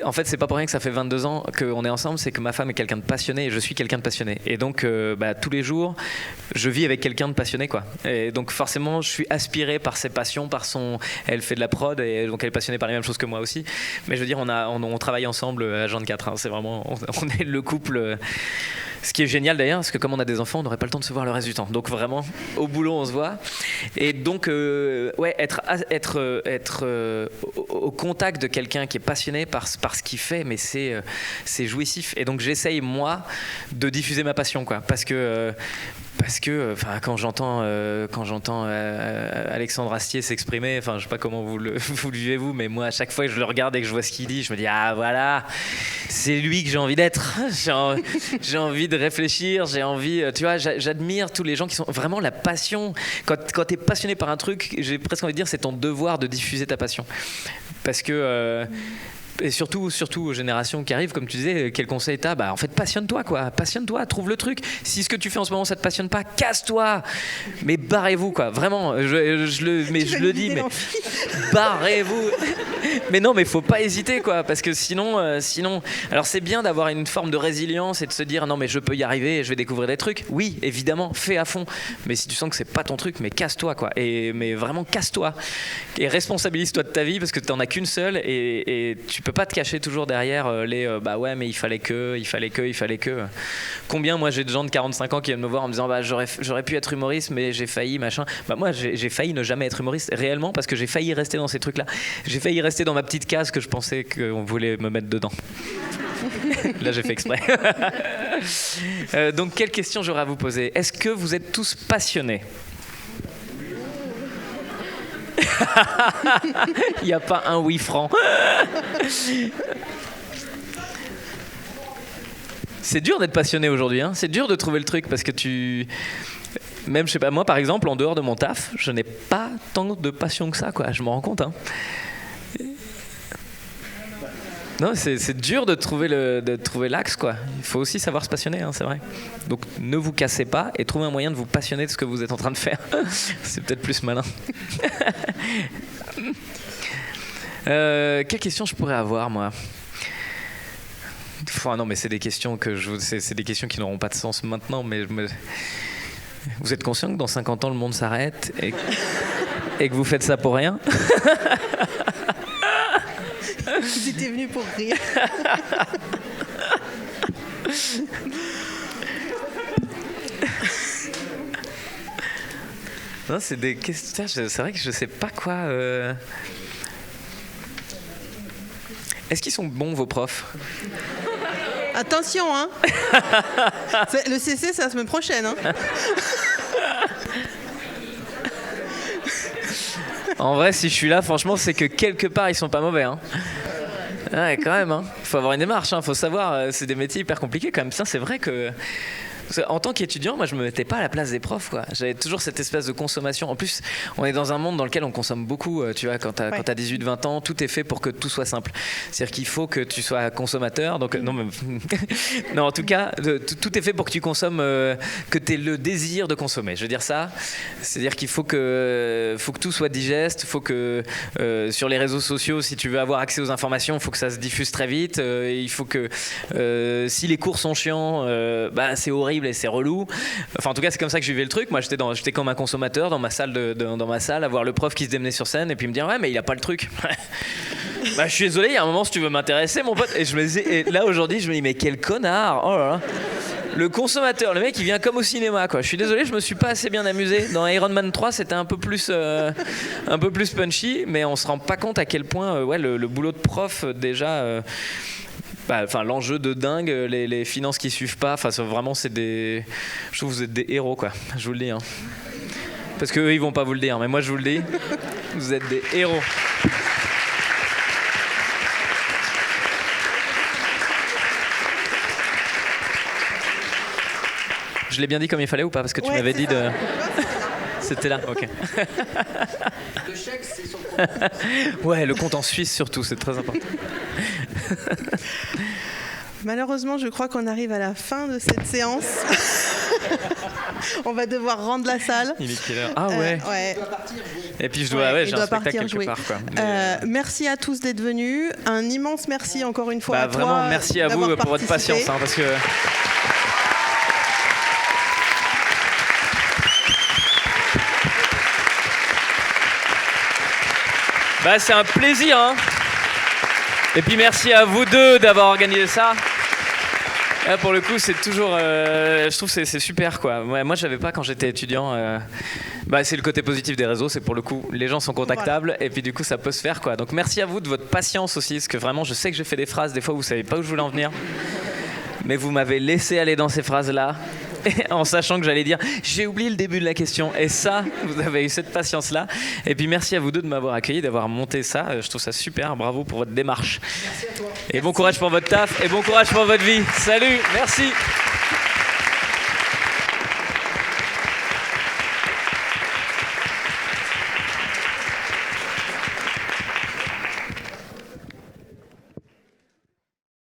En fait c'est pas pour rien que ça fait 22 ans qu'on est ensemble, c'est que ma femme est quelqu'un de passionné et je suis quelqu'un de passionné. Et donc tous les jours je vis avec quelqu'un de passionné, quoi. Et donc forcément je suis aspiré par ses passions, elle fait de la prod, et donc elle est passionnée par les mêmes choses que moi aussi. Mais je veux dire, on travaille ensemble à 24, hein. C'est vraiment, on est le couple. Ce qui est génial d'ailleurs, parce que comme on a des enfants, on n'aurait pas le temps de se voir le reste du temps. Donc vraiment, au boulot, on se voit. Et donc, être au contact de quelqu'un qui est passionné par ce qu'il fait, mais c'est jouissif. Et donc j'essaye, moi, de diffuser ma passion, quoi. Parce que quand j'entends Alexandre Astier s'exprimer, je sais pas comment vous le vivez vous, mais moi à chaque fois que je le regarde et que je vois ce qu'il dit, je me dis ah voilà, c'est lui que j'ai envie d'être. J'ai envie de réfléchir, j'ai envie, tu vois, j'admire tous les gens qui sont vraiment la passion. Quand t'es passionné par un truc, j'ai presque envie de dire c'est ton devoir de diffuser ta passion, parce que et surtout aux générations qui arrivent, comme tu disais, quel conseil t'as ? En fait, passionne-toi, quoi. Passionne-toi, trouve le truc. Si ce que tu fais en ce moment, ça te passionne pas, casse-toi. Mais barrez-vous, quoi. Vraiment, je le dis, mais barrez-vous. Mais non, mais faut pas hésiter, quoi. Parce que sinon, alors c'est bien d'avoir une forme de résilience et de se dire non, mais je peux y arriver et je vais découvrir des trucs. Oui, évidemment, fais à fond. Mais si tu sens que c'est pas ton truc, mais casse-toi, quoi. Mais vraiment, casse-toi. Et responsabilise-toi de ta vie, parce que t'en as qu'une seule, et tu peux pas te cacher toujours derrière ouais, mais il fallait que. Combien, moi, j'ai de gens de 45 ans qui viennent me voir en me disant j'aurais pu être humoriste, mais j'ai failli, machin. Moi, j'ai failli ne jamais être humoriste, réellement, parce que j'ai failli rester dans ces trucs-là. J'ai failli rester dans ma petite case que je pensais qu'on voulait me mettre dedans. Là, j'ai fait exprès. Donc, quelle question j'aurais à vous poser ? Est-ce que vous êtes tous passionnés ? Il n'y a pas un oui franc. C'est dur d'être passionné aujourd'hui, hein. C'est dur de trouver le truc, parce que même, je sais pas, moi par exemple, en dehors de mon taf, je n'ai pas tant de passion que ça, quoi. Je m'en rends compte, hein. Non, c'est dur de trouver l'axe, quoi. Il faut aussi savoir se passionner, hein, c'est vrai. Donc ne vous cassez pas et trouvez un moyen de vous passionner de ce que vous êtes en train de faire. C'est peut-être plus malin. Quelle question je pourrais avoir, moi ? Non, mais c'est des questions c'est des questions qui n'auront pas de sens maintenant, mais vous êtes conscient que dans 50 ans le monde s'arrête et que vous faites ça pour rien ? Vous étiez venu pour rire. Non, c'est des questions. C'est vrai que je sais pas quoi. Est-ce qu'ils sont bons, vos profs ? Attention, hein. Le CC, c'est la semaine prochaine, hein. En vrai, si je suis là, franchement, c'est que quelque part, ils sont pas mauvais, hein. Ouais, quand même, hein. Faut avoir une démarche, hein. Faut savoir, c'est des métiers hyper compliqués, quand même. Ça, c'est vrai que Parce qu'en tant qu'étudiant, moi je me mettais pas à la place des profs, quoi. J'avais toujours cette espèce de consommation. En plus, on est dans un monde dans lequel on consomme beaucoup, tu vois, quand t'as 18-20 ans, tout est fait pour que tout soit simple. C'est-à-dire qu'il faut que tu sois consommateur, donc non, mais non, en tout cas, tout est fait pour que tu consommes, que tu aies le désir de consommer. Je veux dire ça, c'est-à-dire qu'il faut que tout soit digeste, faut que sur les réseaux sociaux, si tu veux avoir accès aux informations, il faut que ça se diffuse très vite. Il faut que si les cours sont chiants, c'est horrible et c'est relou. Enfin, en tout cas, c'est comme ça que je vivais le truc. Moi, j'étais comme un consommateur dans ma salle, dans ma salle, à voir le prof qui se démenait sur scène et puis me dire ouais, mais il a pas le truc. Je suis désolé, il y a un moment, si tu veux m'intéresser, mon pote. Et je me disais, et là aujourd'hui, je me dis mais quel connard. Oh là là. Le consommateur, le mec, il vient comme au cinéma, quoi. Je suis désolé, je me suis pas assez bien amusé. Dans Iron Man 3, c'était un peu plus punchy, mais on se rend pas compte à quel point le boulot de prof déjà. L'enjeu de dingue, les finances qui suivent pas. Enfin, vraiment, je trouve que vous êtes des héros, quoi. Je vous le dis. Hein. Parce qu'eux, ils vont pas vous le dire, mais moi, je vous le dis. Vous êtes des héros. Je l'ai bien dit comme il fallait ou pas? Parce que tu m'avais dit de... C'était là, ok. Le chèque, c'est sur le compte. Ouais, le compte en Suisse surtout, c'est très important. Malheureusement, je crois qu'on arrive à la fin de cette séance. On va devoir rendre la salle. Il est quelle heure? Ah ouais. Et puis j'ai un spectacle quelque part, quoi. Merci à tous d'être venus. Un immense merci encore une fois à toi. Vraiment, merci à vous pour votre patience, hein, parce que... c'est un plaisir, hein. Et puis merci à vous deux d'avoir organisé ça. Là, pour le coup, c'est toujours... je trouve que c'est super, quoi. Moi, je savais pas quand j'étais étudiant. C'est le côté positif des réseaux, c'est pour le coup, les gens sont contactables, et puis du coup, ça peut se faire, quoi. Donc merci à vous de votre patience aussi, parce que vraiment, je sais que j'ai fait des phrases, des fois, vous savez pas où je voulais en venir. Mais vous m'avez laissé aller dans ces phrases-là, en sachant que j'allais dire j'ai oublié le début de la question, et ça, vous avez eu cette patience-là. Et puis merci à vous deux de m'avoir accueilli, d'avoir monté ça. Je trouve ça super, bravo pour votre démarche. Merci à toi. Et bon courage pour votre taf et bon courage pour votre vie. Salut, merci.